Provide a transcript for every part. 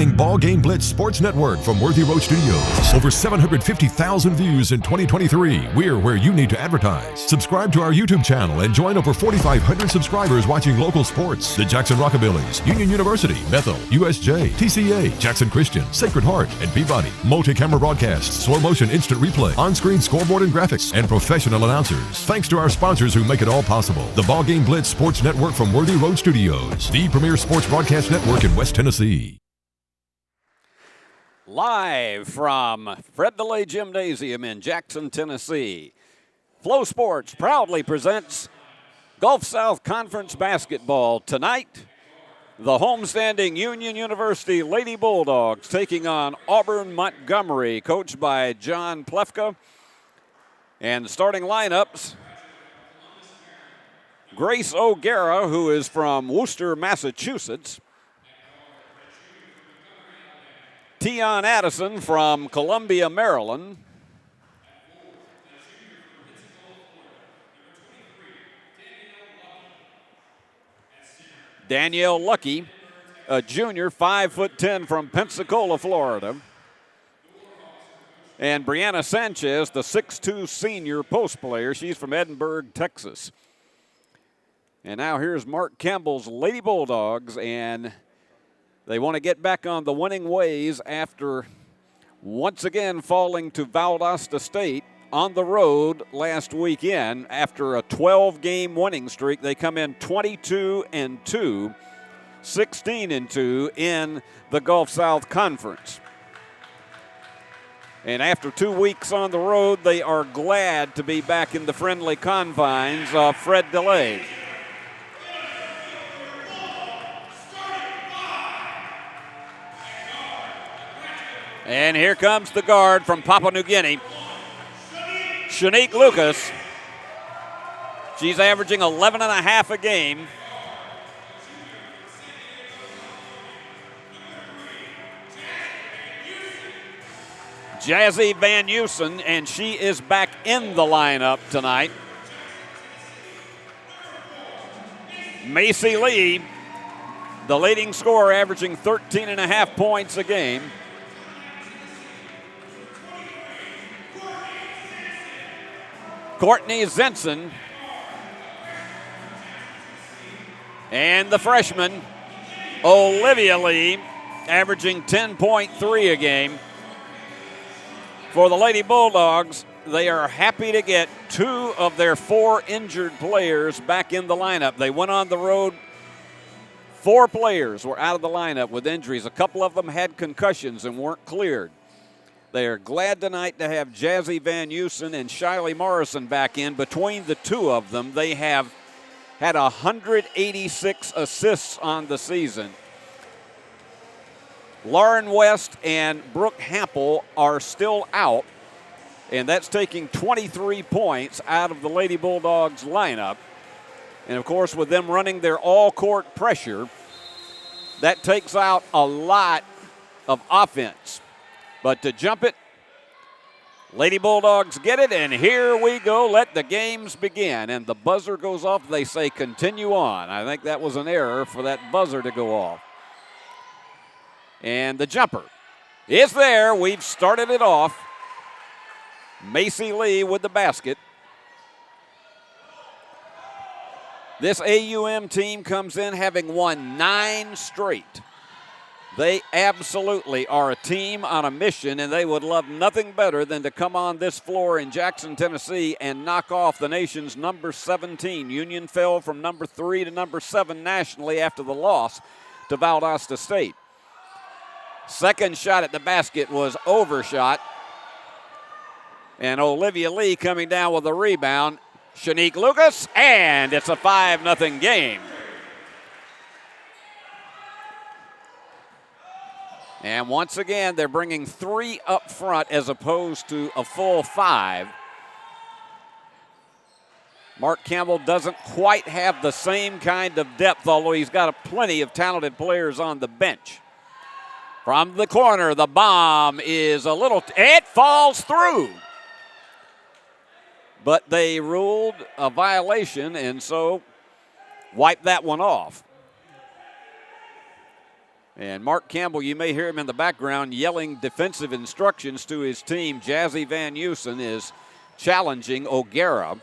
award-winning BallGame Blitz Sports Network from Worthy Road Studios. Over 750,000 views in 2023. We're where you need to advertise. Subscribe to our YouTube channel and join over 4,500 subscribers watching local sports. The Jackson Rockabillys, Union University, Bethel, USJ, TCA, Jackson Christian, Sacred Heart, and Peabody. Multi-camera broadcasts, slow motion instant replay, on-screen scoreboard and graphics, and professional announcers. Thanks to our sponsors who make it all possible. The BallGame Blitz Sports Network from Worthy Road Studios, the premier sports broadcast network in West Tennessee. Live from Fred DeLay Gymnasium in Jackson, Tennessee, Flow Sports proudly presents Gulf South Conference basketball. Tonight, the homestanding Union University Lady Bulldogs taking on Auburn-Montgomery, coached by John Plefka. And the starting lineups, Grace O'Gara, who is from Worcester, Massachusetts. Tion Addison from Columbia, Maryland. Danielle Lucky, a junior, 5'10" from Pensacola, Florida. And Brianna Sanchez, the 6'2" senior post player. She's from Edinburgh, Texas. And now here's Mark Campbell's Lady Bulldogs, and they want to get back on the winning ways after once again falling to Valdosta State on the road last weekend. After a 12-game winning streak, they come in 22-2, 16-2 in the Gulf South Conference. And after 2 weeks on the road, they are glad to be back in the friendly confines of Fred DeLay. And here comes the guard from Papua New Guinea, Shanique Lucas. She's averaging 11.5 a game. Jazzy Van Heusen, and she is back in the lineup tonight. Macy Lee, the leading scorer, averaging 13.5 points a game. Courtney Zenson, and the freshman, Olivia Lee, averaging 10.3 a game. For the Lady Bulldogs, they are happy to get 2 of their 4 injured players back in the lineup. They went on the road. 4 players were out of the lineup with injuries. A couple of them had concussions and weren't cleared. They are glad tonight to have Jazzy Van Heusen and Shiley Morrison back in. Between the 2 of them, they have had 186 assists on the season. Lauren West and Brooke Hampel are still out, and that's taking 23 points out of the Lady Bulldogs lineup. And, of course, with them running their all-court pressure, that takes out a lot of offense. But to jump it, Lady Bulldogs get it, and here we go. Let the games begin. And the buzzer goes off. They say continue on. I think that was an error for that buzzer to go off. And the jumper is there. We've started it off. Macy Lee with the basket. This AUM team comes in having won 9 straight. They absolutely are a team on a mission, and they would love nothing better than to come on this floor in Jackson, Tennessee, and knock off the nation's number 17. Union fell from number 3 to number 7 nationally after the loss to Valdosta State. Second shot at the basket was overshot. And Olivia Lee coming down with a rebound. Shanique Lucas, and it's a 5-0 game. And once again, they're bringing 3 up front as opposed to a full 5. Mark Campbell doesn't quite have the same kind of depth, although he's got plenty of talented players on the bench. From the corner, the bomb is it falls through. But they ruled a violation, and so wiped that one off. And Mark Campbell, you may hear him in the background yelling defensive instructions to his team. Jazzy Van Heusen is challenging O'Gara.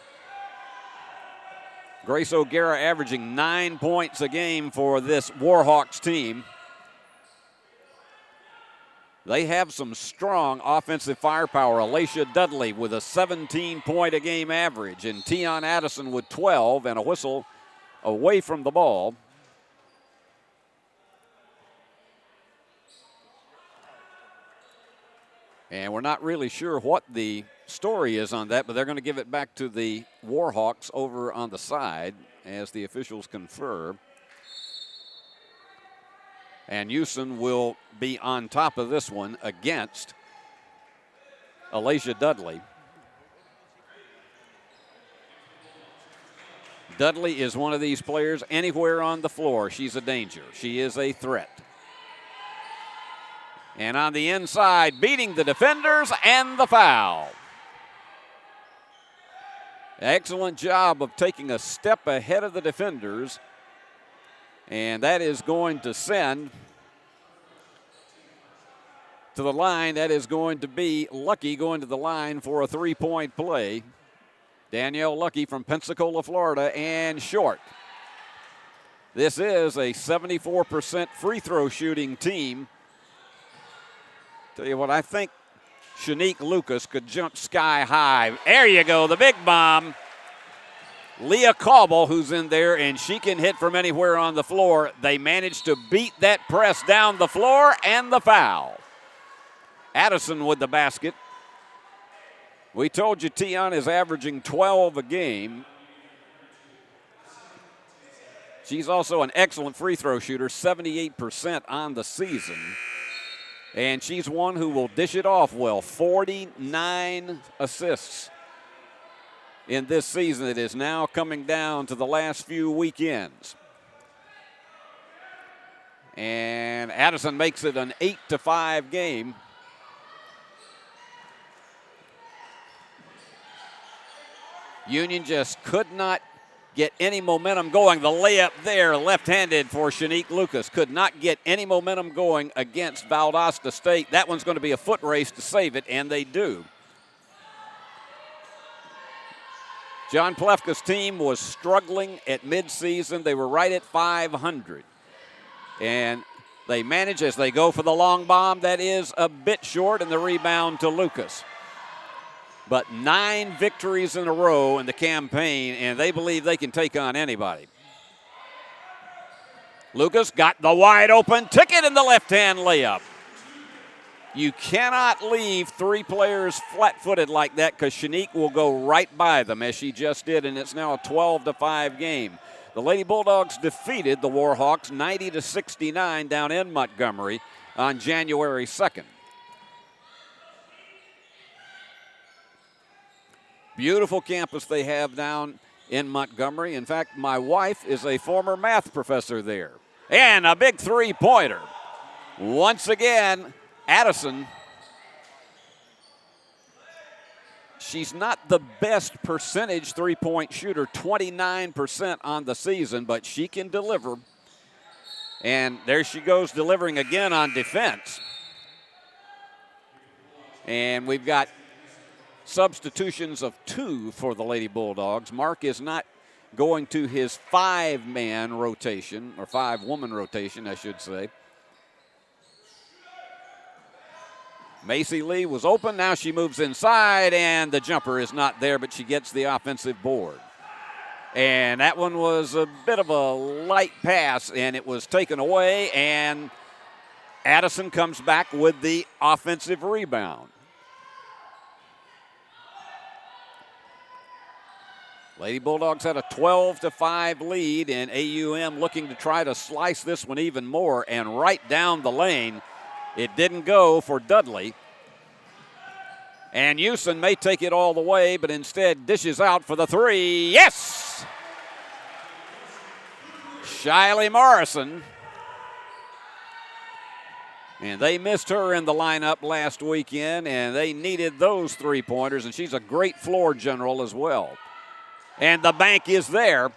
Grace O'Gara averaging 9 points a game for this Warhawks team. They have some strong offensive firepower. Alicia Dudley with a 17-point-a-game average, and Tion Addison with 12 and a whistle away from the ball. And we're not really sure what the story is on that, but they're going to give it back to the Warhawks over on the side as the officials confer. And Heusen will be on top of this one against Alicia Dudley. Dudley is one of these players anywhere on the floor. She's a danger. She is a threat. And on the inside, beating the defenders and the foul. Excellent job of taking a step ahead of the defenders. And that is going to send to the line. That is going to be Lucky going to the line for a three-point play. Danielle Lucky from Pensacola, Florida, and short. This is a 74% free throw shooting team. Tell you what, I think Shanique Lucas could jump sky high. There you go, the big bomb. Leah Cauble, who's in there, and she can hit from anywhere on the floor. They managed to beat that press down the floor and the foul. Addison with the basket. We told you Tion is averaging 12 a game. She's also an excellent free throw shooter, 78% on the season. And she's one who will dish it off well. 49 assists in this season. It is now coming down to the last few weekends. And Addison makes it an 8-5 game. Union just could not get any momentum going. The layup there, left-handed for Shanique Lucas. Could not get any momentum going against Valdosta State. That one's going to be a foot race to save it, and they do. John Plefka's team was struggling at midseason. They were right at 500. And they manage as they go for the long bomb. That is a bit short, and the rebound to Lucas. But 9 victories in a row in the campaign, and they believe they can take on anybody. Lucas got the wide open ticket in the left-hand layup. You cannot leave 3 players flat-footed like that because Shanique will go right by them as she just did, and it's now a 12-5 game. The Lady Bulldogs defeated the Warhawks 90-69 down in Montgomery on January 2nd. Beautiful campus they have down in Montgomery. In fact, my wife is a former math professor there. And a big three-pointer. Once again, Addison. She's not the best percentage three-point shooter, 29% on the season, but she can deliver. And there she goes delivering again on defense. And we've got substitutions of 2 for the Lady Bulldogs. Mark is not going to his 5-man rotation, or 5-woman rotation, I should say. Macy Lee was open. Now she moves inside, and the jumper is not there, but she gets the offensive board. And that one was a bit of a light pass, and it was taken away, and Addison comes back with the offensive rebound. Lady Bulldogs had a 12-5 lead, and AUM looking to try to slice this one even more, and right down the lane. It didn't go for Dudley. And Heusen may take it all the way, but instead dishes out for the 3. Yes! Shiley Morrison. And they missed her in the lineup last weekend, and they needed those 3-pointers, and she's a great floor general as well. And the bank is there.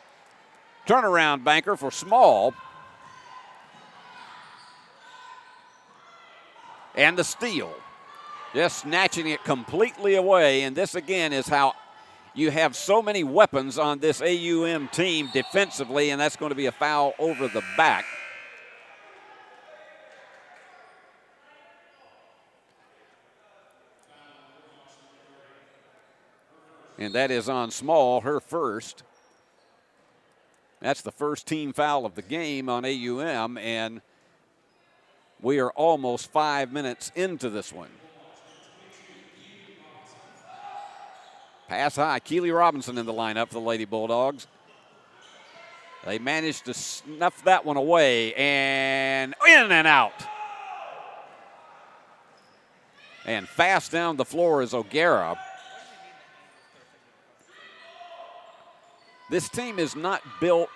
Turnaround banker for Small. And the steal. Just snatching it completely away. And this, again, is how you have so many weapons on this AUM team defensively, and that's going to be a foul over the back. And that is on Small, her first. That's the first team foul of the game on AUM, and we are almost 5 minutes into this one. Pass high. Keely Robinson in the lineup for the Lady Bulldogs. They managed to snuff that one away, and in and out. And fast down the floor is O'Gara. This team is not built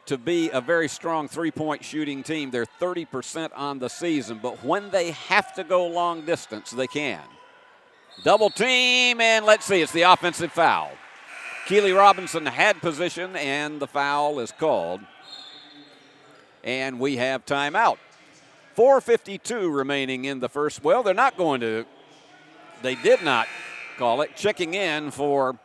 to be a very strong three-point shooting team. They're 30% on the season, but when they have to go long distance, they can. Double team, and let's see, it's the offensive foul. Keely Robinson had position, and the foul is called. And we have timeout. 4:52 remaining in the first. Well, they did not call it. Checking in for,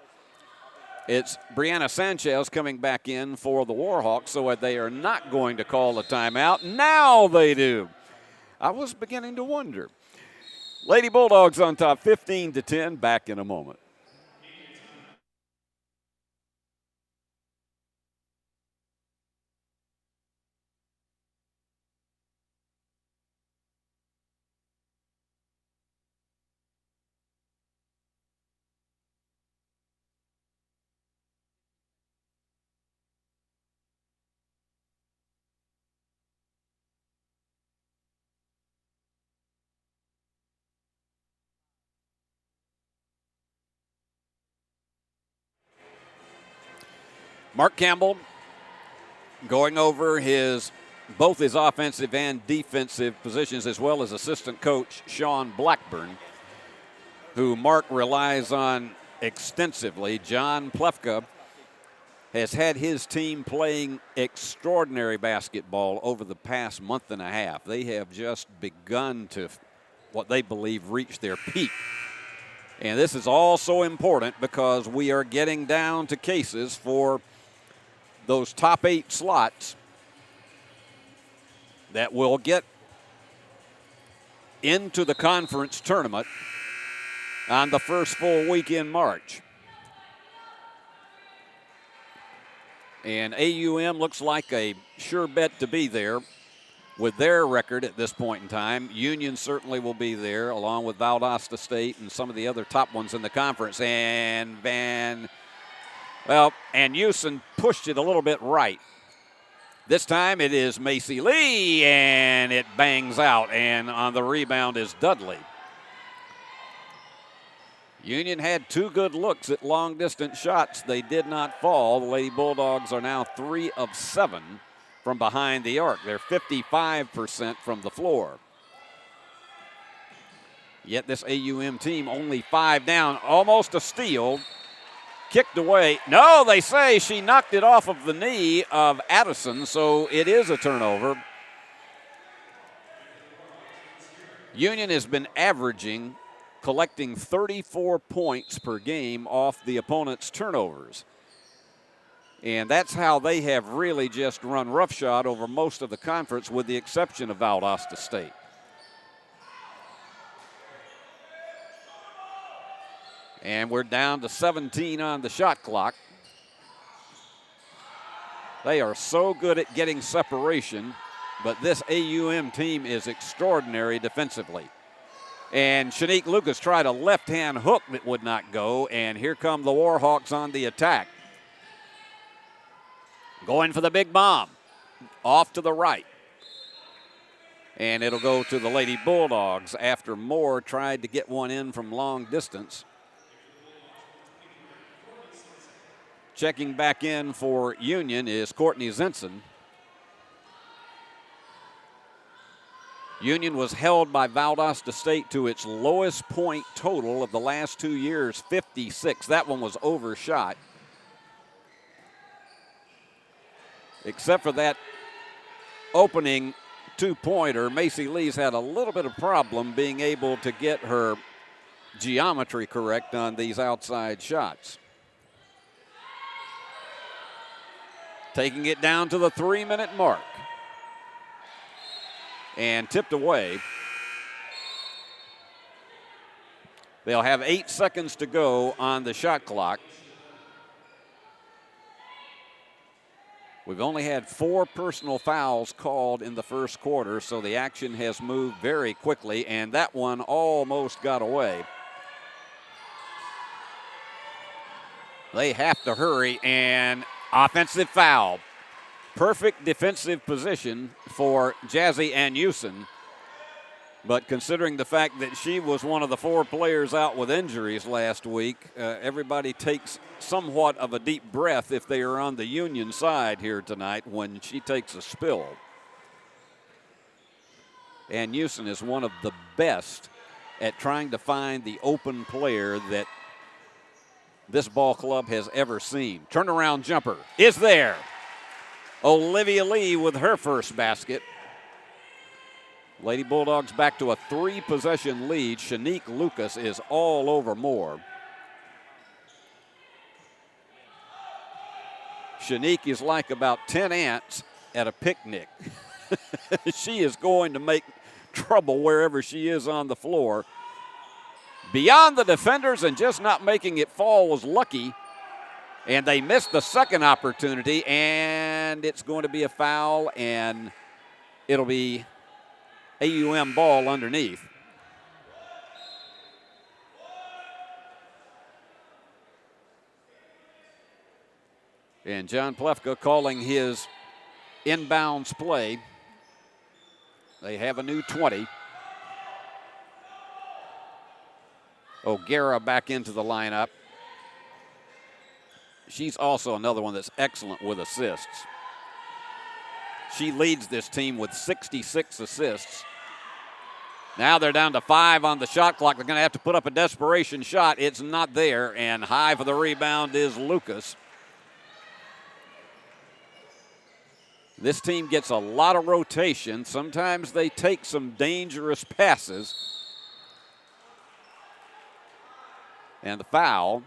it's Brianna Sanchez coming back in for the Warhawks, so they are not going to call a timeout. Now they do. I was beginning to wonder. Lady Bulldogs on top, 15-10. Back in a moment. Mark Campbell going over both his offensive and defensive positions, as well as assistant coach Sean Blackburn, who Mark relies on extensively. John Plefka has had his team playing extraordinary basketball over the past month and a half. They have just begun to, what they believe, reach their peak. And this is also important because we are getting down to cases for those top 8 slots that will get into the conference tournament on the first full week in March. And AUM looks like a sure bet to be there with their record at this point in time. Union certainly will be there, along with Valdosta State and some of the other top ones in the conference. And Houston pushed it a little bit right. This time it is Macy Lee, and it bangs out, and on the rebound is Dudley. Union had 2 good looks at long-distance shots. They did not fall. The Lady Bulldogs are now 3 of 7 from behind the arc. They're 55% from the floor. Yet this AUM team only 5 down, almost a steal. Kicked away. No, they say she knocked it off of the knee of Addison, so it is a turnover. Union has been collecting 34 points per game off the opponent's turnovers. And that's how they have really just run roughshod over most of the conference, with the exception of Valdosta State. And we're down to 17 on the shot clock. They are so good at getting separation, but this AUM team is extraordinary defensively. And Shanique Lucas tried a left-hand hook that would not go, and here come the Warhawks on the attack. Going for the big bomb. Off to the right. And it'll go to the Lady Bulldogs after Moore tried to get one in from long distance. Checking back in for Union is Courtney Zinson. Union was held by Valdosta State to its lowest point total of the last 2 years, 56. That one was overshot. Except for that opening two-pointer, Macy Lee's had a little bit of problem being able to get her geometry correct on these outside shots. Taking it down to the 3-minute mark. And tipped away. They'll have 8 seconds to go on the shot clock. We've only had 4 personal fouls called in the first quarter, so the action has moved very quickly, and that one almost got away. They have to hurry, and offensive foul. Perfect defensive position for Jazzy Anyusen. But considering the fact that she was one of the 4 players out with injuries last week, everybody takes somewhat of a deep breath if they are on the Union side here tonight when she takes a spill. Anyusen is one of the best at trying to find the open player that this ball club has ever seen. Turnaround jumper is there. Olivia Lee with her first basket. Lady Bulldogs back to a 3-possession lead. Shanique Lucas is all over Moore. Shanique is like about 10 ants at a picnic. She is going to make trouble wherever she is on the floor. Beyond the defenders and just not making it fall was lucky. And they missed the second opportunity, and it's going to be a foul, and it'll be AUM ball underneath. And John Plefka calling his inbounds play. They have a new 20. O'Gara back into the lineup. She's also another one that's excellent with assists. She leads this team with 66 assists. Now they're down to 5 on the shot clock. They're going to have to put up a desperation shot. It's not there, and high for the rebound is Lucas. This team gets a lot of rotation. Sometimes they take some dangerous passes. And the foul.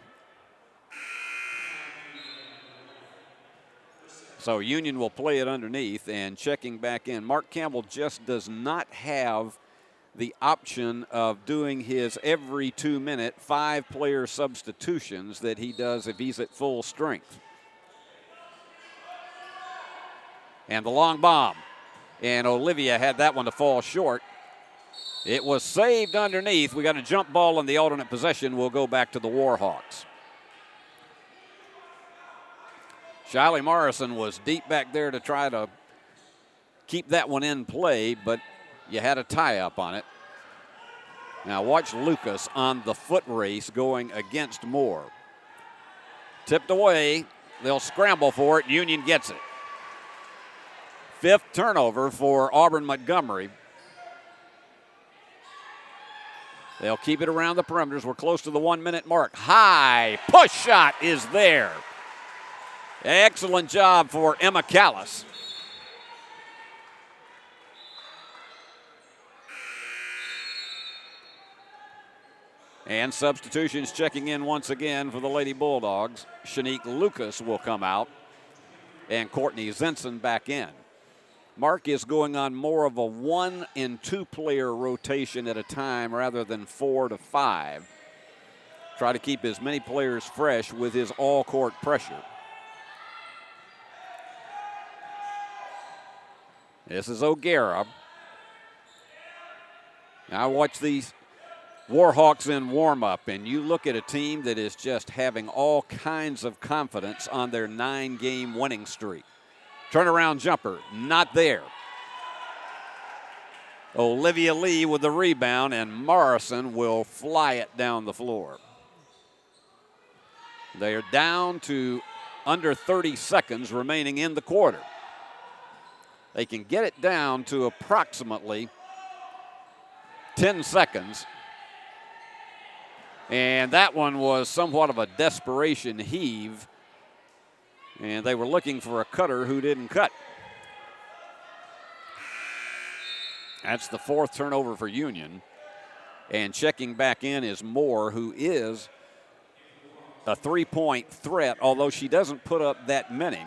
So Union will play it underneath, and checking back in. Mark Campbell just does not have the option of doing his every 2-minute 5-player substitutions that he does if he's at full strength. And the long bomb. And Olivia had that one to fall short. It was saved underneath. We got a jump ball in the alternate possession. We'll go back to the Warhawks. Shiley Morrison was deep back there to try to keep that one in play, but you had a tie-up on it. Now watch Lucas on the foot race going against Moore. Tipped away. They'll scramble for it. Union gets it. 5th turnover for Auburn-Montgomery. They'll keep it around the perimeters. We're close to the 1-minute mark. High push shot is there. Excellent job for Emma Callis. And substitutions checking in once again for the Lady Bulldogs. Shanique Lucas will come out, and Courtney Zinson back in. Mark is going on more of a 1- and 2-player rotation at a time rather than 4 to 5. Try to keep as many players fresh with his all-court pressure. This is O'Gara. Now watch these Warhawks in warm-up, and you look at a team that is just having all kinds of confidence on their 9-game winning streak. Turnaround jumper, not there. Olivia Lee with the rebound, and Morrison will fly it down the floor. They are down to under 30 seconds remaining in the quarter. They can get it down to approximately 10 seconds. And that one was somewhat of a desperation heave. And they were looking for a cutter who didn't cut. That's the 4th turnover for Union. And checking back in is Moore, who is a 3-point threat, although she doesn't put up that many.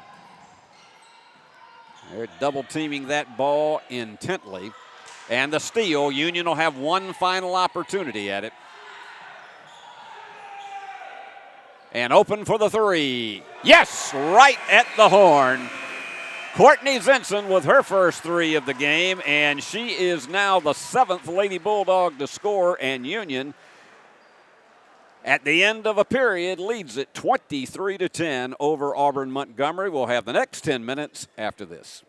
They're double teaming that ball intently. And the steal, Union will have one final opportunity at it. And open for the 3. Yes, right at the horn. Courtney Zinson with her first 3 of the game, and she is now the 7th Lady Bulldog to score, and Union at the end of a period leads it 23-10 over Auburn-Montgomery. We'll have the next 10 minutes after this.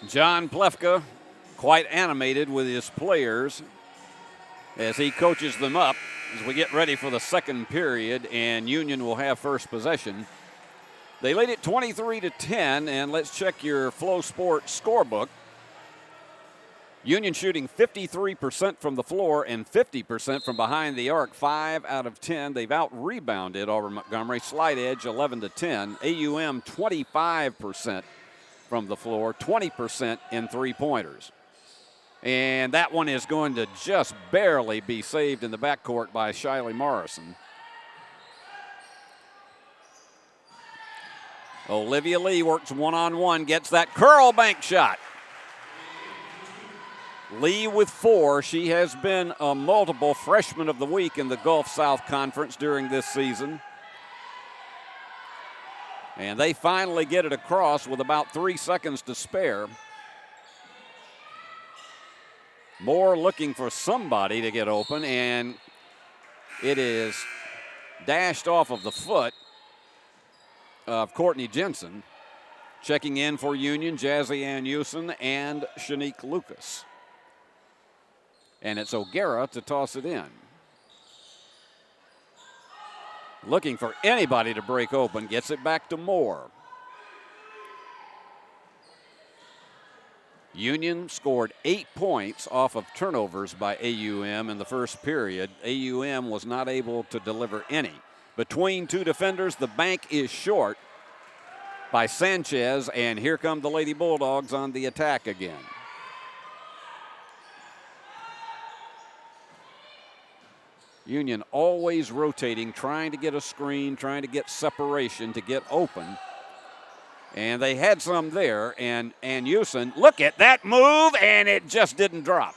John Plefka quite animated with his players as he coaches them up as we get ready for the second period, and Union will have first possession. They lead it 23-10, and let's check your Flow Sports scorebook. Union shooting 53% from the floor and 50% from behind the arc, 5 out of 10. They've out-rebounded Auburn-Montgomery, slight edge 11-10. AUM 25% from the floor, 20% in three-pointers. And that one is going to just barely be saved in the backcourt by Shiley Morrison. Olivia Lee works one-on-one, gets that curl bank shot. Lee with 4. She has been a multiple freshman of the week in the Gulf South Conference during this season. And they finally get it across with about 3 seconds to spare. Moore looking for somebody to get open, and it is dashed off of the foot of Courtney Jensen. Checking in for Union, Jazzy Ann Houston and Shanique Lucas. And it's O'Gara to toss it in. Looking for anybody to break open, gets it back to Moore. Union scored 8 points off of turnovers by AUM in the first period. AUM was not able to deliver any. Between two defenders, the bank is short by Sanchez, and here come the Lady Bulldogs on the attack again. Union always rotating, trying to get a screen, trying to get separation to get open. And they had some there, and Houston, look at that move, and it just didn't drop.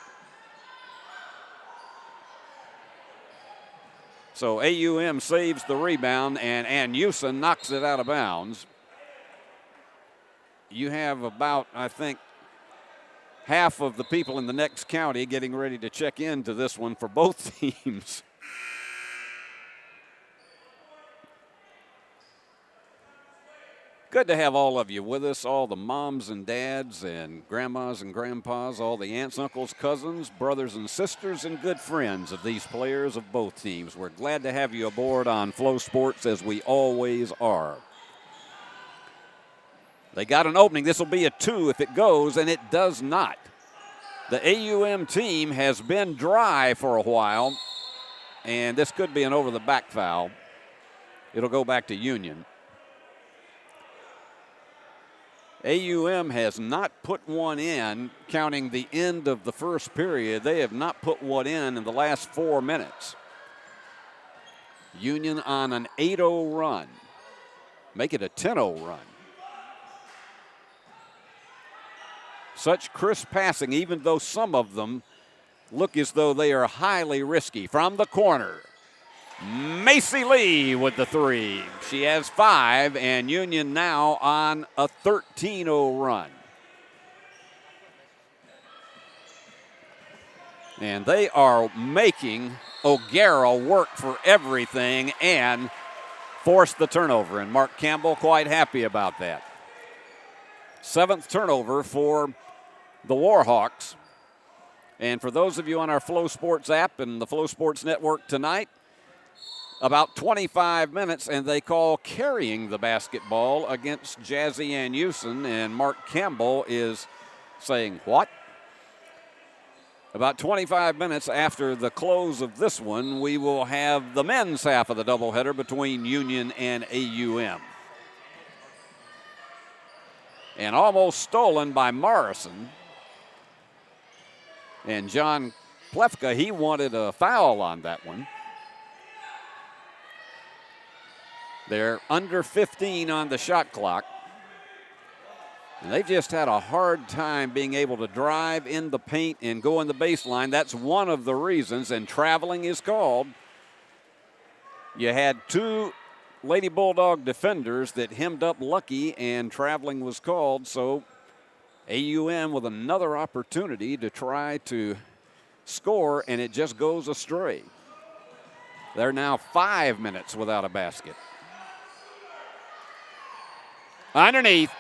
So AUM saves the rebound, and Houston knocks it out of bounds. You have about, I think, half of the people in the next county getting ready to check into this one for both teams. Good to have all of you with us, all the moms and dads and grandmas and grandpas, all the aunts, uncles, cousins, brothers and sisters, and good friends of these players of both teams. We're glad to have you aboard on Flow Sports, as we always are. They got an opening. This will be a 2 if it goes, and it does not. The AUM team has been dry for a while, and this could be an over-the-back foul. It'll go back to Union. AUM has not put one in, counting the end of the first period. They have not put one in the last 4 minutes. Union on an 8-0 run. Make it a 10-0 run. Such crisp passing, even though some of them look as though they are highly risky. From the corner, Macy Lee with the three. She has 5, and Union now on a 13-0 run. And they are making O'Gara work for everything and force the turnover. And Mark Campbell quite happy about that. 7th turnover for the Warhawks. And for those of you on our Flow Sports app and the Flow Sports Network tonight, about 25 minutes, and they call carrying the basketball against Jazzy Ann Houston, and Mark Campbell is saying, what? About 25 minutes after the close of this one, we will have the men's half of the doubleheader between Union and AUM. And almost stolen by Morrison. And John Plefka, he wanted a foul on that one. They're under 15 on the shot clock. And they've just had a hard time being able to drive in the paint and go in the baseline. That's one of the reasons, and traveling is called. You had 2 Lady Bulldog defenders that hemmed up Lucky, and traveling was called. So AUM with another opportunity to try to score, and it just goes astray. They're now 5 minutes without a basket. Underneath,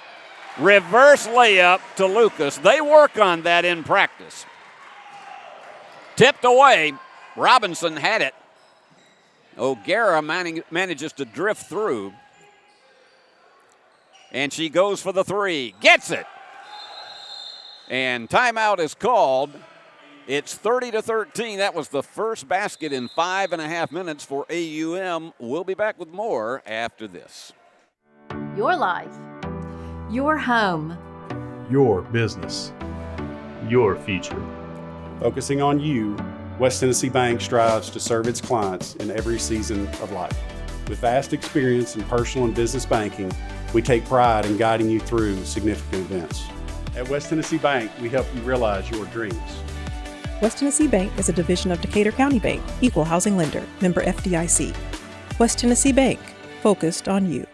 reverse layup to Lucas. They work on that in practice. Tipped away. Robinson had it. O'Gara manages to drift through. And she goes for the 3. Gets it. And timeout is called. It's 30-13. That was the first basket in 5.5 minutes for AUM. We'll be back with more after this. Your life. Your home. Your business. Your future. Focusing on you, West Tennessee Bank strives to serve its clients in every season of life. With vast experience in personal and business banking, we take pride in guiding you through significant events. At West Tennessee Bank, we help you realize your dreams. West Tennessee Bank is a division of Decatur County Bank, equal housing lender, member FDIC. West Tennessee Bank, focused on you.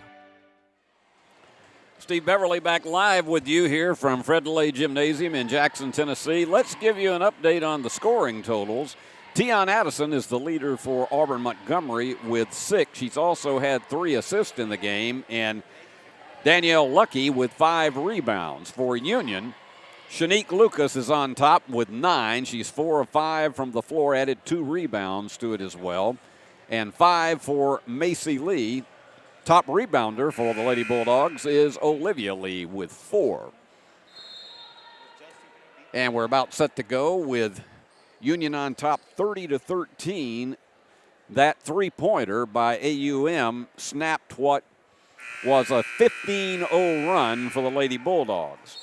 Steve Beverly back live with you here from Fred DeLay Gymnasium in Jackson, Tennessee. Let's give you an update on the scoring totals. Tion Addison is the leader for Auburn-Montgomery with 6. She's also had 3 assists in the game, and Danielle Lucky with 5 rebounds. For Union, Shanique Lucas is on top with 9. She's 4 of 5 from the floor, added 2 rebounds to it as well. And 5 for Macy Lee. Top rebounder for the Lady Bulldogs is Olivia Lee with 4. And we're about set to go with Union on top 30-13. That three-pointer by AUM snapped what was a 15-0 run for the Lady Bulldogs.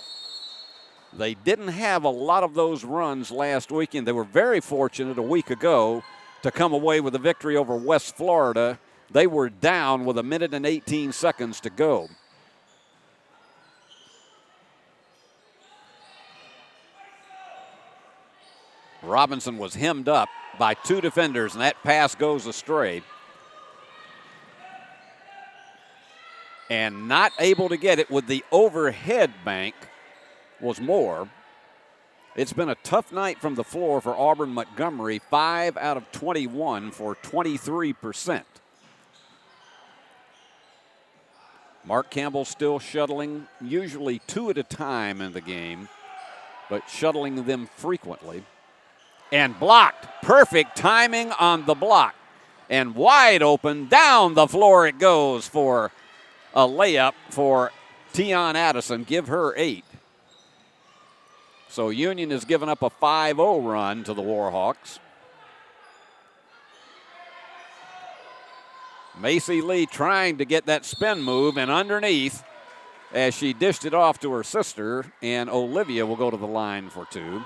They didn't have a lot of those runs last weekend. They were very fortunate a week ago to come away with a victory over West Florida. They were down with 1 minute and 18 seconds to go. Robinson was hemmed up by 2 defenders, and that pass goes astray. And not able to get it with the overhead bank was Moore. It's been a tough night from the floor for Auburn-Montgomery, 5 out of 21 for 23%. Mark Campbell still shuttling, usually 2 at a time in the game, but shuttling them frequently. And blocked. Perfect timing on the block. And wide open, down the floor it goes for a layup for Tion Addison. Give her 8. So Union has given up a 5-0 run to the Warhawks. Macy Lee trying to get that spin move, and underneath as she dished it off to her sister, and Olivia will go to the line for 2.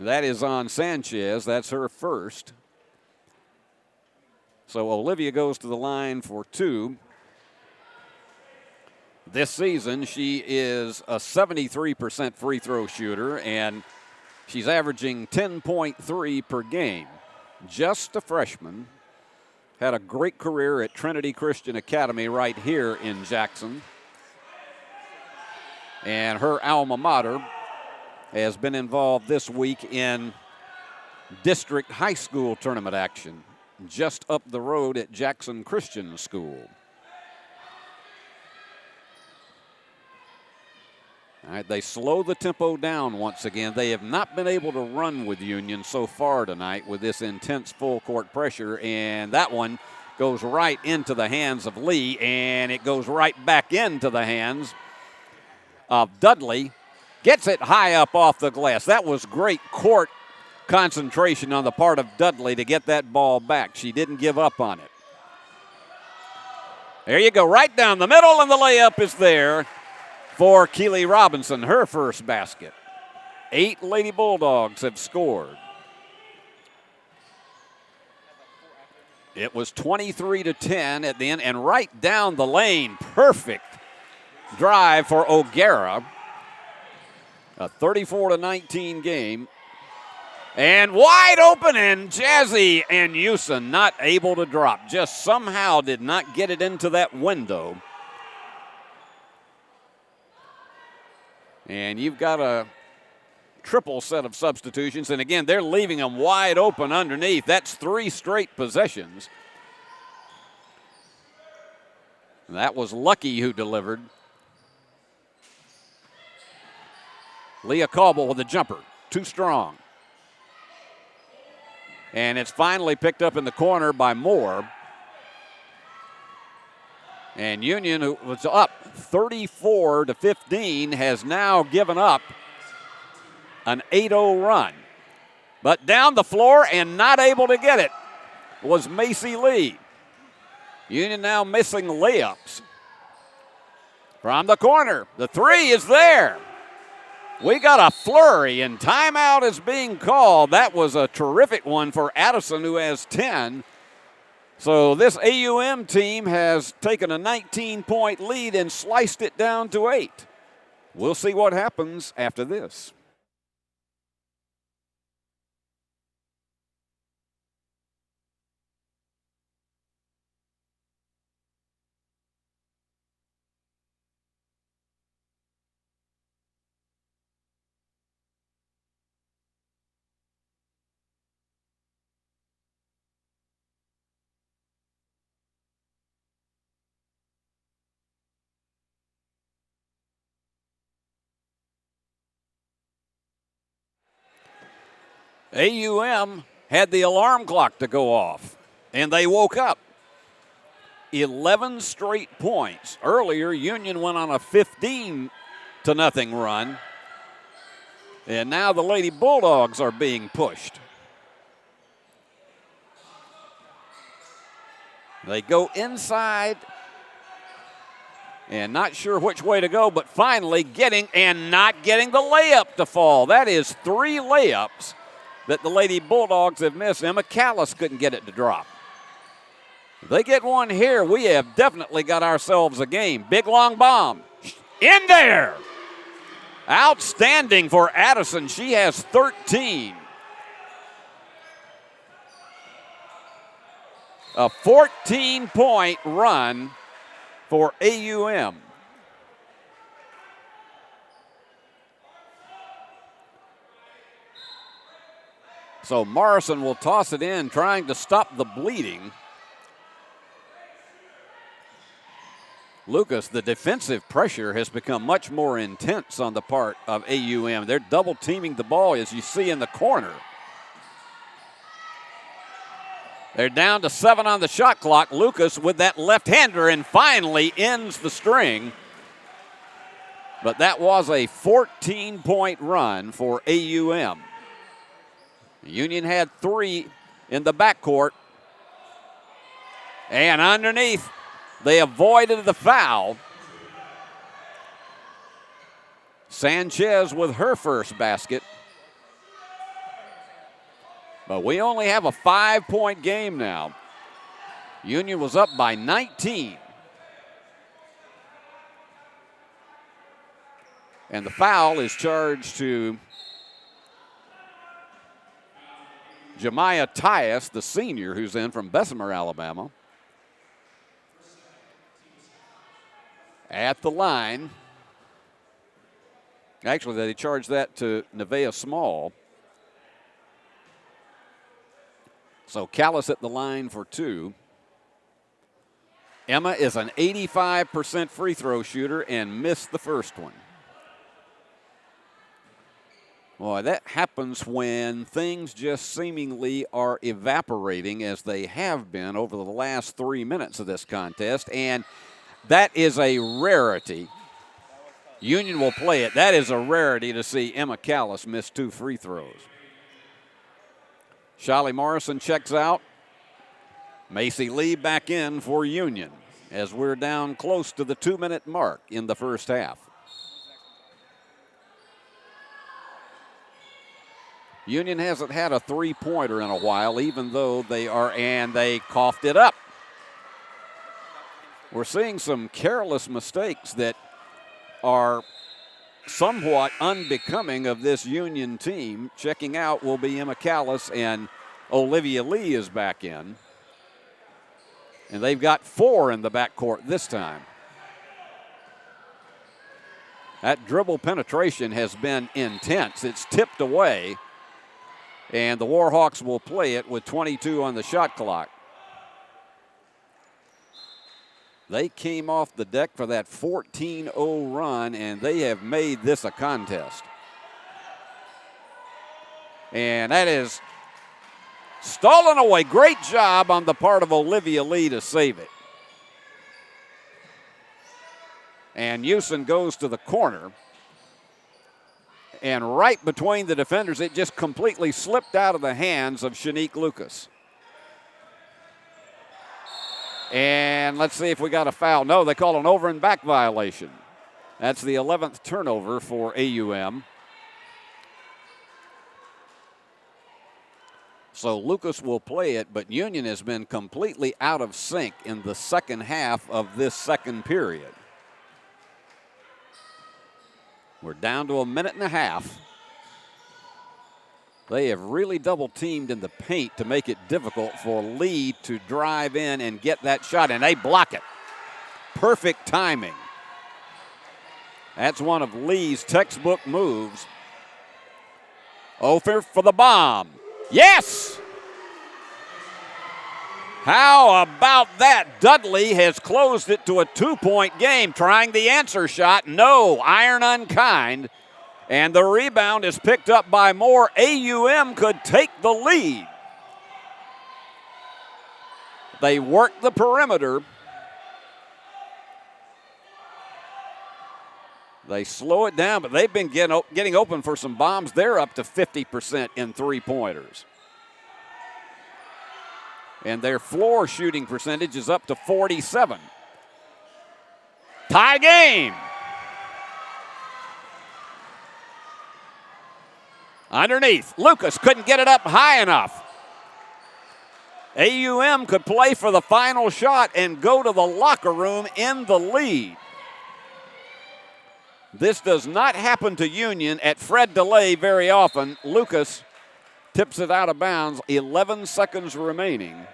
That is on Sanchez. That's her first. So Olivia goes to the line for 2. This season, she is a 73% free throw shooter, and she's averaging 10.3 per game. Just a freshman. Had a great career at Trinity Christian Academy right here in Jackson. And her alma mater has been involved this week in district high school tournament action just up the road at Jackson Christian School. All right, they slow the tempo down once again. They have not been able to run with Union so far tonight with this intense full court pressure, and that one goes right into the hands of Lee, and it goes right back into the hands of Dudley. Gets it high up off the glass. That was great court concentration on the part of Dudley to get that ball back. She didn't give up on it. There you go, right down the middle, and the layup is there for Keely Robinson, her first basket. 8 Lady Bulldogs have scored. It was 23-10 at the end, and right down the lane, perfect drive for O'Gara. A 34-19 game. And wide open, and Jazzy and Houston not able to drop. Just somehow did not get it into that window. And you've got a triple set of substitutions. And again, they're leaving them wide open underneath. That's 3 straight possessions. And that was Lucky who delivered. Leah Caldwell with a jumper. Too strong. And it's finally picked up in the corner by Moore. And Union, who was up 34-15, has now given up an 8-0 run. But down the floor and not able to get it was Macy Lee. Union now missing layups. From the corner, the 3 is there. We got a flurry, and timeout is being called. That was a terrific one for Addison, who has 10. So this AUM team has taken a 19-point lead and sliced it down to 8. We'll see what happens after this. AUM had the alarm clock to go off, and they woke up. 11 straight points. Earlier, Union went on a 15-0 run, and now the Lady Bulldogs are being pushed. They go inside, and not sure which way to go, but finally getting and not getting the layup to fall. That is 3 layups that the Lady Bulldogs have missed. Emma Callis couldn't get it to drop. If they get one here, we have definitely got ourselves a game. Big long bomb. In there. Outstanding for Addison. She has 13. A 14-point run for AUM. So Morrison will toss it in, trying to stop the bleeding. Lucas, the defensive pressure has become much more intense on the part of AUM. They're double teaming the ball, as you see in the corner. They're down to 7 on the shot clock. Lucas with that left-hander and finally ends the string. But that was a 14-point run for AUM. Union had 3 in the backcourt. And underneath, they avoided the foul. Sanchez with her first basket. But we only have a 5-point game now. Union was up by 19. And the foul is charged to Jemiah Tyus, the senior, who's in from Bessemer, Alabama. At the line. Actually, they charged that to Nevaeh Small. So Callis at the line for 2. Emma is an 85% free throw shooter and missed the first one. Boy, that happens when things just seemingly are evaporating as they have been over the last 3 minutes of this contest, and that is a rarity. Union will play it. That is a rarity to see Emma Callis miss 2 free throws. Shiley Morrison checks out. Macy Lee back in for Union as we're down close to the 2-minute mark in the first half. Union hasn't had a three-pointer in a while, even though they coughed it up. We're seeing some careless mistakes that are somewhat unbecoming of this Union team. Checking out will be Emma Callis, and Olivia Lee is back in. And they've got 4 in the backcourt this time. That dribble penetration has been intense. It's tipped away. And the Warhawks will play it with 22 on the shot clock. They came off the deck for that 14-0 run, and they have made this a contest. And that is stolen away. Great job on the part of Olivia Lee to save it. And Houston goes to the corner. And right between the defenders, it just completely slipped out of the hands of Shanique Lucas. And let's see if we got a foul. No, they call an over and back violation. That's the 11th turnover for AUM. So Lucas will play it, but Union has been completely out of sync in the second half of this second period. We're down to a minute and a half. They have really double-teamed in the paint to make it difficult for Lee to drive in and get that shot, and they block it. Perfect timing. That's one of Lee's textbook moves. Ofer for the bomb. Yes! How about that? Dudley has closed it to a 2-point game, trying the answer shot. No, iron unkind. And the rebound is picked up by Moore. AUM could take the lead. They work the perimeter. They slow it down, but they've been getting open for some bombs. They're up to 50% in three-pointers. And their floor shooting percentage is up to 47. Tie game. Underneath, Lucas couldn't get it up high enough. AUM could play for the final shot and go to the locker room in the lead. This does not happen to Union at Fred DeLay very often. Lucas tips it out of bounds, 11 seconds remaining.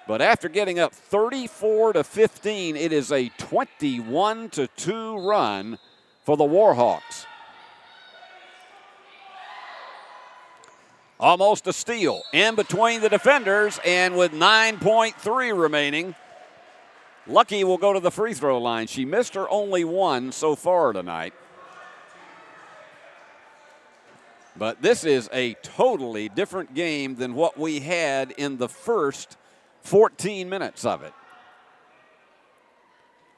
But after getting up 34-15, it is a 21-2 run for the Warhawks. Almost a steal in between the defenders, and with 9.3 remaining, Lucky will go to the free throw line. She missed her only one so far tonight. But this is a totally different game than what we had in the first 14 minutes of it.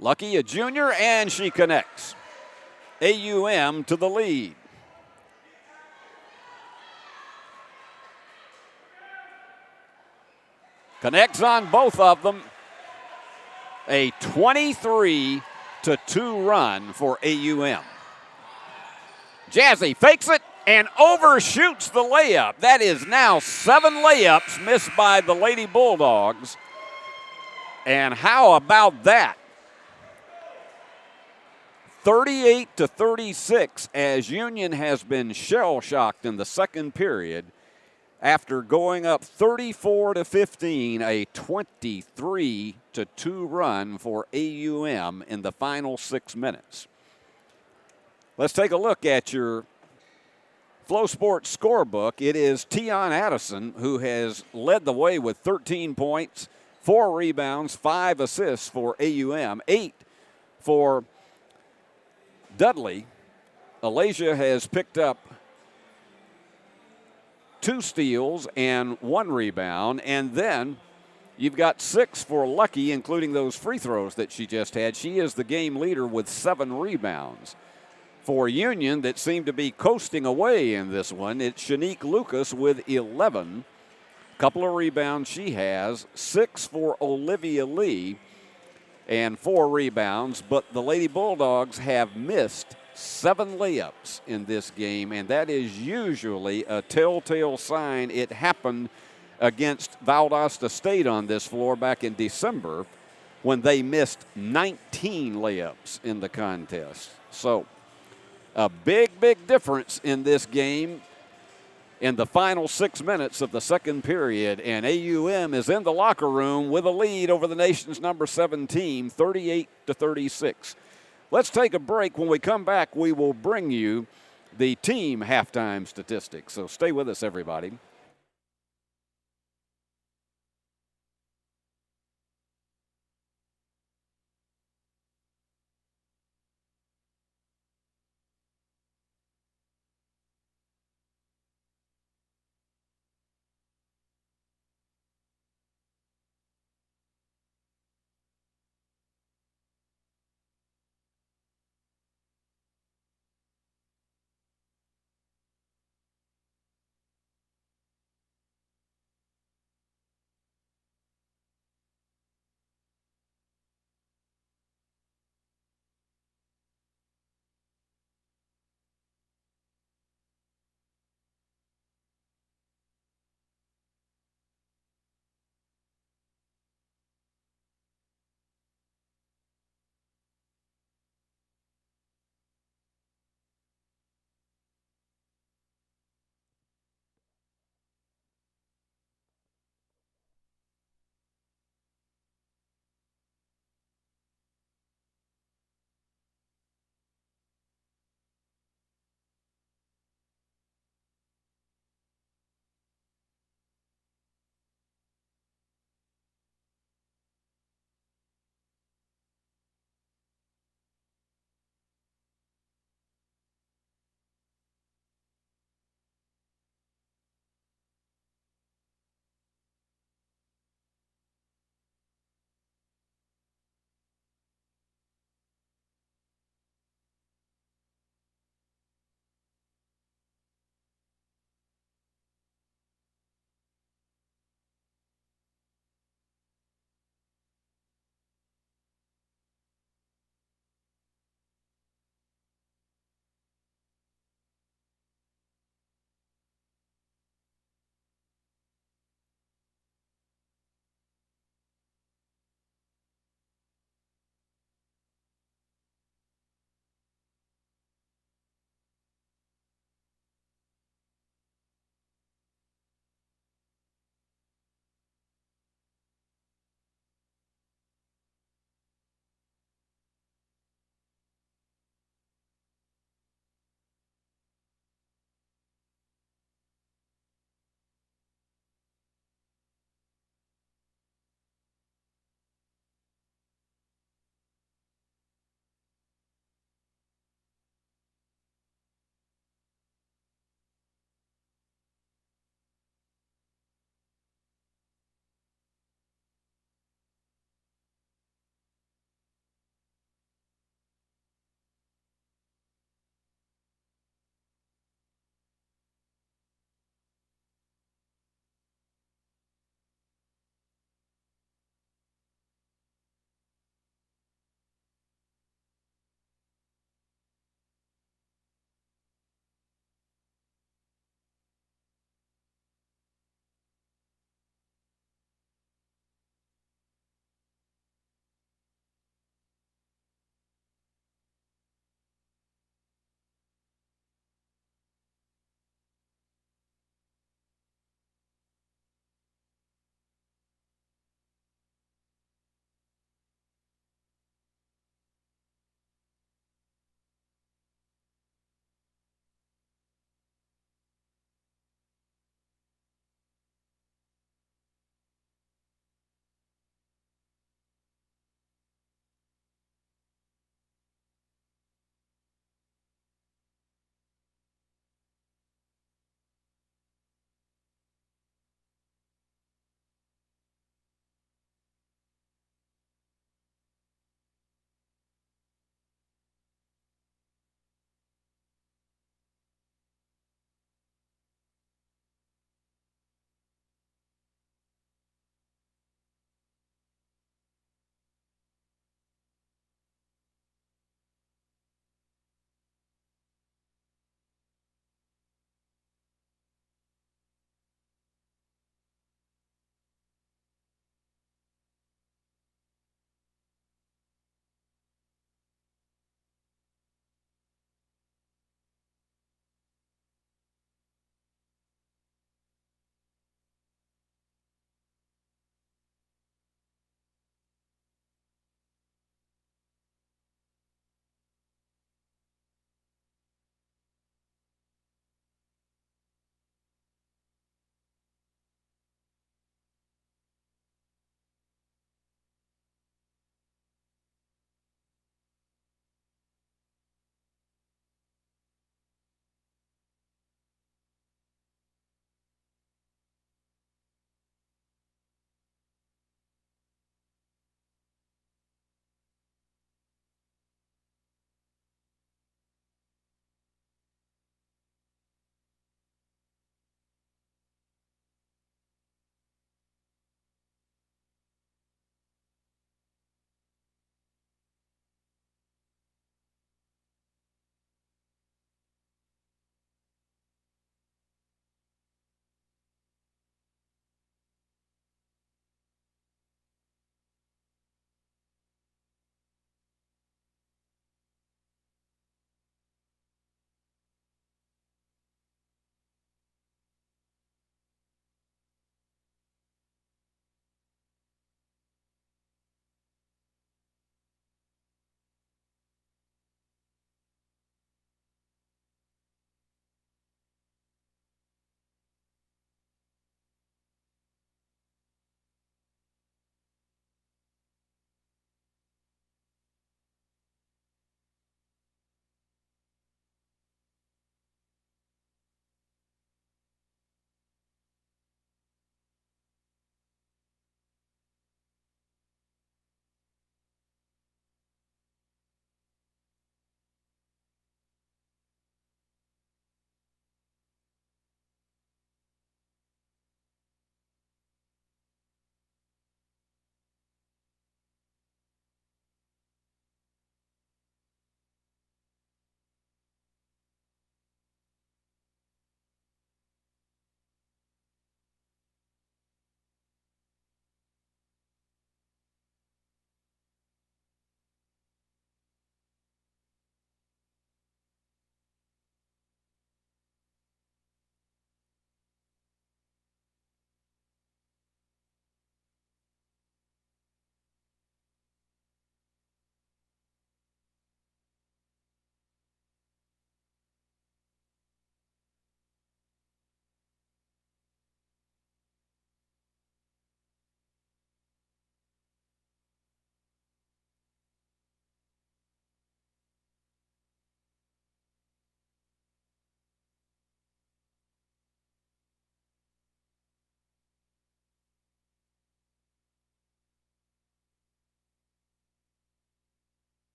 Lucky, a junior, and she connects. AUM to the lead. Connects on both of them. A 23-2 run for AUM. Jazzy fakes it, and overshoots the layup. That is now 7 layups missed by the Lady Bulldogs. And how about that? 38-36, as Union has been shell-shocked in the second period after going up 34-15, a 23-2 run for AUM in the final 6 minutes. Let's take a look at your Flow Sports scorebook. It is Tion Addison who has led the way with 13 points, 4 rebounds, 5 assists for AUM, 8 for Dudley. Alasia has picked up 2 steals and 1 rebound, and then you've got 6 for Lucky, including those free throws that she just had. She is the game leader with 7 rebounds. For Union, that seemed to be coasting away in this one, it's Shanique Lucas with 11. Couple of rebounds she has, 6 for Olivia Lee, and 4 rebounds, but the Lady Bulldogs have missed 7 layups in this game, and that is usually a telltale sign. It happened against Valdosta State on this floor back in December when they missed 19 layups in the contest. So a big, big difference in this game in the final 6 minutes of the second period, and AUM is in the locker room with a lead over the nation's number 7 team, 38-36. Let's take a break. When we come back, we will bring you the team halftime statistics. So stay with us, everybody.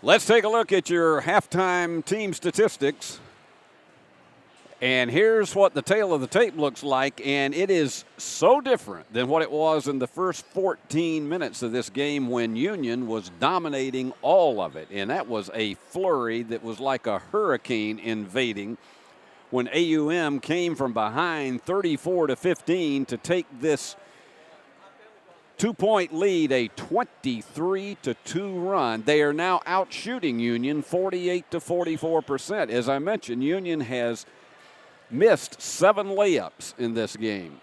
Let's take a look at your halftime team statistics. And here's what the tail of the tape looks like, and it is so different than what it was in the first 14 minutes of this game when Union was dominating all of it. And that was a flurry that was like a hurricane invading when AUM came from behind 34-15 to take this 2-point lead, a 23-2 run. They are now outshooting Union 48-44%. As I mentioned, Union has missed 7 layups in this game.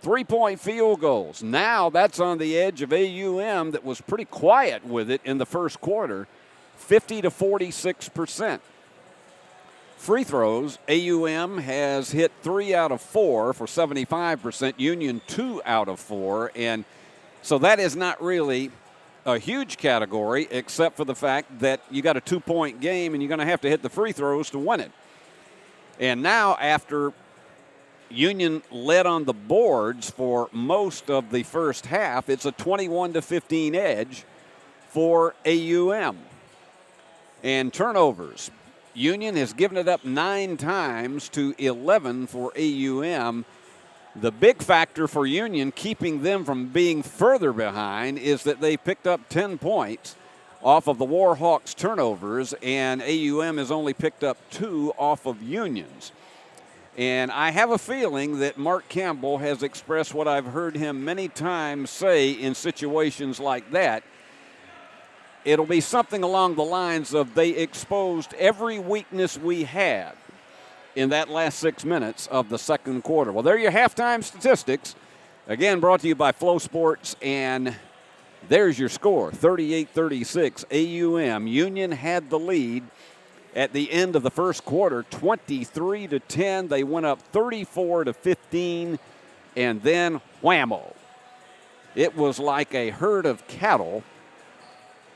3-point field goals. Now that's on the edge of AUM that was pretty quiet with it in the first quarter, 50-46%. Free throws, AUM has hit 3 out of 4 for 75%, Union 2 out of 4, and so that is not really a huge category except for the fact that you got a 2-point game and you're going to have to hit the free throws to win it. And now after Union led on the boards for most of the first half, it's a 21-15 edge for AUM. And turnovers. Union has given it up 9 times to 11 for AUM. The big factor for Union keeping them from being further behind is that they picked up 10 points off of the Warhawks' turnovers, and AUM has only picked up 2 off of Union's. And I have a feeling that Mark Campbell has expressed what I've heard him many times say in situations like that. It'll be something along the lines of they exposed every weakness we had in that last 6 minutes of the second quarter. Well, there are your halftime statistics. Again, brought to you by Flow Sports, and there's your score, 38-36, AUM. Union had the lead at the end of the first quarter, 23-10. They went up 34-15, and then whammo. It was like a herd of cattle,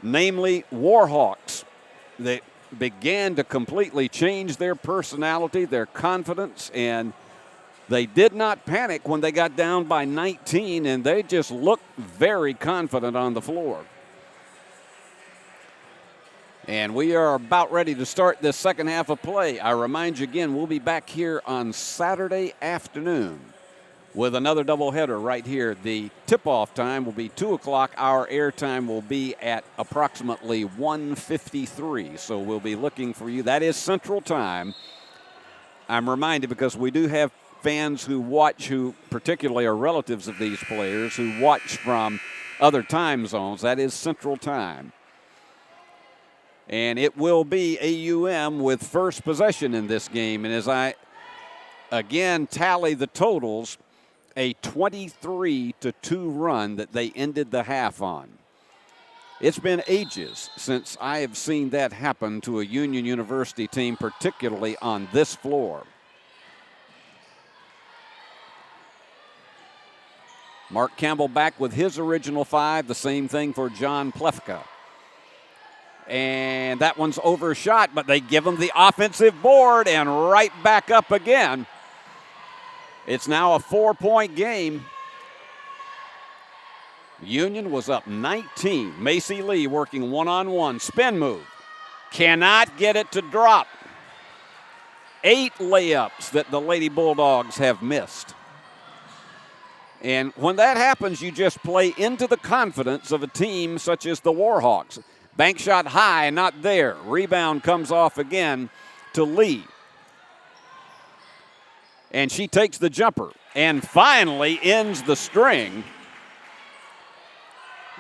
namely Warhawks, that began to completely change their personality, their confidence, and they did not panic when they got down by 19, and they just looked very confident on the floor. And we are about ready to start this second half of play. I remind you again, we'll be back here on Saturday afternoon with another doubleheader right here. The tip-off time will be 2 o'clock. Our airtime will be at approximately 1:53. So we'll be looking for you. That is Central Time. I'm reminded because we do have fans who watch, who particularly are relatives of these players, who watch from other time zones. That is Central Time. And it will be AUM with first possession in this game. And as I, again, tally the totals, a 23-2 run that they ended the half on. It's been ages since I have seen that happen to a Union University team, particularly on this floor. Mark Campbell back with his original 5, the same thing for John Plefka. And that one's overshot, but they give him the offensive board and right back up again. It's now a 4-point game. Union was up 19. Macy Lee working one-on-one. Spin move. Cannot get it to drop. 8 layups that the Lady Bulldogs have missed. And when that happens, you just play into the confidence of a team such as the Warhawks. Bank shot high, not there. Rebound comes off again to Lee. And she takes the jumper and finally ends the string.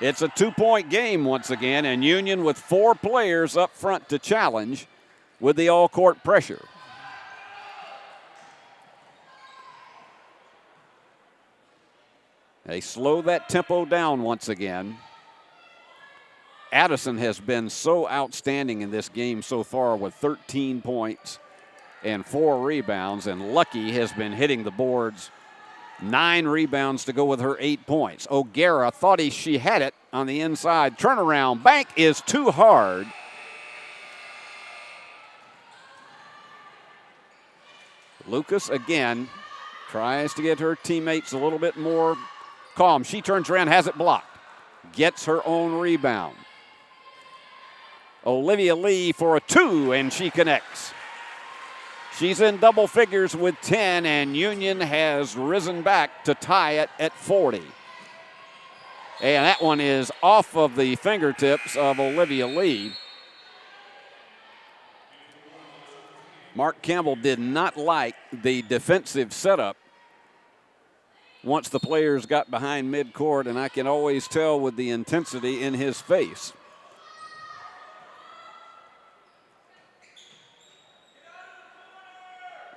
It's a 2-point game once again, and Union with 4 players up front to challenge with the all-court pressure. They slow that tempo down once again. Addison has been so outstanding in this game so far with 13 points and 4 rebounds, and Lucky has been hitting the boards. 9 rebounds to go with her 8 points. O'Gara thought she had it on the inside. Turnaround. Bank is too hard. Lucas again tries to get her teammates a little bit more calm. She turns around, has it blocked. Gets her own rebound. Olivia Lee for a 2, and she connects. She's in double figures with 10, and Union has risen back to tie it at 40. And that one is off of the fingertips of Olivia Lee. Mark Campbell did not like the defensive setup once the players got behind midcourt, and I can always tell with the intensity in his face.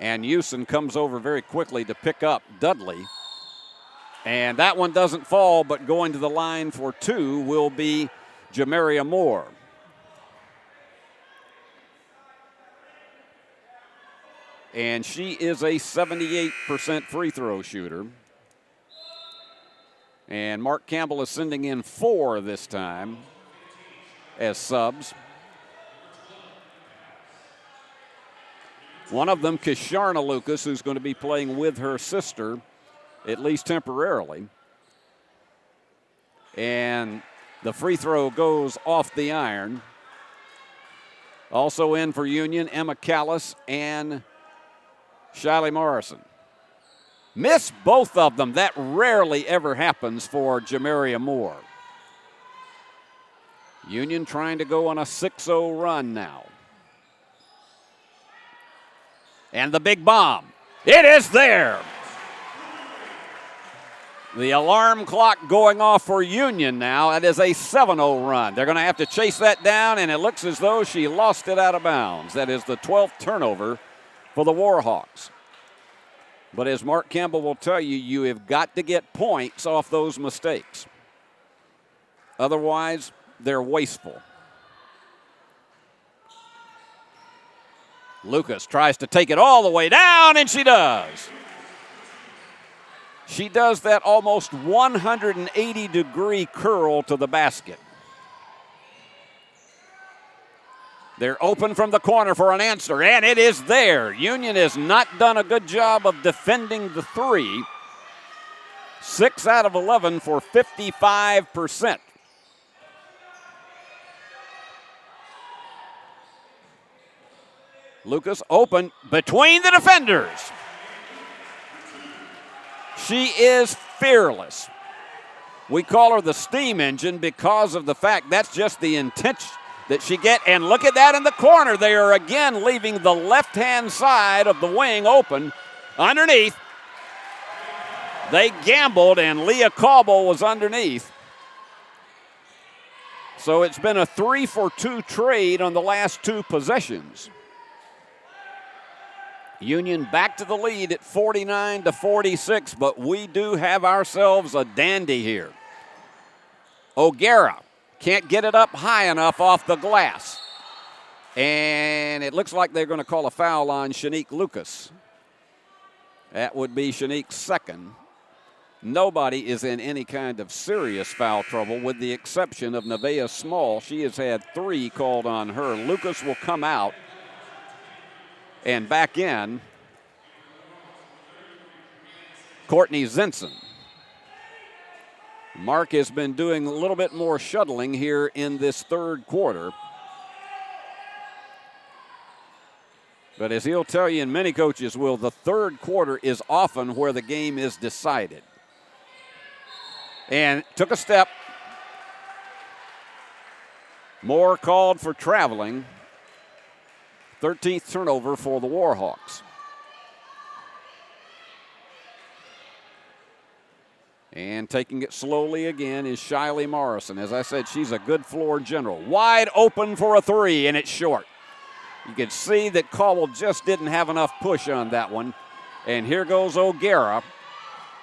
And Houston comes over very quickly to pick up Dudley. And that one doesn't fall, but going to the line for 2 will be Jamaria Moore. And she is a 78% free throw shooter. And Mark Campbell is sending in 4 this time as subs. One of them, Kisharna Lucas, who's going to be playing with her sister, at least temporarily. And the free throw goes off the iron. Also in for Union, Emma Callis and Shiley Morrison. Miss both of them. That rarely ever happens for Jamaria Moore. Union trying to go on a 6-0 run now. And the big bomb. It is there. The alarm clock going off for Union now. That is a 7-0 run. They're going to have to chase that down, and it looks as though she lost it out of bounds. That is the 12th turnover for the Warhawks. But as Mark Campbell will tell you, you have got to get points off those mistakes. Otherwise, they're wasteful. Lucas tries to take it all the way down, and she does. She does that almost 180-degree curl to the basket. They're open from the corner for an answer, and it is there. Union has not done a good job of defending the 3. 6 out of 11 for 55%. Lucas open between the defenders. She is fearless. We call her the steam engine because of the fact that's just the intention that she get. And look at that in the corner. They are again leaving the left-hand side of the wing open underneath. They gambled, and Leah Cauble was underneath. So it's been a 3-for-2 trade on the last 2 possessions. Union back to the lead at 49-46, but we do have ourselves a dandy here. O'Gara can't get it up high enough off the glass. And it looks like they're going to call a foul on Shanique Lucas. That would be Shanique's second. Nobody is in any kind of serious foul trouble with the exception of Nevaeh Small. She has had 3 called on her. Lucas will come out and back in Courtney Zinson. Mark has been doing a little bit more shuttling here in this 3rd quarter. But as he'll tell you, and many coaches will, the 3rd quarter is often where the game is decided. And took a step. Moore called for traveling. 13th turnover for the Warhawks. And taking it slowly again is Shiley Morrison. As I said, she's a good floor general. Wide open for a 3, and it's short. You can see that Caldwell just didn't have enough push on that one. And here goes O'Gara.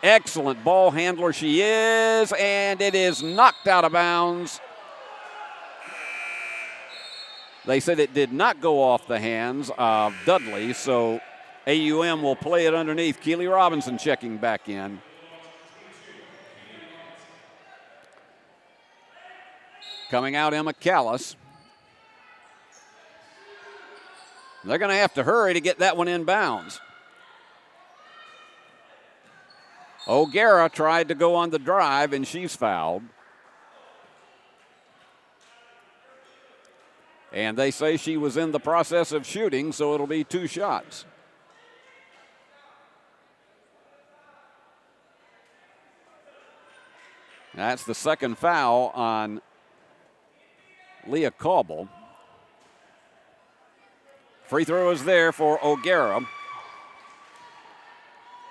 Excellent ball handler she is, and it is knocked out of bounds. They said it did not go off the hands of Dudley, so AUM will play it underneath. Keely Robinson checking back in. Coming out, Emma Callis. They're going to have to hurry to get that one in bounds. O'Gara tried to go on the drive, and she's fouled. And they say she was in the process of shooting, so it'll be 2 shots. That's the second foul on Leah Cauble. Free throw is there for O'Gara.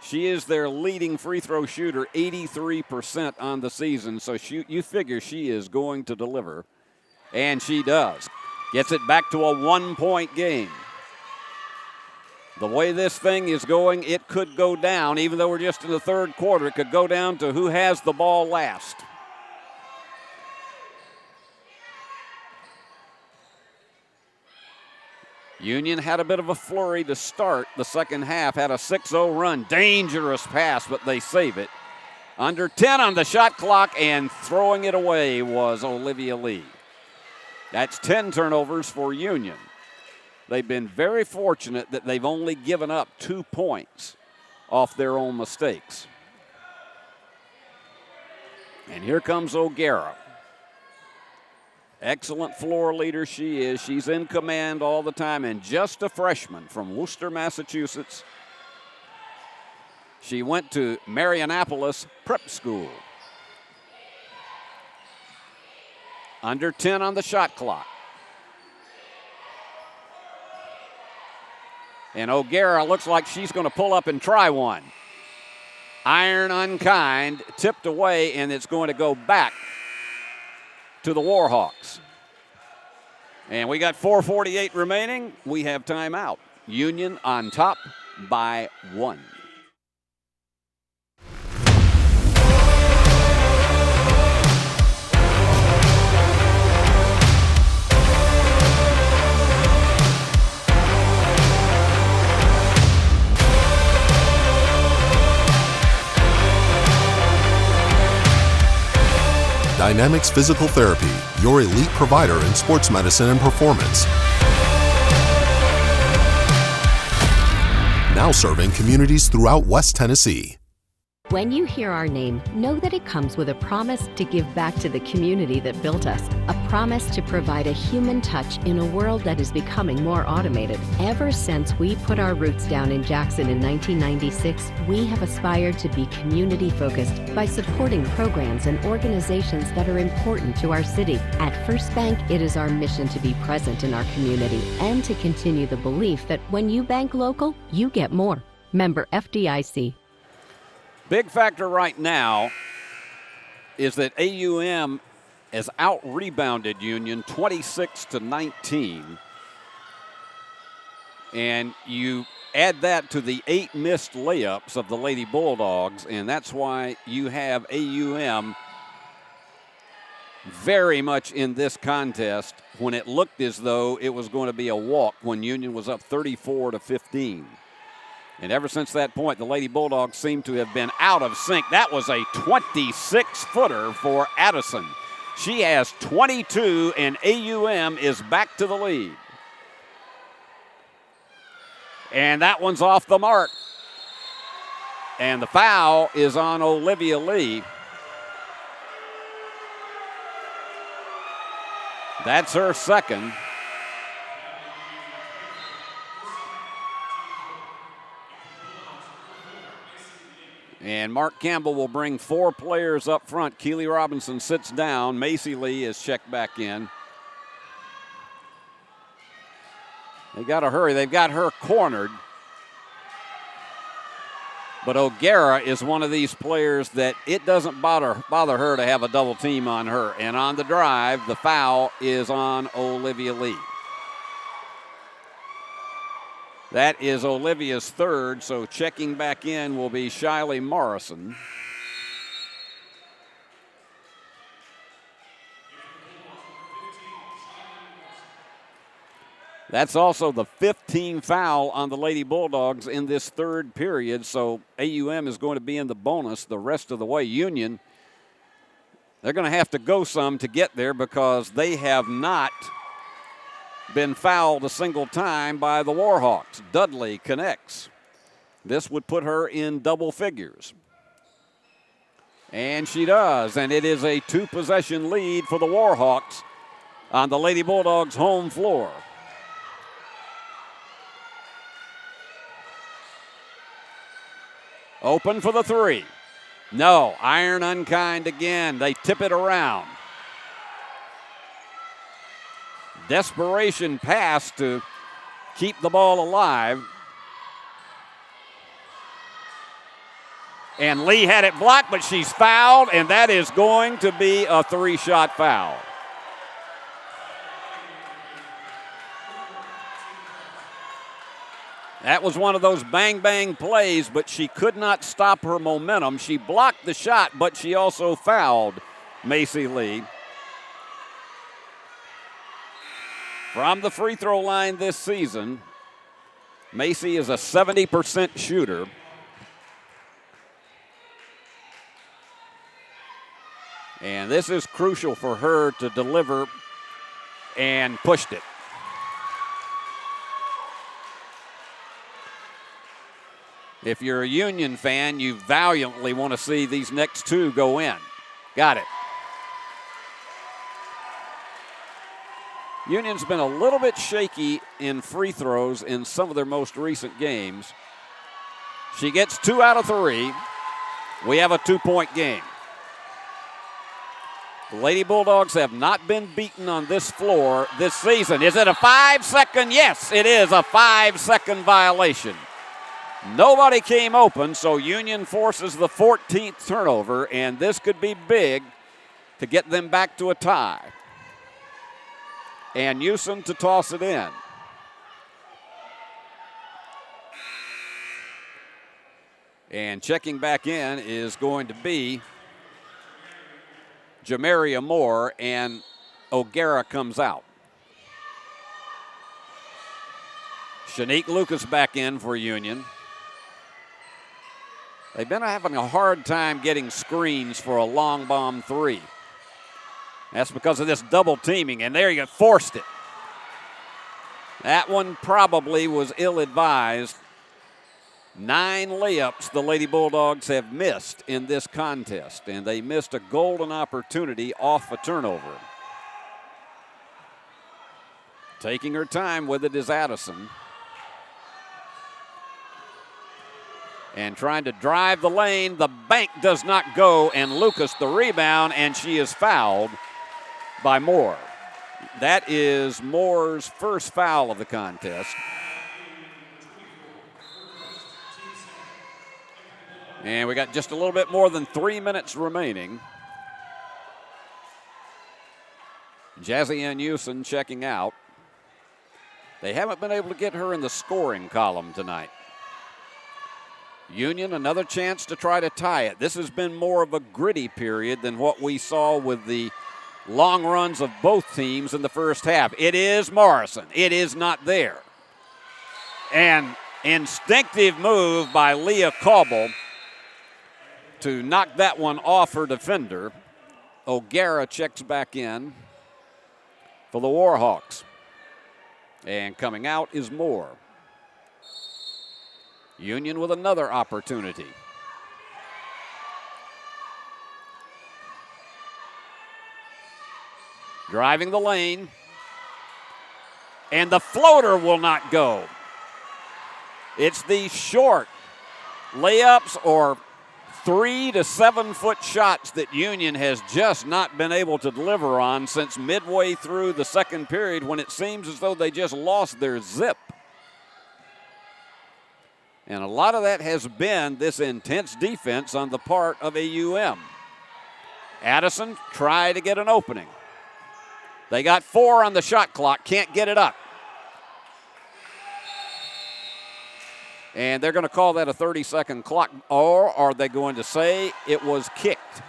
She is their leading free throw shooter, 83% on the season. So you figure she is going to deliver. And she does. Gets it back to a 1-point game. The way this thing is going, it could go down. Even though we're just in the third quarter, it could go down to who has the ball last. Union had a bit of a flurry to start the second half, had a 6-0 run. Dangerous pass, but they save it. Under 10 on the shot clock, and throwing it away was Olivia Lee. That's 10 turnovers for Union. They've been very fortunate that they've only given up 2 points off their own mistakes. And here comes O'Gara. Excellent floor leader she is. She's in command all the time, and just a freshman from Worcester, Massachusetts. She went to Marianapolis Prep School. Under 10 on the shot clock. And O'Gara looks like she's going to pull up and try one. Iron unkind, tipped away, and it's going to go back to the Warhawks. And we got 4:48 remaining. We have timeout. Union on top by 1. Dynamics Physical Therapy, your elite provider in sports medicine and performance. Now serving communities throughout West Tennessee. When you hear our name, know that it comes with a promise to give back to the community that built us, a promise to provide a human touch in a world that is becoming more automated. Ever since we put our roots down in Jackson in 1996, we have aspired to be community-focused by supporting programs and organizations that are important to our city. At First Bank, it is our mission to be present in our community and to continue the belief that when you bank local, you get more. Member FDIC. Big factor right now is that AUM has out-rebounded Union 26-19. And you add that to the 8 missed layups of the Lady Bulldogs, and that's why you have AUM very much in this contest when it looked as though it was going to be a walk when Union was up 34-15. And ever since that point, the Lady Bulldogs seem to have been out of sync. That was a 26-footer for Addison. She has 22, and AUM is back to the lead. And that one's off the mark. And the foul is on Olivia Lee. That's her second. And Mark Campbell will bring 4 players up front. Keely Robinson sits down. Macy Lee is checked back in. They got to hurry. They've got her cornered. But O'Gara is one of these players that it doesn't bother her to have a double team on her. And on the drive, the foul is on Olivia Lee. That is Olivia's third, so checking back in will be Shiley Morrison. That's also the 15th foul on the Lady Bulldogs in this third period, so AUM is going to be in the bonus the rest of the way. Union, they're going to have to go some to get there because they have not been fouled a single time by the Warhawks. Dudley connects. This would put her in double figures. And she does, and it is a 2-possession lead for the Warhawks on the Lady Bulldogs' home floor. Open for the three. No, iron unkind again. They tip it around. Desperation pass to keep the ball alive. And Lee had it blocked, but she's fouled, and that is going to be a three-shot foul. That was one of those bang-bang plays, but she could not stop her momentum. She blocked the shot, but she also fouled Macy Lee. From the free throw line this season, Macy is a 70% shooter. And this is crucial for her to deliver, and pushed it. If you're a Union fan, you valiantly want to see these next two go in. Got it. Union's been a little bit shaky in free throws in some of their most recent games. She gets 2 out of 3. We have a 2-point game. The Lady Bulldogs have not been beaten on this floor this season. Is it a 5-second? Yes, it is a 5-second violation. Nobody came open, so Union forces the 14th turnover, and this could be big to get them back to a tie. And Houston to toss it in. And checking back in is going to be Jamaria Moore, and O'Gara comes out. Shanique Lucas back in for Union. They've been having a hard time getting screens for a long bomb three. That's because of this double teaming, and there you go, forced it. That one probably was ill-advised. 9 layups the Lady Bulldogs have missed in this contest, and they missed a golden opportunity off a turnover. Taking her time with it is Addison. And trying to drive the lane. The bank does not go, and Lucas the rebound, and she is fouled by Moore. That is Moore's first foul of the contest. And we got just a little bit more than 3 minutes remaining. Jazzy Ann Houston checking out. They haven't been able to get her in the scoring column tonight. Union, another chance to try to tie it. This has been more of a gritty period than what we saw with the long runs of both teams in the first half. It is Morrison. It is not there. And instinctive move by Leah Cauble to knock that one off her defender. O'Gara checks back in for the Warhawks. And coming out is Moore. Union with another opportunity. Driving the lane. And the floater will not go. It's these short layups or 3 to 7 foot shots that Union has just not been able to deliver on since midway through the second period, when it seems as though they just lost their zip. And a lot of that has been this intense defense on the part of AUM. Addison tried to get an opening. They got 4 on the shot clock, can't get it up. And they're going to call that a 30-second clock, or are they going to say it was kicked?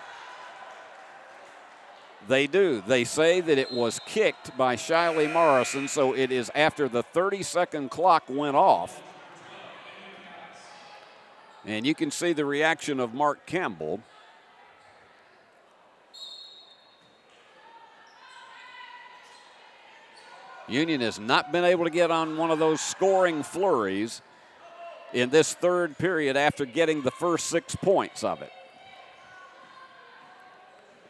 They do. They say that it was kicked by Shiley Morrison, so it is after the 30-second clock went off. And you can see the reaction of Mark Campbell. Union has not been able to get on one of those scoring flurries in this third period after getting the first 6 points of it.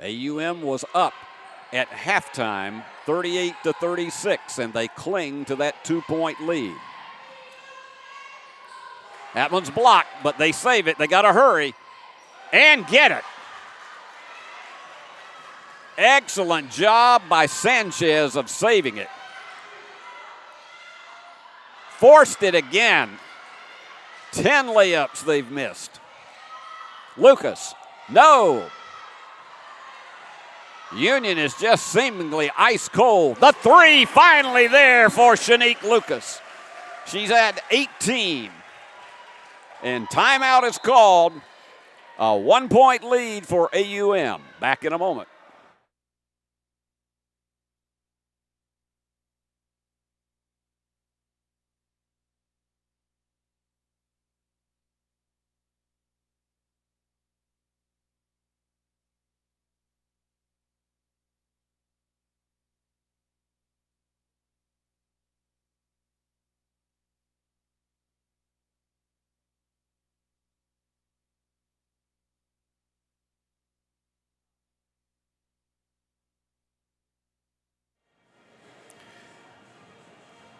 AUM was up at halftime 38-36, and they cling to that 2-point lead. That one's blocked, but they save it. They got to hurry and get it. Excellent job by Sanchez of saving it. Forced it again. 10 layups they've missed. Lucas, no. Union is just seemingly ice cold. The three finally there for Shanique Lucas. She's at 18. And timeout is called. A 1-point lead for AUM. Back in a moment.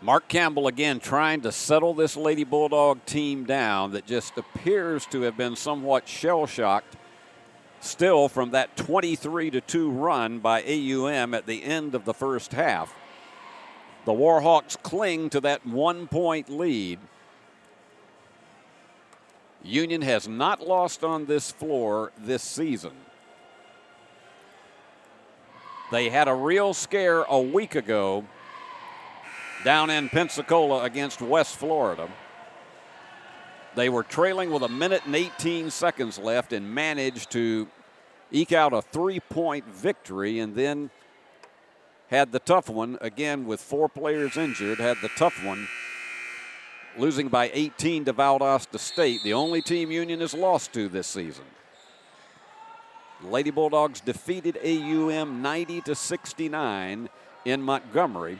Mark Campbell again trying to settle this Lady Bulldog team down that just appears to have been somewhat shell-shocked still from that 23-2 run by AUM at the end of the first half. The Warhawks cling to that 1-point lead. Union has not lost on this floor this season. They had a real scare a week ago down in Pensacola against West Florida. They were trailing with 1 minute and 18 seconds left and managed to eke out a 3-point victory, and then had the tough one, again with 4 players injured, had the tough one, losing by 18 to Valdosta State, the only team Union has lost to this season. The Lady Bulldogs defeated AUM 90-69 in Montgomery.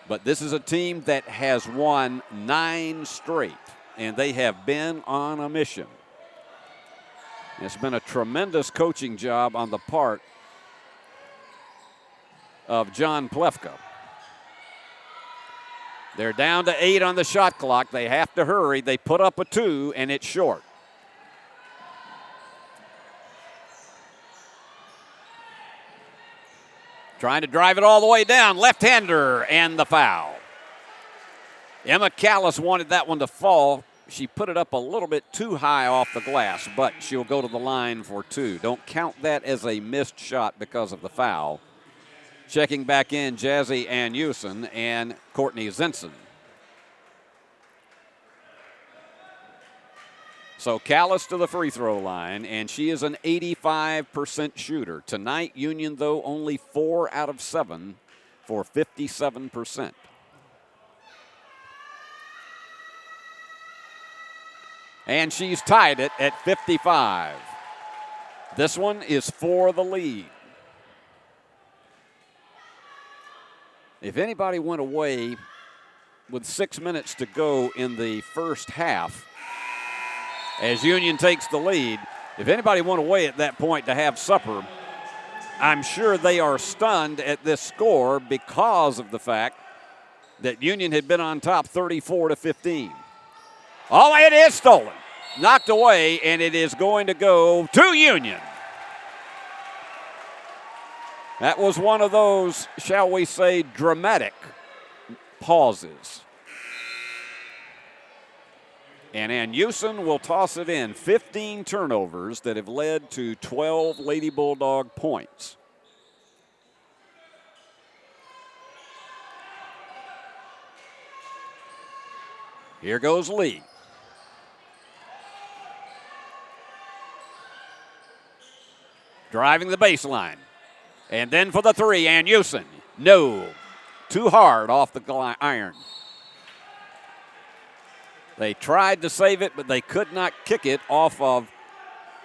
But this is a team that has won 9 straight, and they have been on a mission. It's been a tremendous coaching job on the part of John Plefka. They're down to 8 on the shot clock. They have to hurry. They put up a 2, and it's short. Trying to drive it all the way down. Left-hander and the foul. Emma Callis wanted that one to fall. She put it up a little bit too high off the glass, but she'll go to the line for 2. Don't count that as a missed shot because of the foul. Checking back in, Jazzy Anusin and Courtney Zinson. So Callis to the free throw line, and she is an 85% shooter. Tonight, Union, though, only 4 out of 7 for 57%. And she's tied it at 55. This one is for the lead. If anybody went away with 6 minutes to go in the first half, as Union takes the lead, if anybody went away at that point to have supper, I'm sure they are stunned at this score because of the fact that Union had been on top 34-15. Oh, it is stolen. Knocked away, and it is going to go to Union. That was one of those, shall we say, dramatic pauses. And Anusin will toss it in. 15 turnovers that have led to 12 Lady Bulldog points. Here goes Lee. Driving the baseline. And then for the 3, Anusin. No. Too hard off the iron. They tried to save it, but they could not kick it off of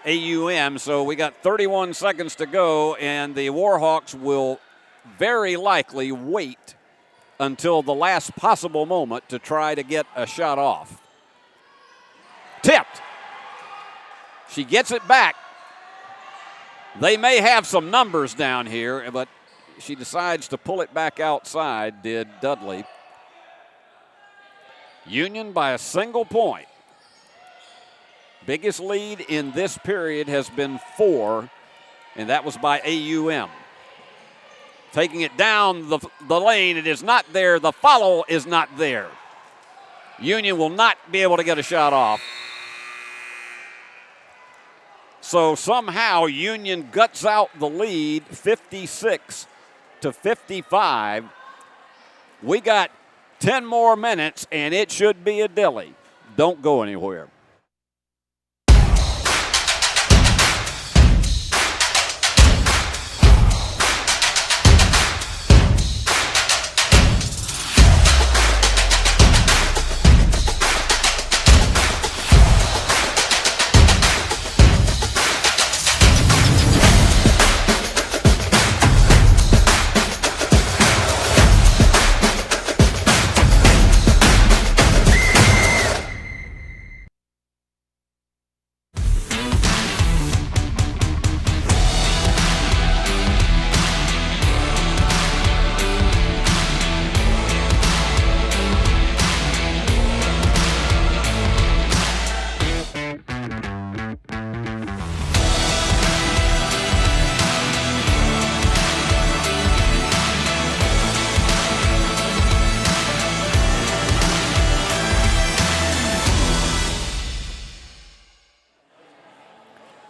AUM. So we got 31 seconds to go, and the Warhawks will very likely wait until the last possible moment to try to get a shot off. Tipped. She gets it back. They may have some numbers down here, but she decides to pull it back outside, did Dudley. Union by a single point. Biggest lead in this period has been 4, and that was by AUM. Taking it down the lane, it is not there. The follow is not there. Union will not be able to get a shot off. So somehow Union guts out the lead, 56-55. We got 10 more minutes, and it should be a dilly. Don't go anywhere.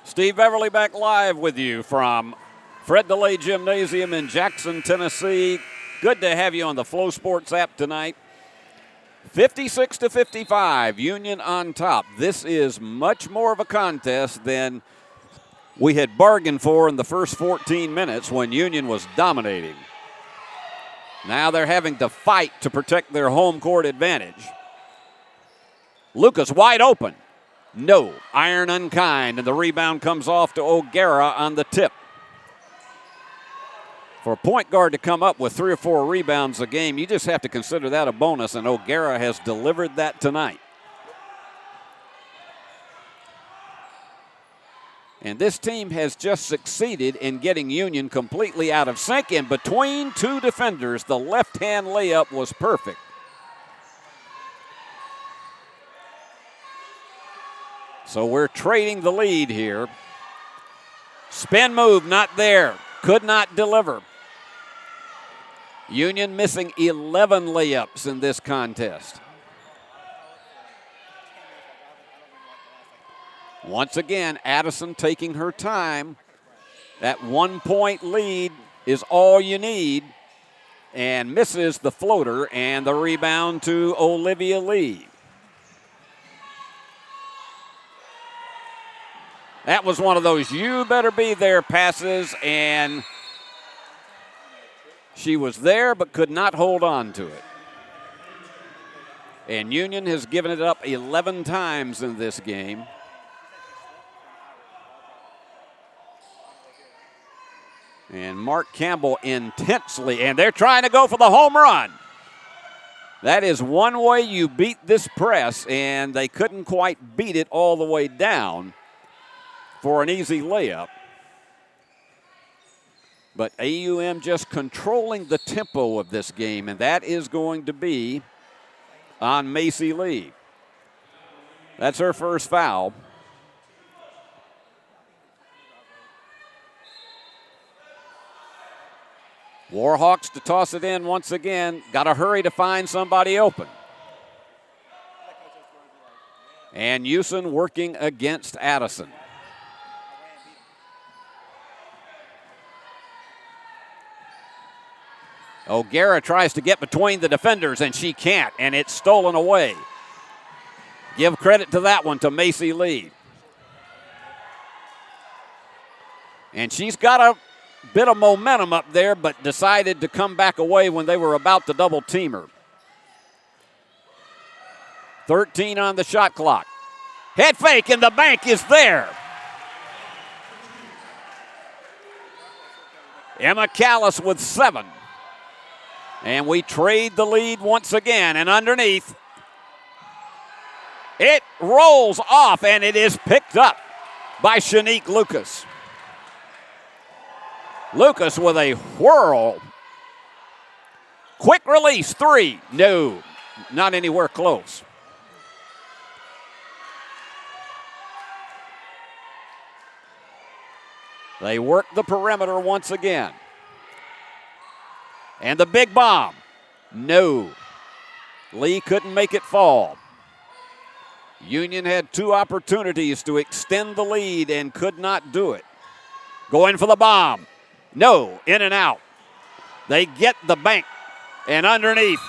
Steve Beverly back live with you from Fred DeLay Gymnasium in Jackson, Tennessee. Good to have you on the Flow Sports app tonight. 56-55, Union on top. This is much more of a contest than we had bargained for in the first 14 minutes when Union was dominating. Now they're having to fight to protect their home court advantage. Lucas wide open. No, iron unkind, and the rebound comes off to O'Gara on the tip. For a point guard to come up with 3 or 4 rebounds a game, you just have to consider that a bonus, and O'Gara has delivered that tonight. And this team has just succeeded in getting Union completely out of sync, and between 2 defenders, the left-hand layup was perfect. So we're trading the lead here. Spin move, not there. Could not deliver. Union missing 11 layups in this contest. Once again, Addison taking her time. That 1-point lead is all you need. And misses the floater, and the rebound to Olivia Lee. That was one of those you better be there passes, and she was there but could not hold on to it. And Union has given it up 11 times in this game. And Mark Campbell intensely, and they're trying to go for the home run. That is one way you beat this press, and they couldn't quite beat it all the way down for an easy layup. But AUM just controlling the tempo of this game, and that is going to be on Macy Lee. That's her first foul. Warhawks to toss it in once again. Got to hurry to find somebody open. And Houston working against Addison. O'Gara tries to get between the defenders, and she can't, and it's stolen away. Give credit to that one to Macy Lee. And she's got a bit of momentum up there, but decided to come back away when they were about to double team her. 13 on the shot clock. Head fake, and the bank is there. Emma Callis with 7. And we trade the lead once again, and underneath, it rolls off, and it is picked up by Shanique Lucas. Lucas with a whirl. Quick release, 3. No, not anywhere close. They work the perimeter once again. And the big bomb. No. Lee couldn't make it fall. Union had 2 opportunities to extend the lead and could not do it. Going for the bomb. No, in and out. They get the bank. And underneath,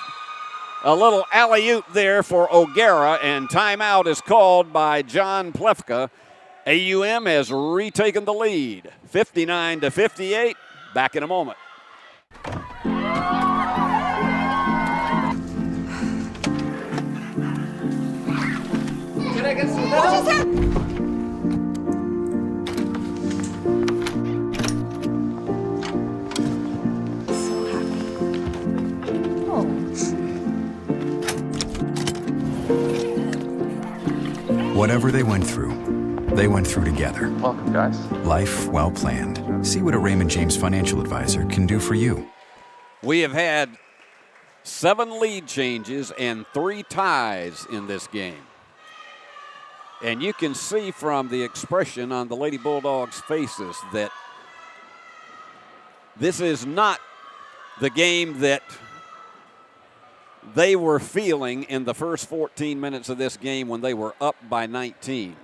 a little alley-oop there for O'Gara, and timeout is called by John Plefka. AUM has retaken the lead, 59-58. Back in a moment. Can I get some help? Whatever they went through together. Welcome, guys. Life well planned. See what a Raymond James financial advisor can do for you. We have had 7 lead changes and 3 ties in this game. And you can see from the expression on the Lady Bulldogs' faces that this is not the game that they were feeling in the first 14 minutes of this game when they were up by 19.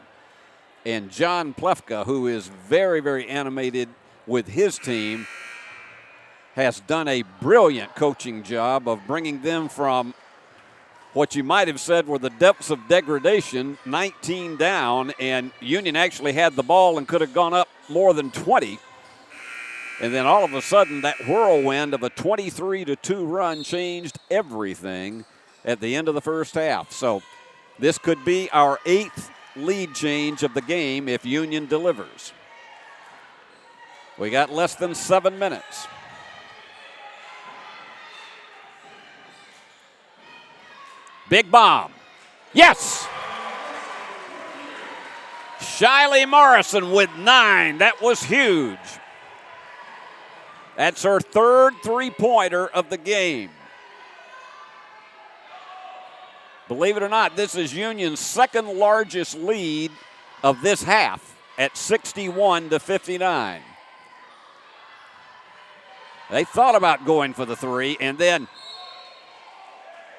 And John Plefka, who is very, very animated with his team, has done a brilliant coaching job of bringing them from what you might have said were the depths of degradation, 19 down, and Union actually had the ball and could have gone up more than 20. And then all of a sudden, that whirlwind of a 23-2 run changed everything at the end of the first half. So this could be our 8th lead change of the game if Union delivers. We got less than 7 minutes. Big bomb. Yes! Shiley Morrison with 9. That was huge. That's her 3rd three-pointer of the game. Believe it or not, this is Union's 2nd largest lead of this half at 61-59. They thought about going for the 3, and then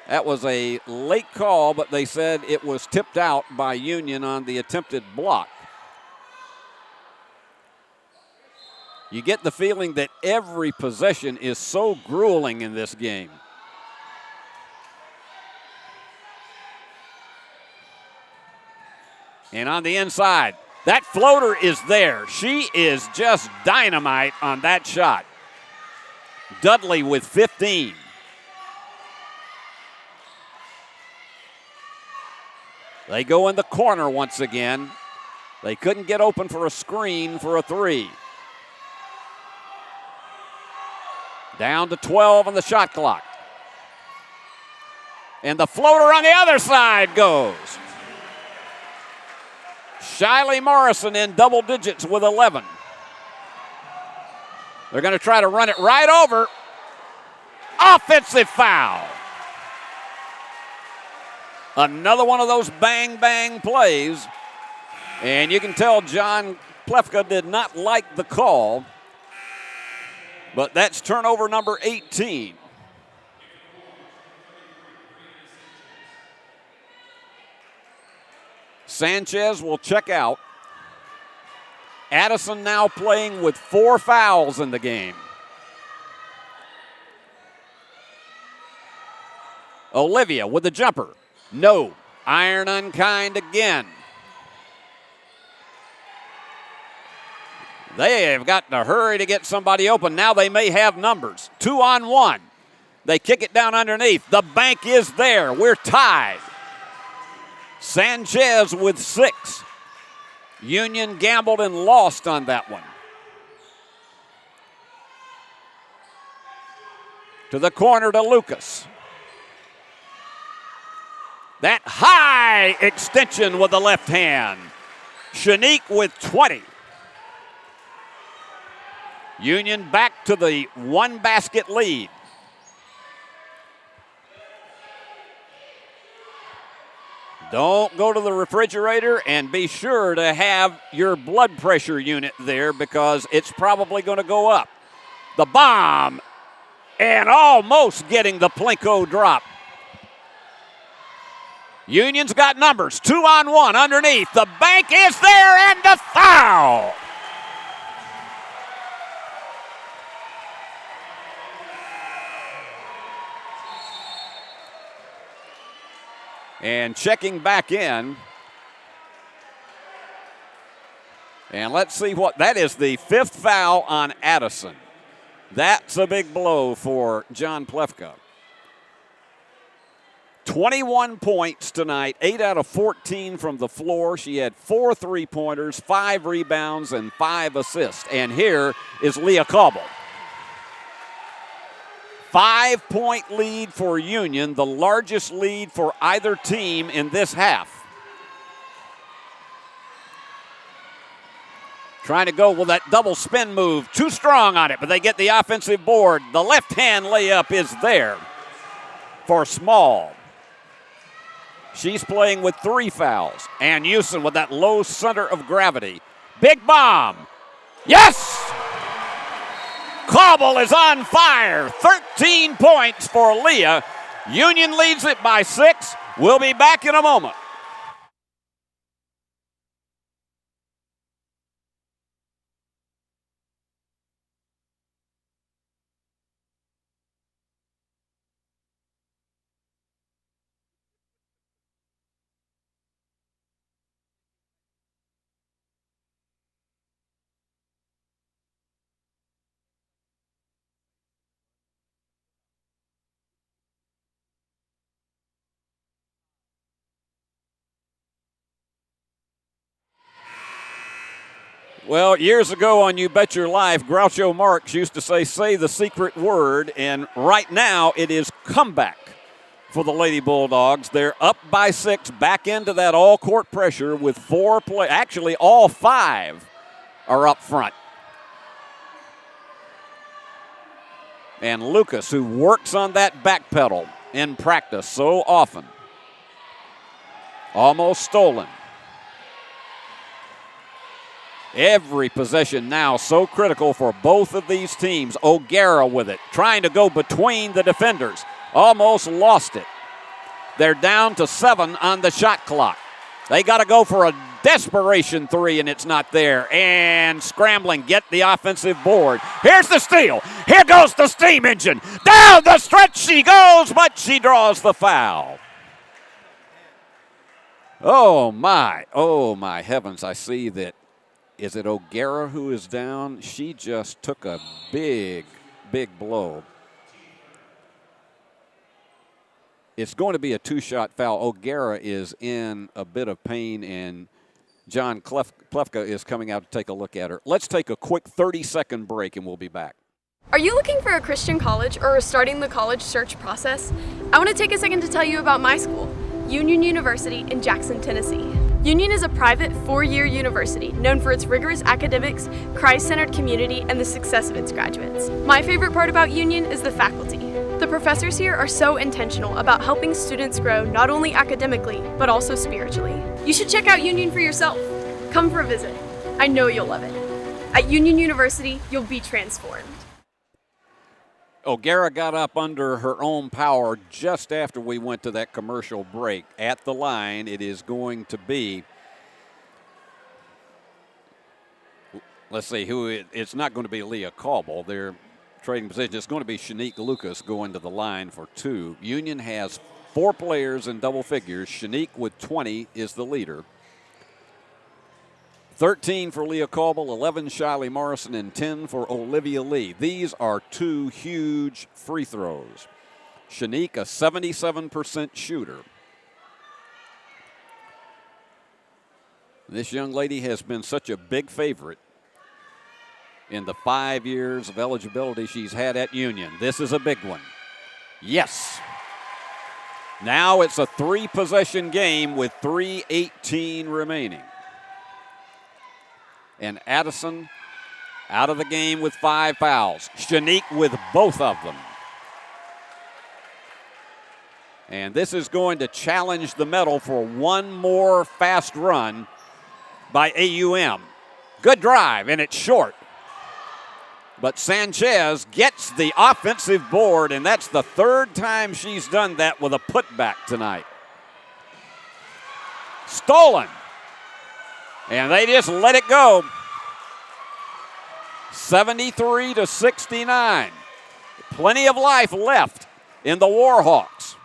that was a late call, but they said it was tipped out by Union on the attempted block. You get the feeling that every possession is so grueling in this game. And on the inside, that floater is there. She is just dynamite on that shot. Dudley with 15. They go in the corner once again. They couldn't get open for a screen for a 3. Down to 12 on the shot clock. And the floater on the other side goes. Shiley Morrison in double digits with 11. They're going to try to run it right over. Offensive foul. Another one of those bang-bang plays. And you can tell John Plefka did not like the call. But that's turnover number 18. Sanchez will check out. Addison now playing with 4 fouls in the game. Olivia with the jumper. No. Iron unkind again. They have got to hurry to get somebody open. Now they may have numbers. 2-on-1. They kick it down underneath. The bank is there. We're tied. Sanchez with 6. Union gambled and lost on that one. To the corner to Lucas. That high extension with the left hand. Shanique with 20. Union back to the 1-basket lead. Don't go to the refrigerator, and be sure to have your blood pressure unit there because it's probably going to go up. The bomb, and almost getting the Plinko drop. Union's got numbers, 2-on-1 underneath. The bank is there, and the foul. And checking back in. And let's see what, that is the 5th foul on Addison. That's a big blow for John Plefka. 21 points tonight, 8 out of 14 from the floor. She had 4 3-pointers, 5 rebounds, and 5 assists. And here is Leah Cobble. 5-point lead for Union, the largest lead for either team in this half. Trying to go with that double spin move. Too strong on it, but they get the offensive board. The left-hand layup is there for Small. She's playing with 3 fouls. And Houston with that low center of gravity. Big bomb. Yes! Cobble is on fire. 13 points for Leah. Union leads it by 6. We'll be back in a moment. Well, years ago on You Bet Your Life, Groucho Marx used to say the secret word, and right now it is comeback for the Lady Bulldogs. They're up by 6, back into that all-court pressure with 4 play. Actually, all 5 are up front. And Lucas, who works on that back pedal in practice so often. Almost stolen. Every possession now so critical for both of these teams. O'Gara with it, trying to go between the defenders. Almost lost it. They're down to 7 on the shot clock. They got to go for a desperation 3, and it's not there. And scrambling, get the offensive board. Here's the steal. Here goes the steam engine. Down the stretch she goes, but she draws the foul. Oh, my heavens. I see that. Is it O'Gara who is down? She just took a big, big blow. It's going to be a 2-shot foul. O'Gara is in a bit of pain, and John Plefka is coming out to take a look at her. Let's take a quick 30-second break, and we'll be back. Are you looking for a Christian college or are starting the college search process? I want to take a second to tell you about my school, Union University in Jackson, Tennessee. Union is a private 4-year university known for its rigorous academics, Christ-centered community, and the success of its graduates. My favorite part about Union is the faculty. The professors here are so intentional about helping students grow not only academically, but also spiritually. You should check out Union for yourself. Come for a visit. I know you'll love it. At Union University, you'll be transformed. O'Gara got up under her own power just after we went to that commercial break. At the line, it is going to be, let's see who it's not going to be Leah Cobble. They're trading position. It's going to be Shanique Lucas going to the line for 2. Union has 4 players in double figures. Shanique with 20 is the leader. 13 for Leah Cobble, 11 Shiley Morrison, and 10 for Olivia Lee. These are 2 huge free throws. Shanique, a 77% shooter. This young lady has been such a big favorite in the 5 years of eligibility she's had at Union. This is a big one. Yes. Now it's a 3-possession game with 3:18 remaining. And Addison out of the game with 5 fouls. Shanique with both of them. And this is going to challenge the medal for one more fast run by AUM. Good drive, and it's short. But Sanchez gets the offensive board, and that's the 3rd time she's done that with a putback tonight. Stolen. And they just let it go. 73-69. Plenty of life left in the Warhawks.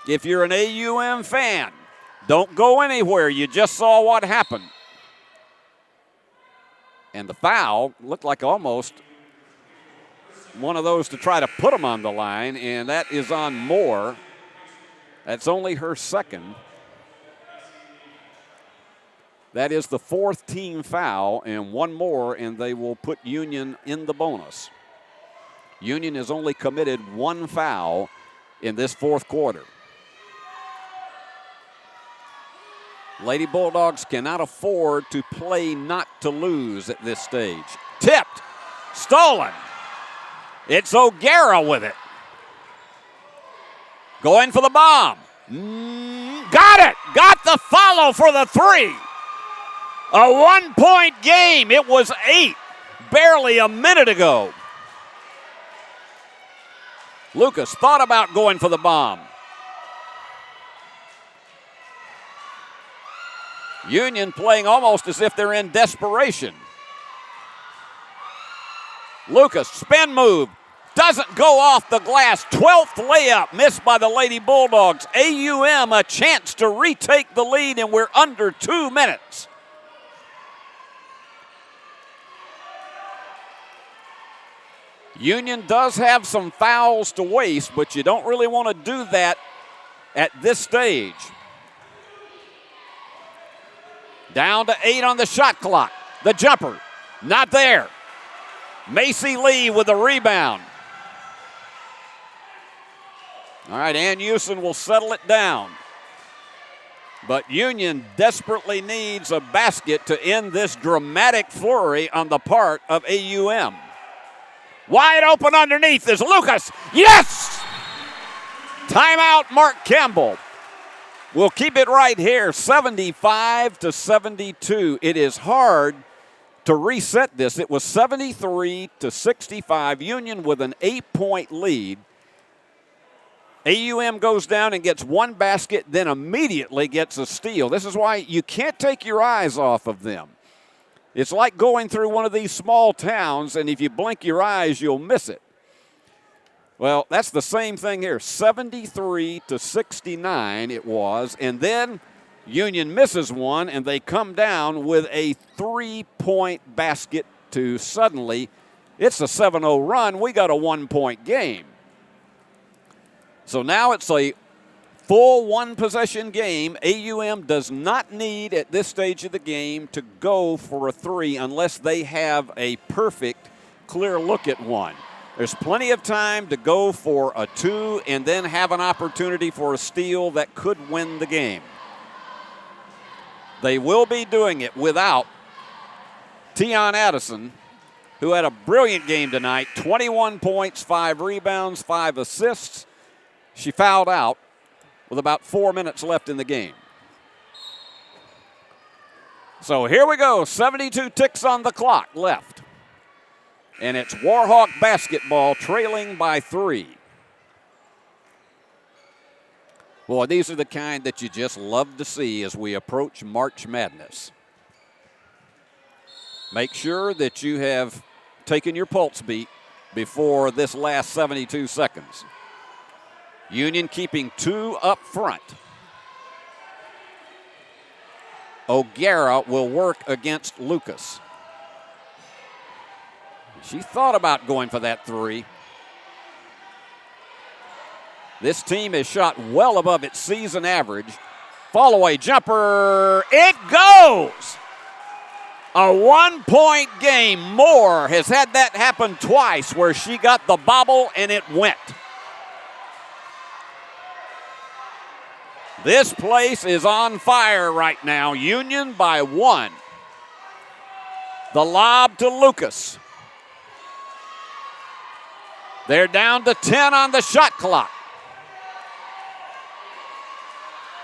If you're an AUM fan, don't go anywhere. You just saw what happened. And the foul looked like almost one of those to try to put them on the line, and that is on Moore. That's only her 2nd. That is the 4th team foul, and one more, and they will put Union in the bonus. Union has only committed 1 foul in this 4th quarter. Lady Bulldogs cannot afford to play not to lose at this stage. Tipped, stolen. It's O'Gara with it. Going for the bomb. Got it. Got the follow for the 3. A 1-point game. It was 8 barely a minute ago. Lucas thought about going for the bomb. Union playing almost as if they're in desperation. Lucas, spin move. Doesn't go off the glass. 12th layup missed by the Lady Bulldogs. AUM a chance to retake the lead, and we're under 2 minutes. Union does have some fouls to waste, but you don't really want to do that at this stage. Down to 8 on the shot clock. The jumper, not there. Macy Lee with the rebound. All right, Ann Houston will settle it down. But Union desperately needs a basket to end this dramatic flurry on the part of AUM. Wide open underneath is Lucas. Yes! Timeout, Mark Campbell. We'll keep it right here, 75-72. It is hard to reset this. It was 73-65. Union with an 8-point lead. AUM goes down and gets 1 basket, then immediately gets a steal. This is why you can't take your eyes off of them. It's like going through one of these small towns, and if you blink your eyes, you'll miss it. Well, that's the same thing here. 73-69 it was, and then Union misses one, and they come down with a 3-point basket to suddenly, it's a 7-0 run. We got a 1-point game. So now it's a full 1-possession game. AUM does not need at this stage of the game to go for a 3 unless they have a perfect, clear look at one. There's plenty of time to go for a 2 and then have an opportunity for a steal that could win the game. They will be doing it without Tion Addison, who had a brilliant game tonight, 21 points, 5 rebounds, 5 assists. She fouled out with about 4 minutes left in the game. So here we go, 72 ticks on the clock left. And it's Warhawk basketball trailing by 3. Boy, these are the kind that you just love to see as we approach March Madness. Make sure that you have taken your pulse beat before this last 72 seconds. Union keeping 2 up front. O'Gara will work against Lucas. She thought about going for that 3. This team has shot well above its season average. Fall away jumper. It goes! A 1-point game. Moore has had that happen twice where she got the bobble and it went. This place is on fire right now. Union by 1. The lob to Lucas. They're down to 10 on the shot clock.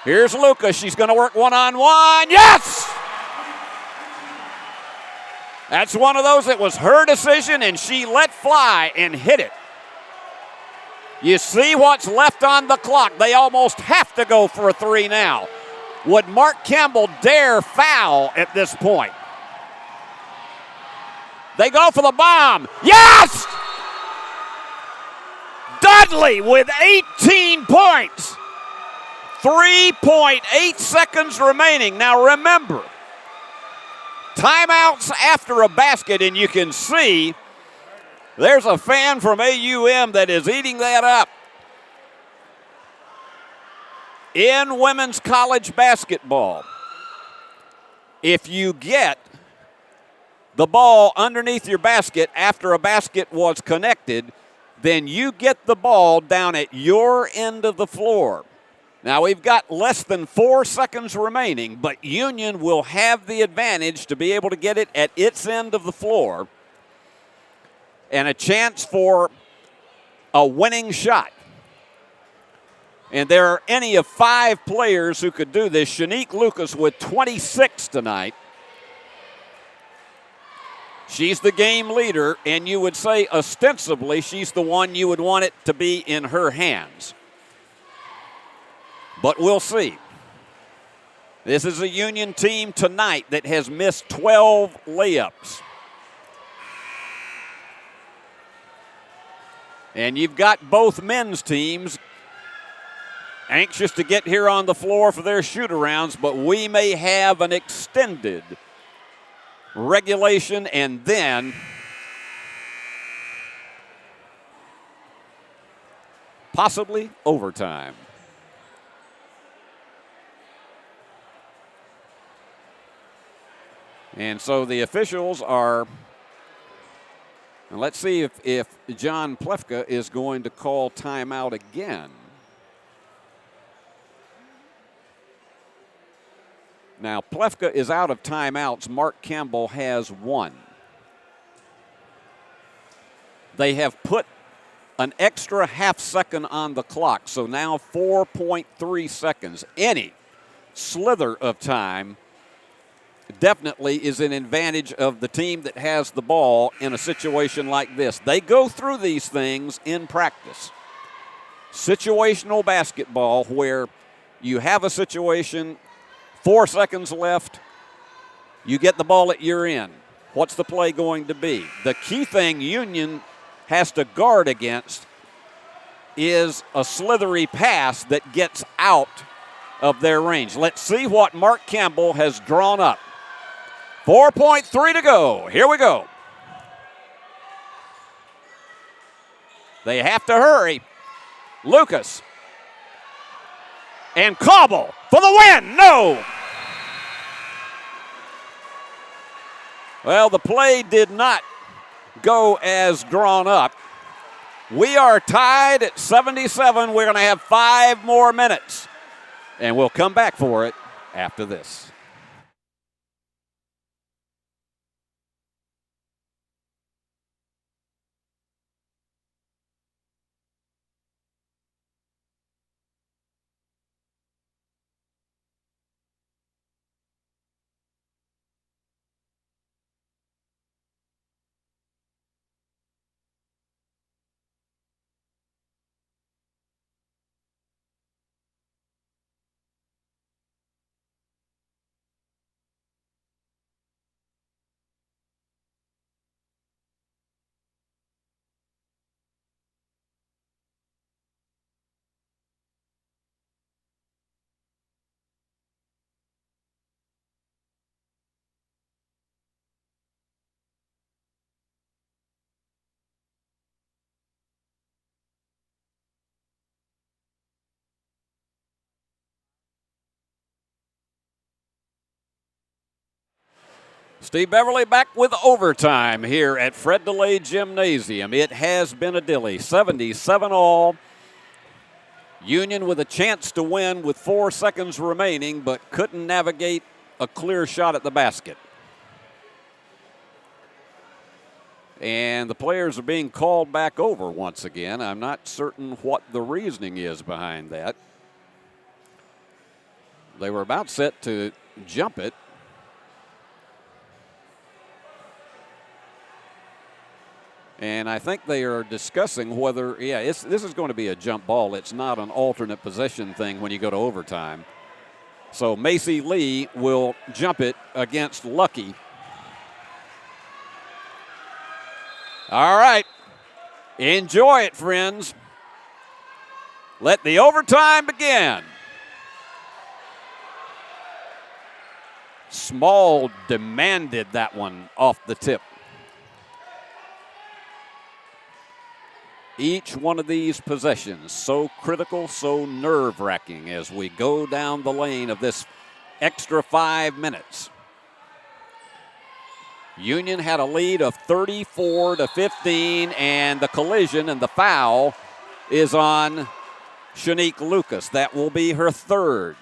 Here's Lucas. She's going to work one-on-one. Yes! That's one of those that was her decision, and she let fly and hit it. You see what's left on the clock. They almost have to go for a three now. Would Mark Campbell dare foul at this point? They go for the bomb. Yes! Dudley with 18 points. 3.8 seconds remaining. Now remember, timeouts after a basket, and you can see there's a fan from AUM that is eating that up. In women's college basketball, if you get the ball underneath your basket after a basket was connected, then you get the ball down at your end of the floor. Now, we've got less than 4 seconds remaining, but Union will have the advantage to be able to get it at its end of the floor and a chance for a winning shot. And there are any of 5 players who could do this. Shanique Lucas with 26 tonight. She's the game leader, and you would say ostensibly she's the one you would want it to be in her hands. But we'll see. This is a Union team tonight that has missed 12 layups. And you've got both men's teams anxious to get here on the floor for their shoot-arounds, but we may have an extended regulation and then possibly overtime. And so the officials are, and let's see if John Plefka is going to call timeout again. Now, Plefka is out of timeouts. Mark Campbell has 1. They have put an extra half second on the clock, so now 4.3 seconds. Any slither of time definitely is an advantage of the team that has the ball in a situation like this. They go through these things in practice. Situational basketball, where you have a situation, 4 seconds left, you get the ball at your end. What's the play going to be? The key thing Union has to guard against is a slithery pass that gets out of their range. Let's see what Mark Campbell has drawn up. 4.3 to go. Here we go. They have to hurry. Lucas. And Cobble for the win. No. Well, the play did not go as drawn up. We are tied at 77. We're going to have 5 more minutes. And we'll come back for it after this. Steve Beverly back with overtime here at Fred DeLay Gymnasium. It has been a dilly, 77 all. Union with a chance to win with 4 seconds remaining, but couldn't navigate a clear shot at the basket. And the players are being called back over once again. I'm not certain what the reasoning is behind that. They were about set to jump it. And I think they are discussing whether, this is going to be a jump ball. It's not an alternate possession thing when you go to overtime. So Macy Lee will jump it against Lucky. All right. Enjoy it, friends. Let the overtime begin. Small demanded that one off the tip. Each one of these possessions so critical, so nerve-wracking as we go down the lane of this extra 5 minutes. Union had a lead of 34-15, and the collision and the foul is on Shanique Lucas. That will be her third.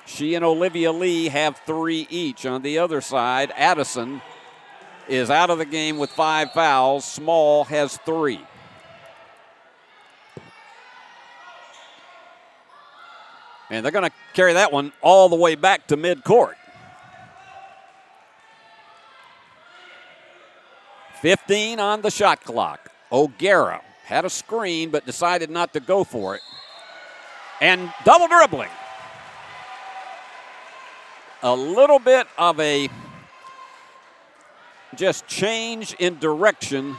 She and Olivia Lee have 3 each. On the other side, Addison is out of the game with 5 fouls. Small has 3. And they're going to carry that one all the way back to midcourt. 15 on the shot clock. O'Gara had a screen but decided not to go for it. And double dribbling. A little bit of a just change in direction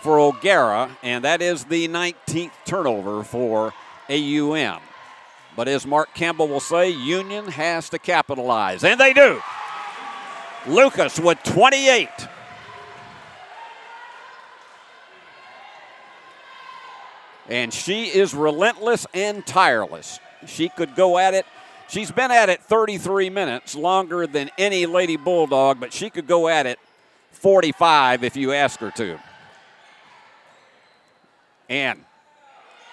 for O'Gara, and that is the 19th turnover for AUM. But as Mark Campbell will say, Union has to capitalize, and they do. Lucas with 28. And she is relentless and tireless. She could go at it. She's been at it 33 minutes, longer than any Lady Bulldog, but she could go at it 45 if you ask her to. And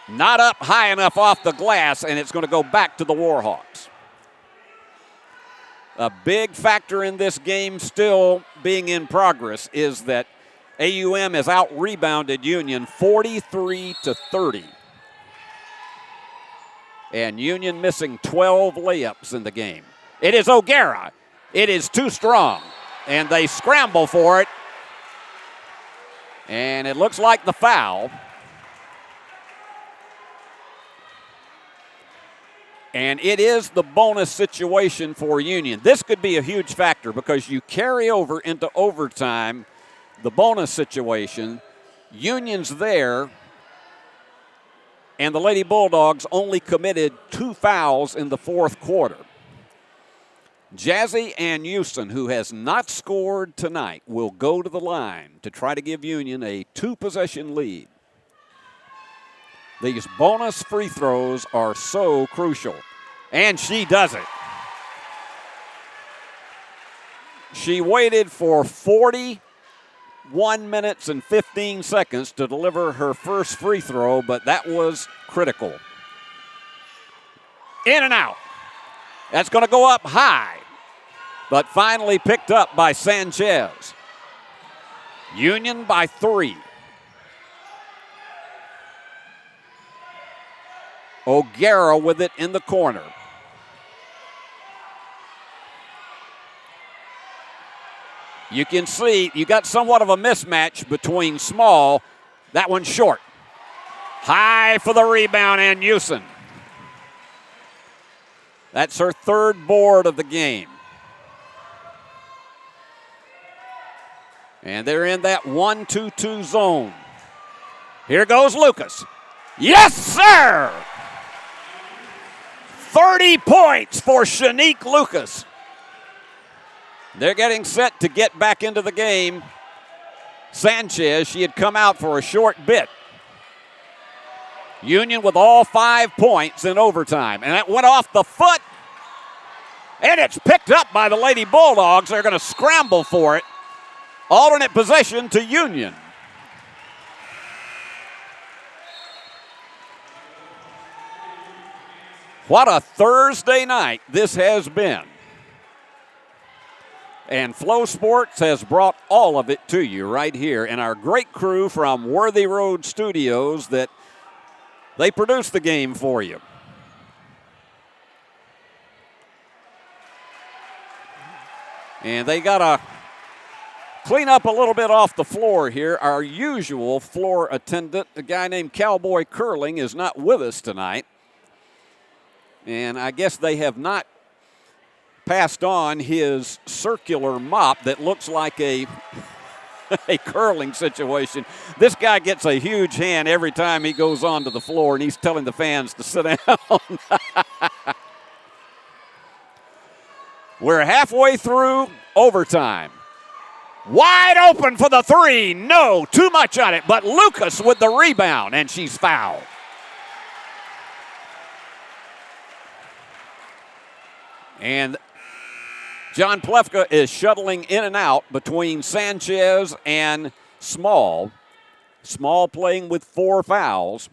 not up high enough off the glass, and it's going to go back to the Warhawks. A big factor in this game still being in progress is that AUM has out-rebounded Union 43-30. And Union missing 12 layups in the game. It is O'Gara. It is too strong. And they scramble for it. And it looks like the foul. And it is the bonus situation for Union. This could be a huge factor because you carry over into overtime the bonus situation. Union's there, and the Lady Bulldogs only committed 2 fouls in the fourth quarter. Jazzy and Houston, who has not scored tonight, will go to the line to try to give Union a 2-possession lead. These bonus free throws are so crucial, and she does it. She waited for 41 minutes and 15 seconds to deliver her first free throw, but that was critical. In and out. That's going to go up high, but finally picked up by Sanchez. Union by 3. O'Gara with it in the corner. You can see you got somewhat of a mismatch between Small. That one's short. High for the rebound, and Houston. That's her third board of the game. And they're in that 1-2-2 zone. Here goes Lucas. Yes, sir! 30 points for Shanique Lucas. They're getting set to get back into the game. Sanchez, she had come out for a short bit. Union with all 5 points in overtime. And that went off the foot. And it's picked up by the Lady Bulldogs. They're going to scramble for it. Alternate possession to Union. What a Thursday night this has been. And Flow Sports has brought all of it to you right here. And our great crew from Worthy Road Studios that they produce the game for you. And they got to clean up a little bit off the floor here. Our usual floor attendant, a guy named Cowboy Curling, is not with us tonight. And I guess they have not passed on his circular mop that looks like a curling situation. This guy gets a huge hand every time he goes onto the floor, and he's telling the fans to sit down. We're halfway through overtime. Wide open for the three. No, too much on it. But Lucas with the rebound, and she's fouled. And John Plefka is shuttling in and out between Sanchez and Small. Small playing with 4 fouls.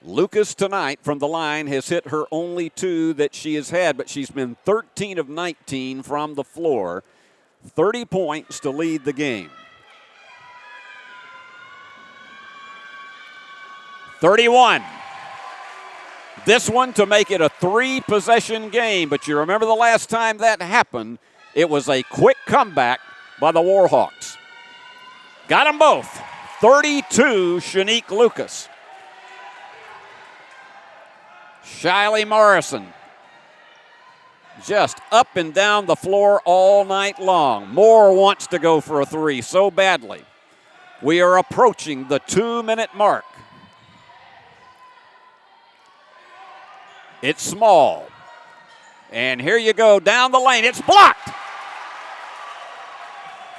Lucas tonight from the line has hit her only 2 that she has had, but she's been 13 of 19 from the floor. 30 points to lead the game. 31. This one to make it a 3-possession game, but you remember the last time that happened, it was a quick comeback by the Warhawks. Got them both. 32, Shanique Lucas. Shiley Morrison just up and down the floor all night long. Moore wants to go for a 3 so badly. We are approaching the 2-minute mark. It's Small. And here you go down the lane. It's blocked.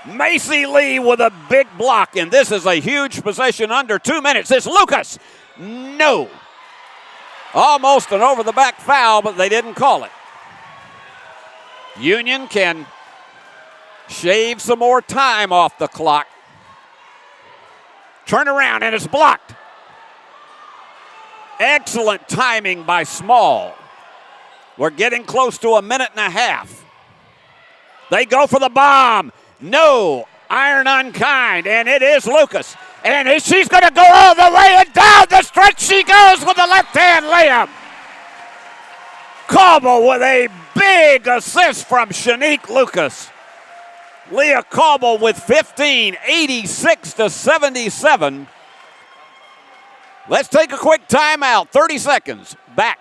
Macy Lee with a big block, and this is a huge possession under 2 minutes. It's Lucas. No. Almost an over-the-back foul, but they didn't call it. Union can shave some more time off the clock. Turn around, and it's blocked. Excellent timing by Small. We're getting close to a minute and a half. They go for the bomb. No, iron unkind, and it is Lucas. And she's going to go all the way, and down the stretch she goes with the left-hand layup. Cauble with a big assist from Shanique Lucas. Leah Cauble with 15, 86-77. Let's take a quick timeout, 30 seconds. Back.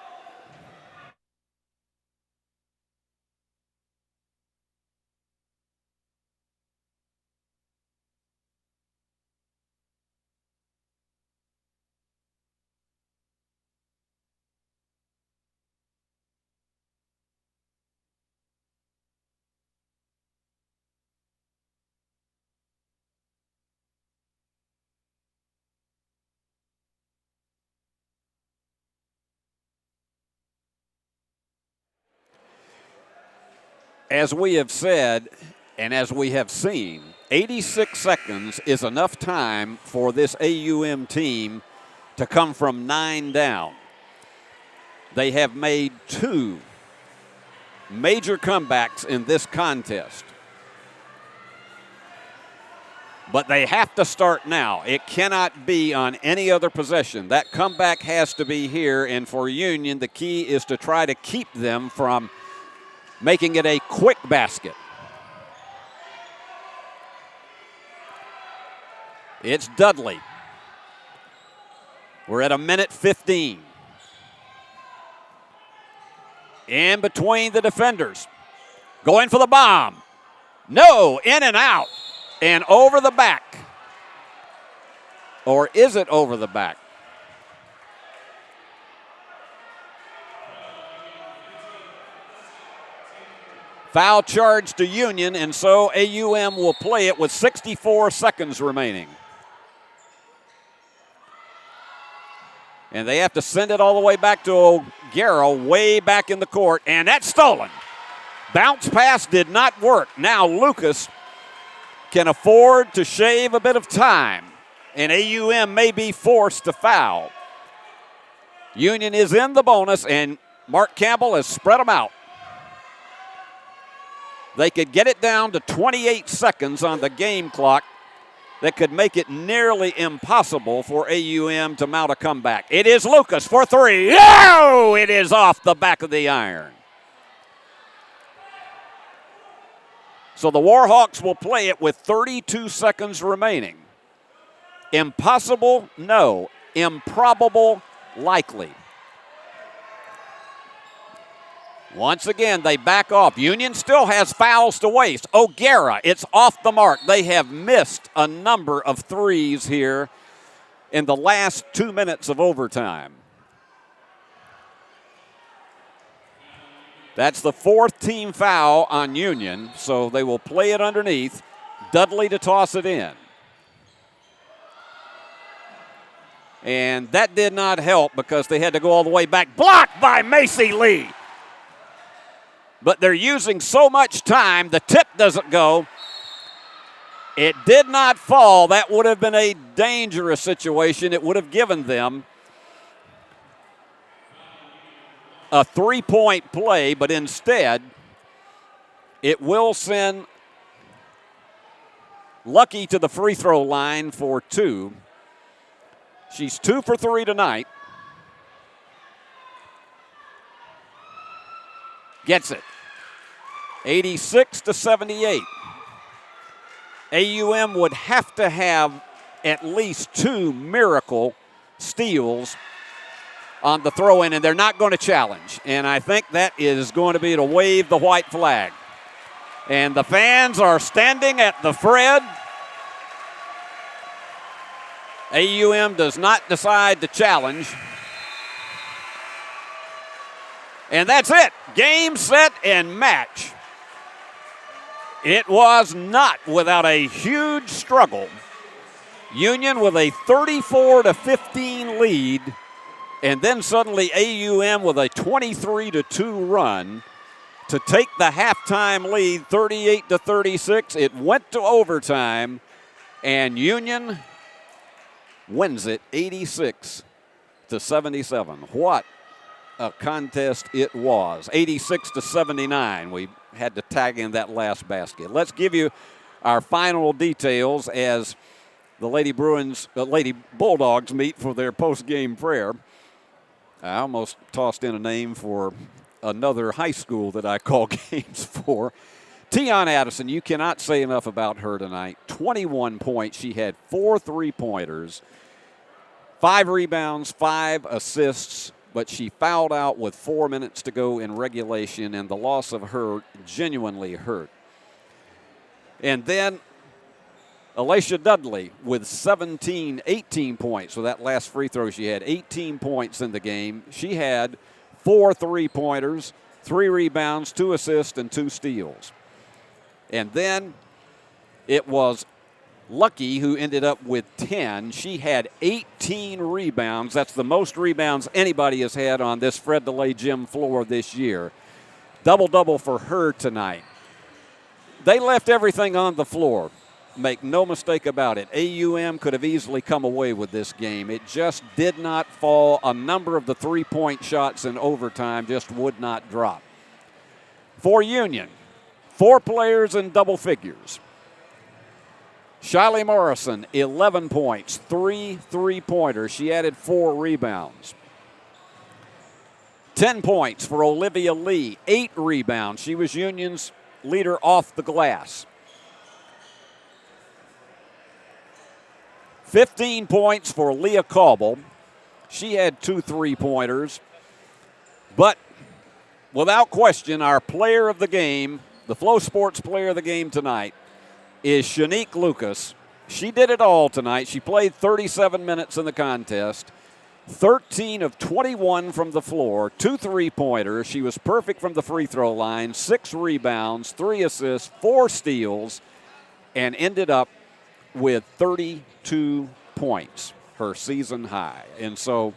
As we have said, and as we have seen, 86 seconds is enough time for this AUM team to come from 9 down. They have made 2 major comebacks in this contest. But they have to start now. It cannot be on any other possession. That comeback has to be here, and for Union, the key is to try to keep them from making it a quick basket. It's Dudley. We're at a minute 15. In between the defenders. Going for the bomb. No, in and out. And over the back. Or is it over the back? Foul charge to Union, and so AUM will play it with 64 seconds remaining. And they have to send it all the way back to O'Gara, way back in the court, and that's stolen. Bounce pass did not work. Now Lucas can afford to shave a bit of time, and AUM may be forced to foul. Union is in the bonus, and Mark Campbell has spread them out. they could get it down to 28 seconds on the game clock that could make it nearly impossible for AUM to mount a comeback. It is Lucas for three. Oh, it is off the back of the iron. So the Warhawks will play it with 32 seconds remaining. Impossible? No. Improbable? Likely. Once again, they back off. Union still has fouls to waste. O'Gara, it's off the mark. They have missed a number of threes here in the last 2 minutes of overtime. That's the fourth team foul on Union, so they will play it underneath. Dudley to toss it in. And that did not help because they had to go all the way back. Blocked by Macy Lee. But they're using so much time, the tip doesn't go. It did not fall. That would have been a dangerous situation. It would have given them a three-point play, but instead, it will send Lucky to the free throw line for two. She's 2 for 3 tonight. Gets it. 86-78. AUM would have to have at least 2 miracle steals on the throw-in, and they're not going to challenge. And I think that is going to be to wave the white flag. And the fans are standing at the Fred. AUM does not decide to challenge. And that's it. Game, set, and match. It was not without a huge struggle. Union with a 34-15 lead, and then suddenly AUM with a 23-2 run to take the halftime lead, 38-36. It went to overtime, and Union wins it 86-77. What a contest it was. 86-79. We had to tag in that last basket. Let's give you our final details as the Lady Bulldogs meet for their post-game prayer. I almost tossed in a name for another high school that I call games for. Tion Addison, you cannot say enough about her tonight. 21 points. She had 4 3-pointers, 5 rebounds, 5 assists, but she fouled out with 4 minutes to go in regulation, and the loss of her genuinely hurt. And then Alicia Dudley with 18 points. So that last free throw she had, 18 points in the game. She had 4 3-pointers, 3 rebounds, 2 assists, and 2 steals. And then it was Lucky who ended up with 10. She had 18 rebounds. That's the most rebounds anybody has had on this Fred DeLay gym floor this year. Double-double for her tonight. They left everything on the floor. Make no mistake about it. AUM could have easily come away with this game. It just did not fall. A number of the three-point shots in overtime just would not drop. For Union, 4 players in double figures. Shiley Morrison, 11 points, 3 3-pointers. She added 4 rebounds. 10 points for Olivia Lee, 8 rebounds. She was Union's leader off the glass. 15 points for Leah Cauble. She had 2 3-pointers. But without question, our player of the game, the Flow Sports player of the game tonight, is Shanique Lucas. She did it all tonight. She played 37 minutes in the contest. 13 of 21 from the floor, 2 3-pointers. She was perfect from the free throw line, 6 rebounds, 3 assists, 4 steals, and ended up with 32 points, her season high. And so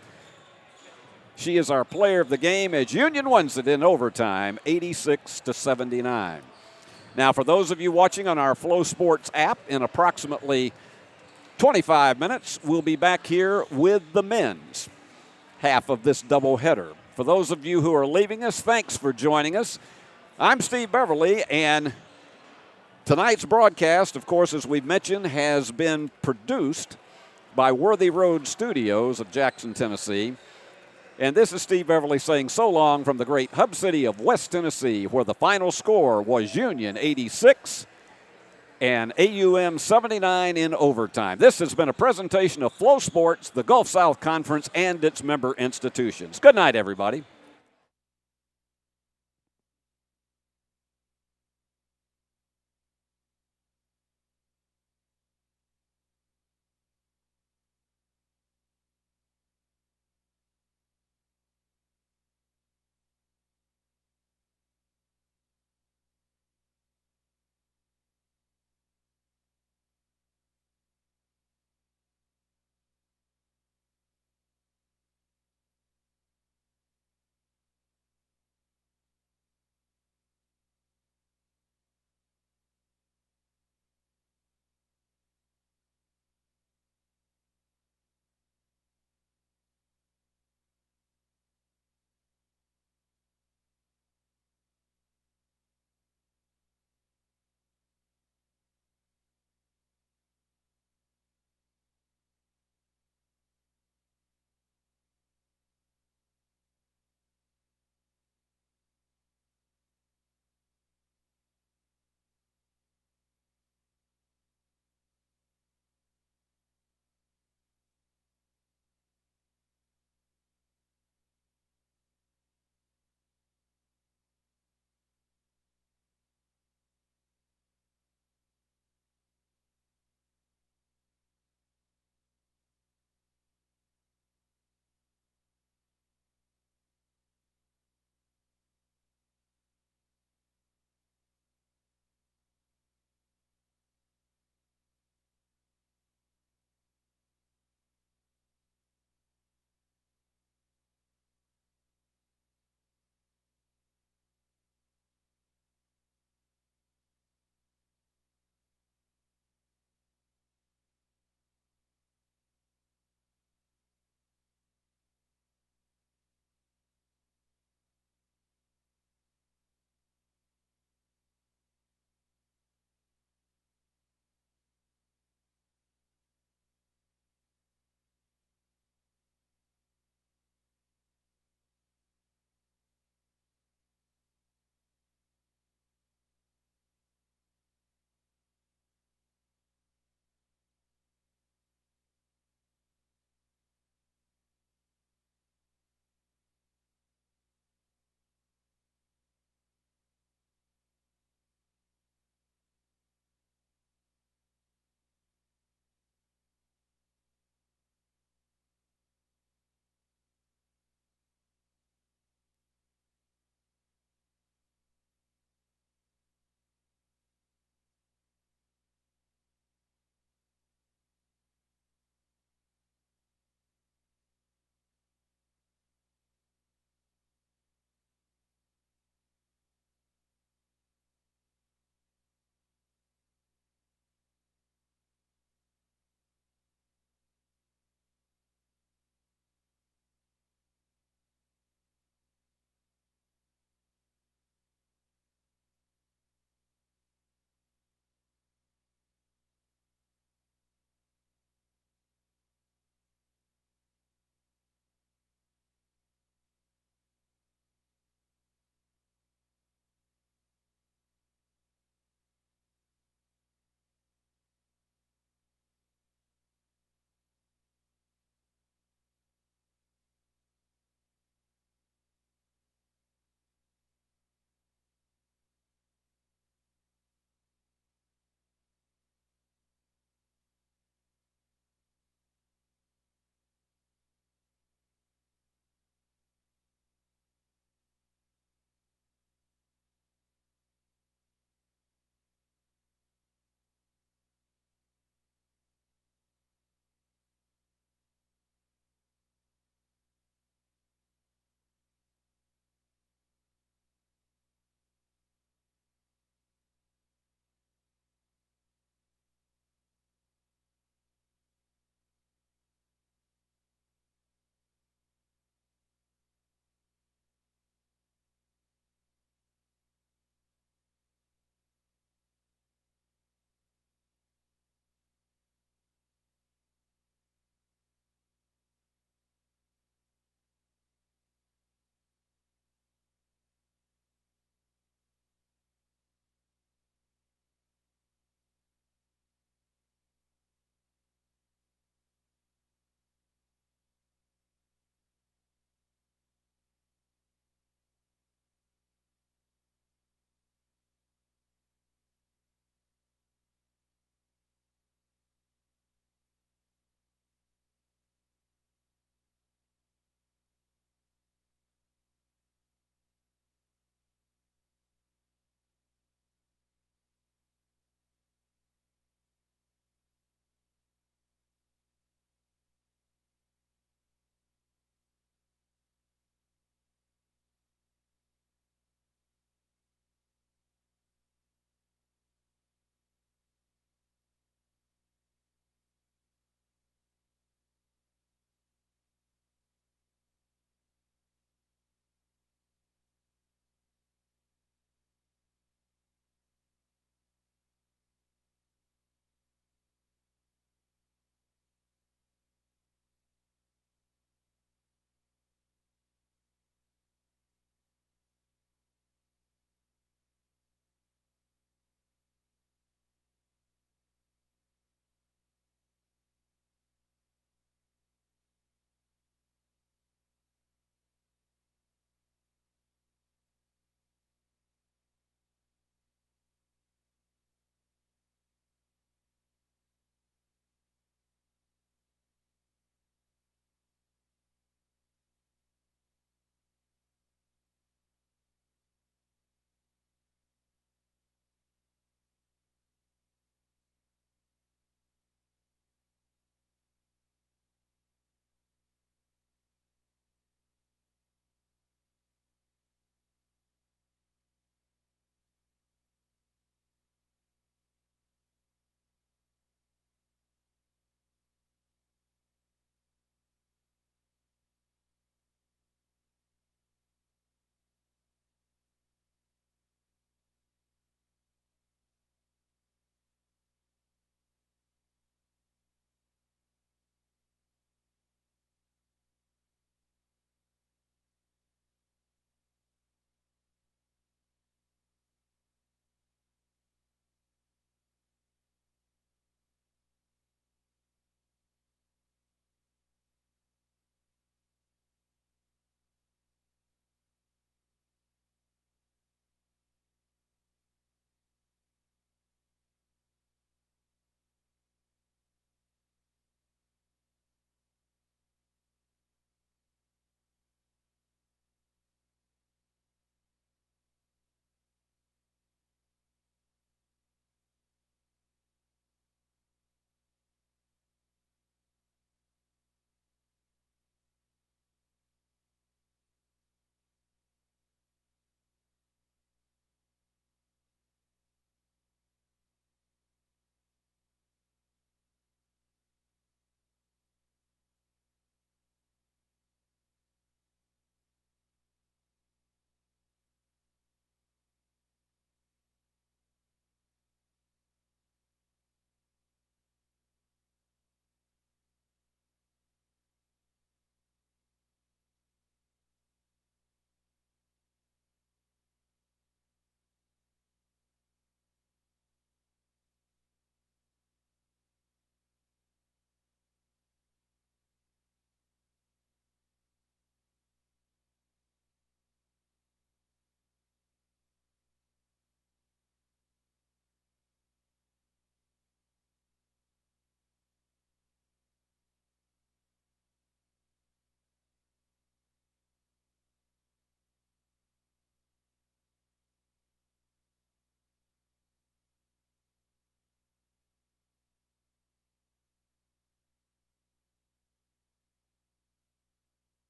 she is our player of the game as Union wins it in overtime, 86-79. Now, for those of you watching on our Flow Sports app, in approximately 25 minutes, we'll be back here with the men's half of this doubleheader. For those of you who are leaving us, thanks for joining us. I'm Steve Beverly, and Tonight's broadcast, of course, as we've mentioned, has been produced by Worthy Road Studios of Jackson, Tennessee. And this is Steve Beverly saying so long from the great hub city of West Tennessee, where the final score was Union 86 and AUM 79 in overtime. This has been a presentation of Flow Sports, the Gulf South Conference, and its member institutions. Good night, everybody.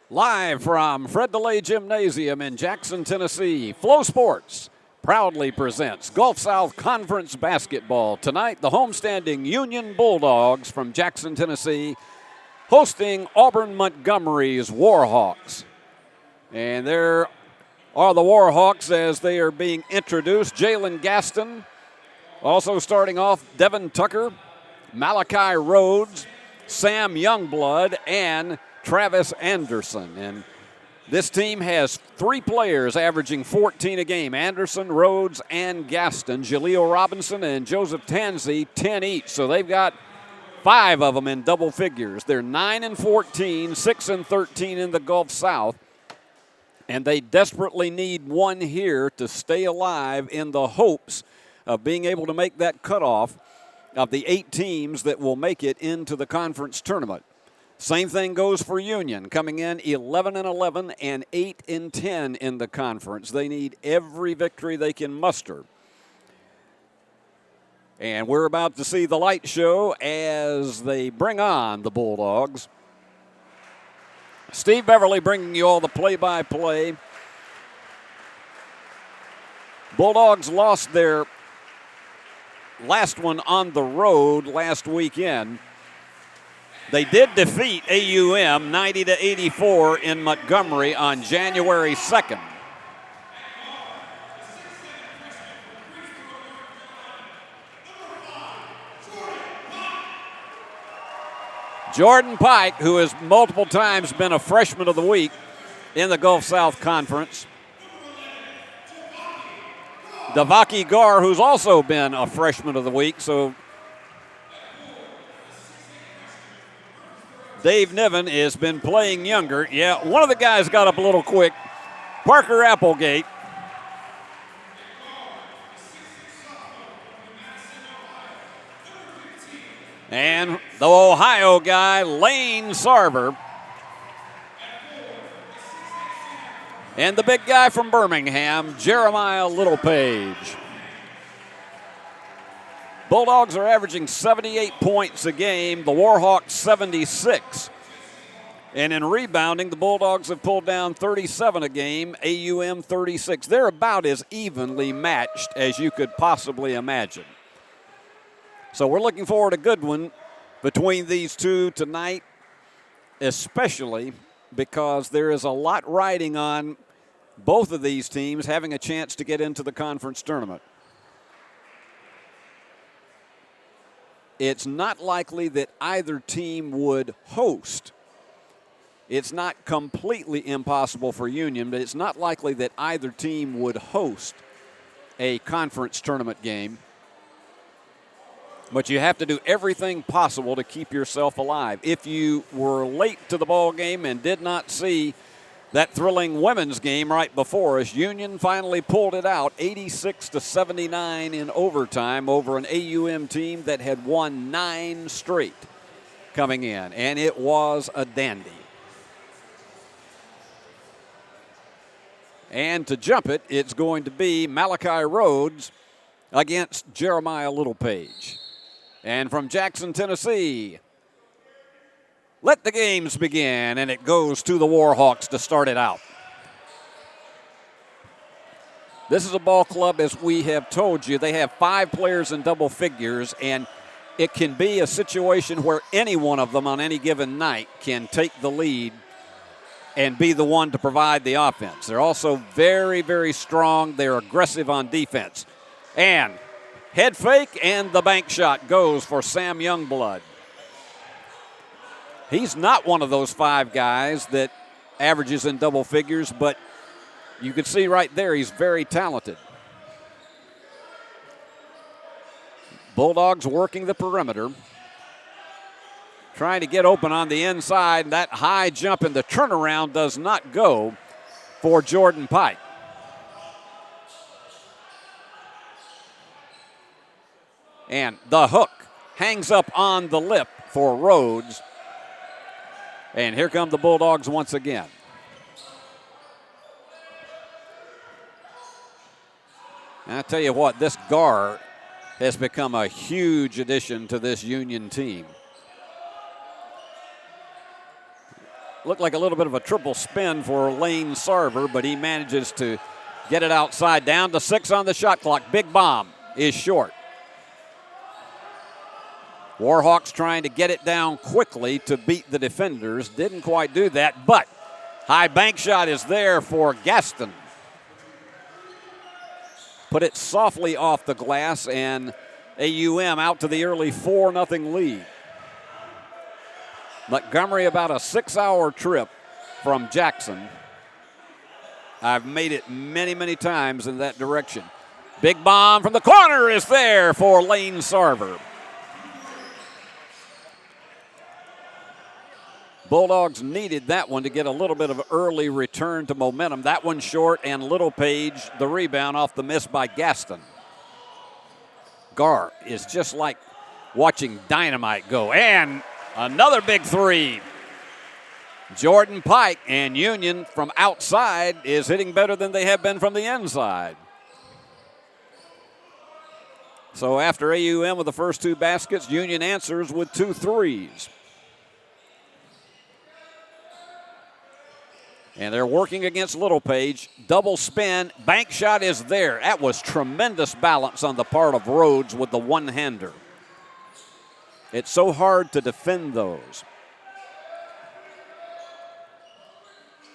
Live from Fred DeLay Gymnasium in Jackson, Tennessee, Flow Sports proudly presents Gulf South Conference basketball. Tonight, the homestanding Union Bulldogs from Jackson, Tennessee, hosting Auburn-Montgomery's Warhawks. And there are the Warhawks as they are being introduced. Jalen Gaston, also starting off, Devin Tucker, Malachi Rhodes, Sam Youngblood, and Travis Anderson. And this team has 3 players averaging 14 a game: Anderson, Rhodes, and Gaston. Jaleel Robinson and Joseph Tansey, 10 each. So they've got 5 of them in double figures. They're 9-14, 6-13 in the Gulf South. And they desperately need one here to stay alive in the hopes of being able to make that cutoff of the 8 teams that will make it into the conference tournament. Same thing goes for Union, coming in 11-11 and 8-10 in the conference. They need every victory they can muster. And we're about to see the light show as they bring on the Bulldogs. Steve Beverly bringing you all the play-by-play. Bulldogs lost their last one on the road last weekend. They did defeat AUM 90-84 in Montgomery on January 2nd. Jordan Pike, who has multiple times been a freshman of the week in the Gulf South Conference. Davaki Gar, who's also been a freshman of the week. So Dave Niven has been playing younger. Yeah, one of the guys got up a little quick. Parker Applegate. And the Ohio guy, Lane Sarver. And the big guy from Birmingham, Jeremiah Littlepage. Bulldogs are averaging 78 points a game, the Warhawks 76. And in rebounding, the Bulldogs have pulled down 37 a game, AUM 36. They're about as evenly matched as you could possibly imagine. So we're looking forward to a good one between these two tonight, especially because there is a lot riding on both of these teams having a chance to get into the conference tournament. It's not likely that either team would host. It's not completely impossible for Union, but it's not likely that either team would host a conference tournament game. But you have to do everything possible to keep yourself alive. If you were late to the ball game and did not see that thrilling women's game right before us, Union finally pulled it out 86-79 in overtime over an AUM team that had won 9 straight coming in, and it was a dandy. And to jump it, it's going to be Malachi Rhodes against Jeremiah Littlepage. And from Jackson, Tennessee, let the games begin, and it goes to the Warhawks to start it out. This is a ball club, as we have told you. They have 5 players in double figures, and it can be a situation where any one of them on any given night can take the lead and be the one to provide the offense. They're also very, very strong. They're aggressive on defense. And head fake, and the bank shot goes for Sam Youngblood. He's not one of those 5 guys that averages in double figures, but you can see right there he's very talented. Bulldogs working the perimeter, trying to get open on the inside. That high jump and the turnaround does not go for Jordan Pike. And the hook hangs up on the lip for Rhodes. And here come the Bulldogs once again. And I tell you what, this Gar has become a huge addition to this Union team. looked like a little bit of a triple spin for Lane Sarver, but he manages to get it outside. Down to 6 on the shot clock. Big bomb is short. Warhawks trying to get it down quickly to beat the defenders. Didn't quite do that, but high bank shot is there for Gaston. Put it softly off the glass, and AUM out to the early 4-0 lead. Montgomery about a 6-hour trip from Jackson. I've made it many, many times in that direction. Big bomb from the corner is there for Lane Sarver. Bulldogs needed that one to get a little bit of early return to momentum. That one short, and Littlepage the rebound off the miss by Gaston. Gar is just like watching dynamite go. And another big three. Jordan Pike, and Union from outside is hitting better than they have been from the inside. So after AUM with the first 2 baskets, Union answers with 2 threes. And they're working against Littlepage. Double spin. Bank shot is there. That was tremendous balance on the part of Rhodes with the one-hander. It's so hard to defend those.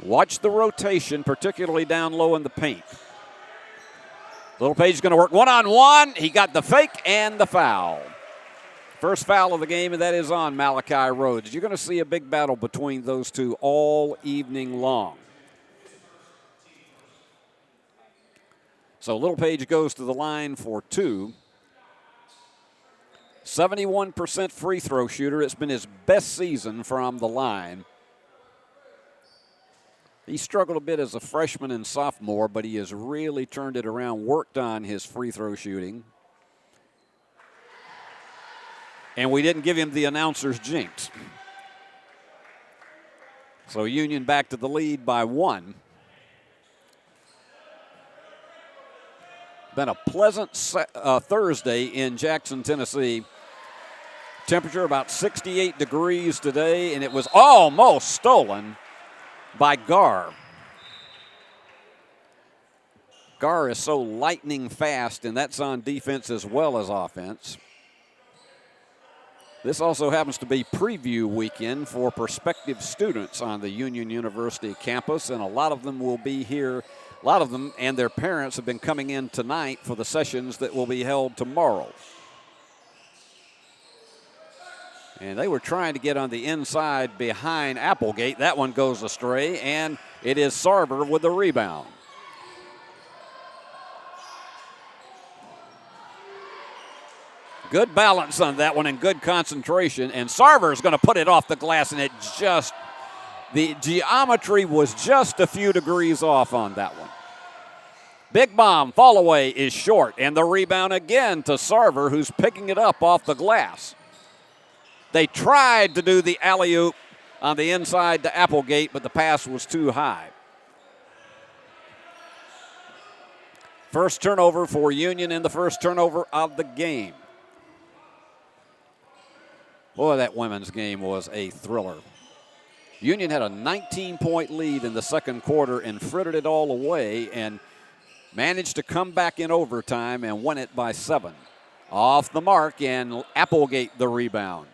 Watch the rotation, particularly down low in the paint. Littlepage is going to work one-on-one. He got the fake and the foul. First foul of the game, and that is on Malachi Rhodes. You're going to see a big battle between those two all evening long. So Littlepage goes to the line for 2. 71% free throw shooter. It's been his best season from the line. He struggled a bit as a freshman and sophomore, but he has really turned it around, worked on his free throw shooting. And we didn't give him the announcer's jinx. So Union back to the lead by 1. Been a pleasant Thursday in Jackson, Tennessee. Temperature about 68 degrees today, and it was almost stolen by Gar. Gar is so lightning fast, and that's on defense as well as offense. This also happens to be preview weekend for prospective students on the Union University campus, and a lot of them will be here. A lot of them and their parents have been coming in tonight for the sessions that will be held tomorrow. And they were trying to get on the inside behind Applegate. That one goes astray, and it is Sarver with the rebound. Good balance on that one and good concentration. And Sarver is going to put it off the glass, and the geometry was just a few degrees off on that one. Big bomb, fall away is short, and the rebound again to Sarver, who's picking it up off the glass. They tried to do the alley-oop on the inside to Applegate, but the pass was too high. First turnover for Union and the first turnover of the game. Boy, that women's game was a thriller. Union had a 19-point lead in the second quarter and frittered it all away and managed to come back in overtime and win it by 7. Off the mark, and Applegate the rebound.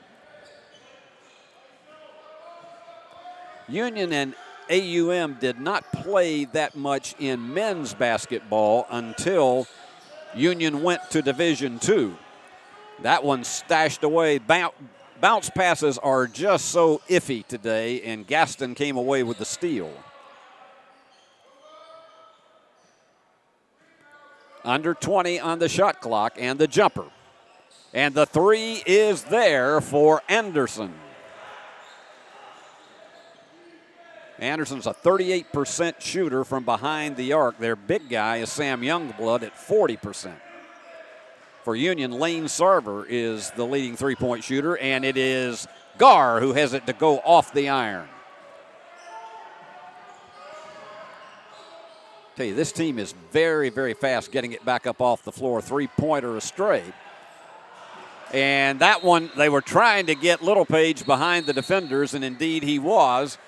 Union and AUM did not play that much in men's basketball until Union went to Division II. That one stashed away. Bounce passes are just so iffy today, and Gaston came away with the steal. Under 20 on the shot clock, and the jumper. And the three is there for Anderson. Anderson's a 38% shooter from behind the arc. Their big guy is Sam Youngblood at 40%. For Union, Lane Sarver is the leading three-point shooter, and it is Gar who has it to go off the iron. Tell you, this team is very, very fast getting it back up off the floor. Three-pointer astray. And that one, they were trying to get Littlepage behind the defenders, and indeed he was.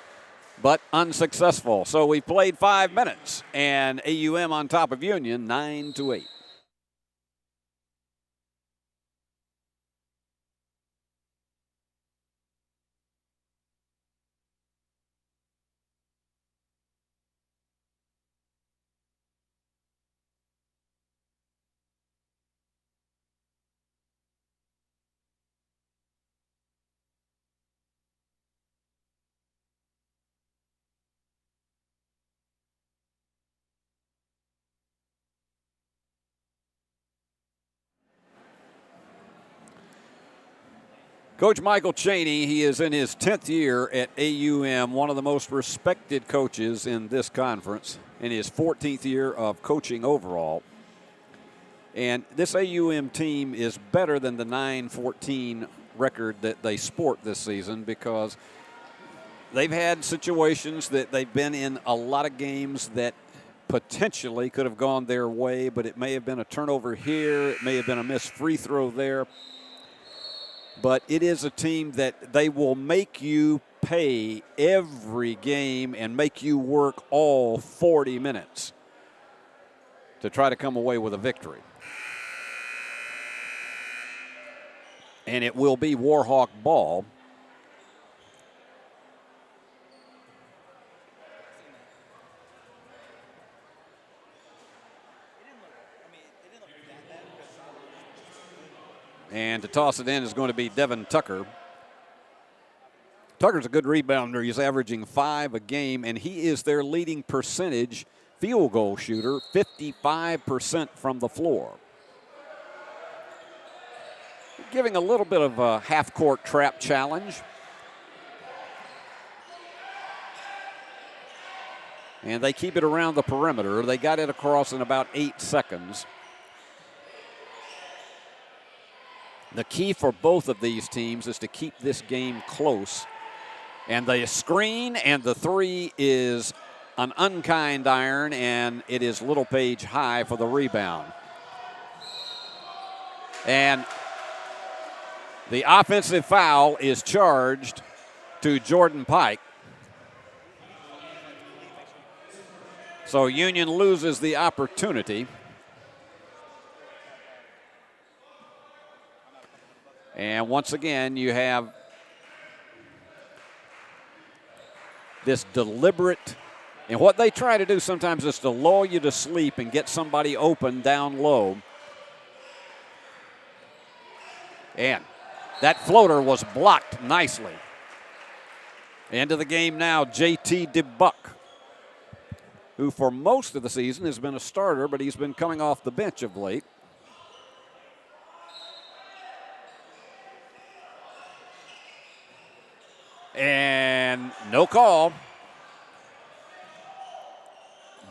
but unsuccessful. So we played 5 minutes, and AUM on top of Union 9-8. Coach Michael Chaney, he is in his 10th year at AUM, one of the most respected coaches in this conference, in his 14th year of coaching overall. And this AUM team is better than the 9-14 record that they sport this season, because they've had situations that they've been in a lot of games that potentially could have gone their way, but it may have been a turnover here, it may have been a missed free throw there. But it is a team that they will make you pay every game and make you work all 40 minutes to try to come away with a victory. And it will be Warhawk ball. And to toss it in is going to be Devin Tucker. Tucker's a good rebounder. He's averaging 5 a game, and he is their leading percentage field goal shooter, 55% from the floor. Giving a little bit of a half-court trap challenge. And they keep it around the perimeter. They got it across in about 8 seconds. The key for both of these teams is to keep this game close. And the screen and the three is an unkind iron, and it is Littlepage high for the rebound. And the offensive foul is charged to Jordan Pike. So Union loses the opportunity. And once again, you have this deliberate, and what they try to do sometimes is to lull you to sleep and get somebody open down low. And that floater was blocked nicely. Into the game now, J.T. DeBuck, who for most of the season has been a starter, but he's been coming off the bench of late. And no call.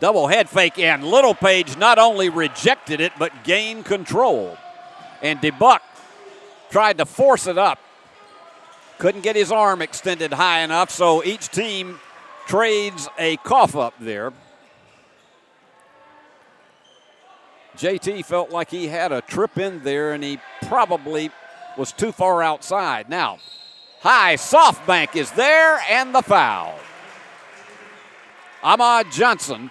Double head fake, and Littlepage not only rejected it, but gained control. And DeBuck tried to force it up. Couldn't get his arm extended high enough, so each team trades a cough up there. JT felt like he had a trip in there, and he probably was too far outside. Now, high SoftBank is there, and the foul. Ahmad Johnson,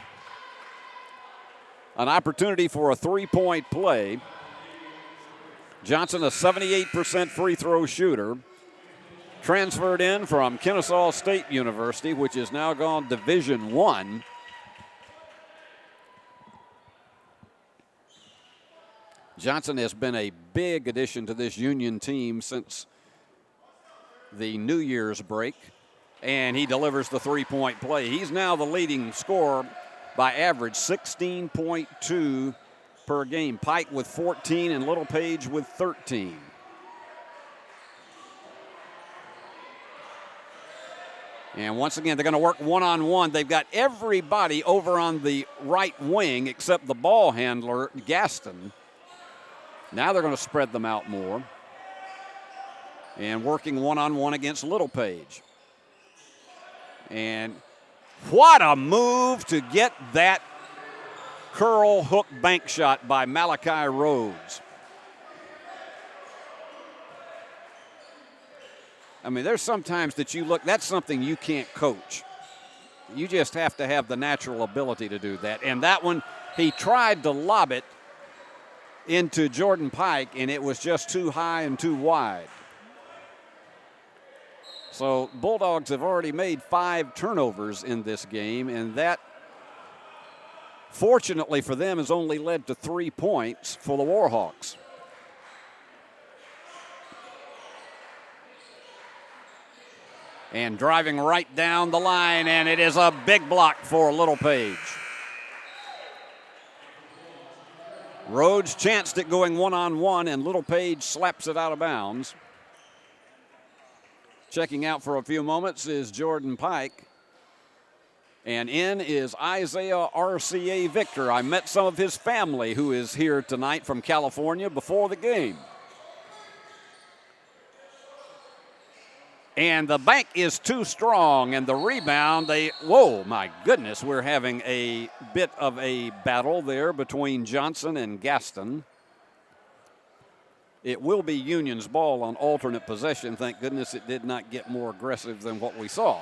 an opportunity for a three-point play. Johnson, a 78% free throw shooter, transferred in from Kennesaw State University, which has now gone Division I. Johnson has been a big addition to this Union team since the New Year's break, and he delivers the three-point play. He's now the leading scorer by average, 16.2 per game. Pike with 14 and Littlepage with 13. And once again, they're going to work one-on-one. They've got everybody over on the right wing except the ball handler, Gaston. Now they're going to spread them out more. And working one-on-one against Littlepage. And what a move to get that curl hook bank shot by Malachi Rhodes. I mean, there's sometimes that you look, that's something you can't coach. You just have to have the natural ability to do that. And that one, he tried to lob it into Jordan Pike, and it was just too high and too wide. So Bulldogs have already made 5 turnovers in this game, and that, fortunately for them, has only led to 3 points for the Warhawks. And driving right down the line, and it is a big block for Littlepage. Rhodes chanced it going one-on-one, and Littlepage slaps it out of bounds. Checking out for a few moments is Jordan Pike. And in is Isaiah RCA Victor. I met some of his family who is here tonight from California before the game. And the bank is too strong, and the rebound, whoa, my goodness, we're having a bit of a battle there between Johnson and Gaston. It will be Union's ball on alternate possession. Thank goodness it did not get more aggressive than what we saw.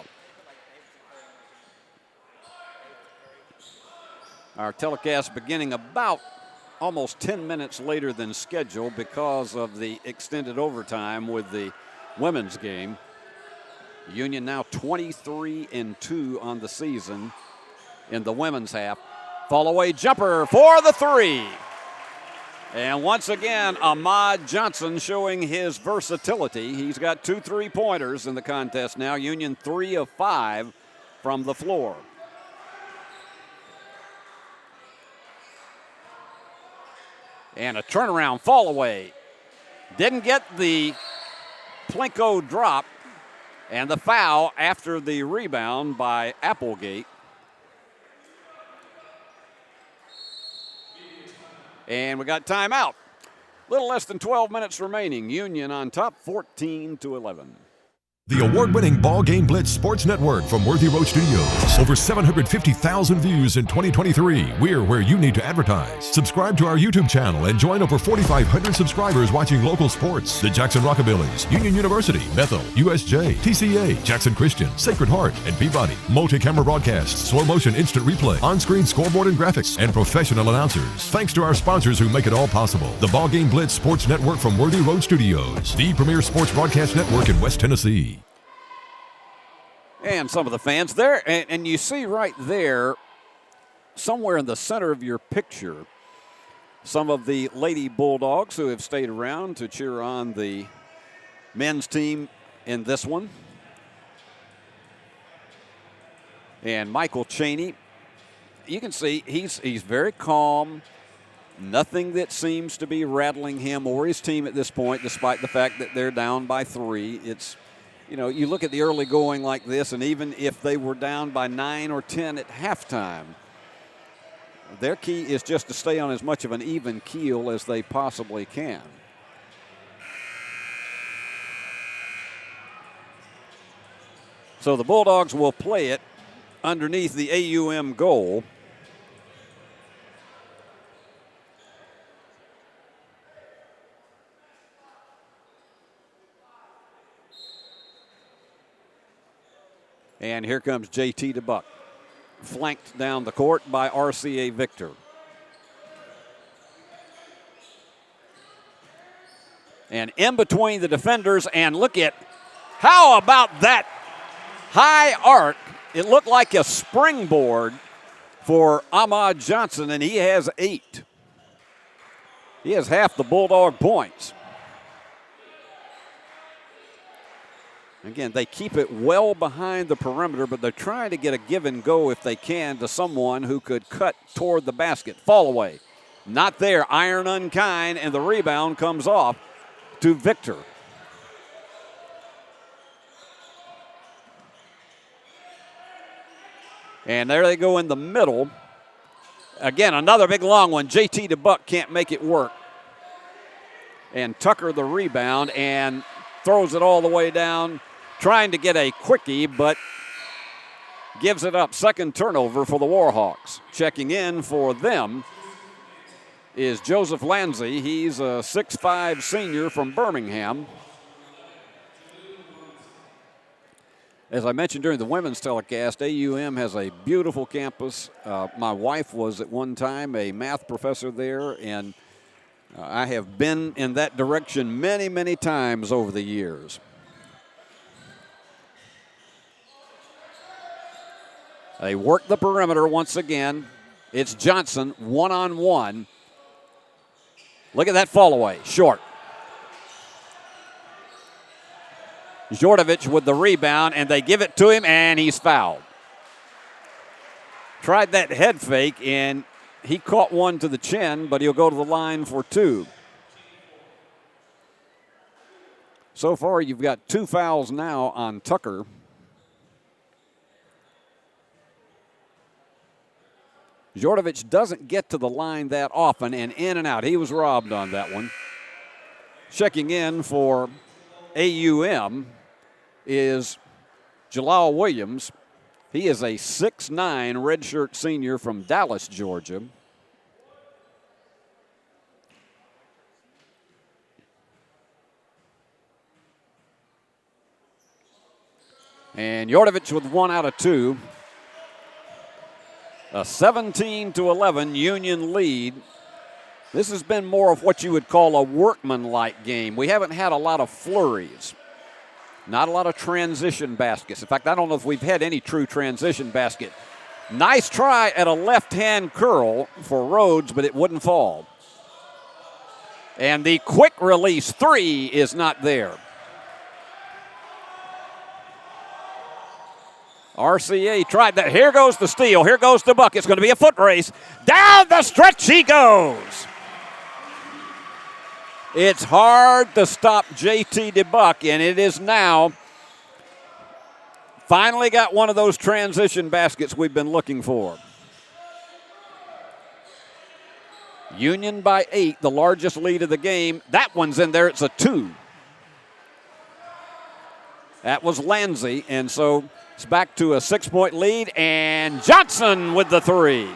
Our telecast beginning about almost 10 minutes later than scheduled because of the extended overtime with the women's game. Union now 23-2 on the season in the women's half. Fall away jumper for the 3. And once again, Ahmad Johnson showing his versatility. He's got 2 3-pointers in the contest now. Union 3 of 5 from the floor. And a turnaround fall away. Didn't get the Plinko drop, and the foul after the rebound by Applegate. And we got timeout. Little less than 12 minutes remaining. Union on top, 14-11. The award-winning BallGame Blitz Sports Network from Worthy Road Studios. Over 750,000 views in 2023. We're where you need to advertise. Subscribe to our YouTube channel and join over 4,500 subscribers watching local sports. The Jackson Rockabillies, Union University, Bethel, USJ, TCA, Jackson Christian, Sacred Heart, and Peabody. Multi-camera broadcasts, slow-motion instant replay, on-screen scoreboard and graphics, and professional announcers. Thanks to our sponsors who make it all possible. The BallGame Blitz Sports Network from Worthy Road Studios. The premier sports broadcast network in West Tennessee. And some of the fans there, and you see right there, somewhere in the center of your picture, some of the Lady Bulldogs who have stayed around to cheer on the men's team in this one. And Michael Chaney, you can see he's very calm. Nothing that seems to be rattling him or his team at this point, despite the fact that they're down by 3. It's, you know, you look at the early going like this, and even if they were down by 9 or 10 at halftime, their key is just to stay on as much of an even keel as they possibly can. So the Bulldogs will play it underneath the AUM goal. And here comes J.T. DeBuck, flanked down the court by RCA Victor. And in between the defenders, and look at, how about that high arc? It looked like a springboard for Ahmad Johnson, and he has 8. He has half the Bulldog points. Again, they keep it well behind the perimeter, but they're trying to get a give and go if they can to someone who could cut toward the basket. Fall away. Not there. Iron unkind, and the rebound comes off to Victor. And there they go in the middle. Again, another big long one. J.T. DeBuck can't make it work. And Tucker the rebound and throws it all the way down, trying to get a quickie, but gives it up. Second turnover for the Warhawks. Checking in for them is Joseph Lanzi. He's a 6'5" senior from Birmingham. As I mentioned during the women's telecast, AUM has a beautiful campus. My wife was at one time a math professor there, and I have been in that direction many, many times over the years. They work the perimeter once again. It's Johnson, one-on-one. Look at that fall away, short. Djordjevic with the rebound, and they give it to him, and he's fouled. Tried that head fake, and he caught one to the chin, but he'll go to the line for 2. So far, you've got 2 fouls now on Tucker. Djordjevic doesn't get to the line that often, and in and out. He was robbed on that one. Checking in for AUM is Jalal Williams. He is a 6'9" redshirt senior from Dallas, Georgia. And Djordjevic with 1 out of 2. A 17-11 Union lead. This has been more of what you would call a workmanlike game. We haven't had a lot of flurries. Not a lot of transition baskets. In fact, I don't know if we've had any true transition basket. Nice try at a left-hand curl for Rhodes, but it wouldn't fall. And the quick release 3 is not there. RCA tried that. Here goes the steal. Here goes the bucket. It's going to be a foot race. Down the stretch he goes. It's hard to stop JT DeBuck, and it is now finally got one of those transition baskets we've been looking for. Union by 8, the largest lead of the game. That one's in there. It's a 2. That was Lanzi, and so it's back to a 6-point lead, and Johnson with the 3.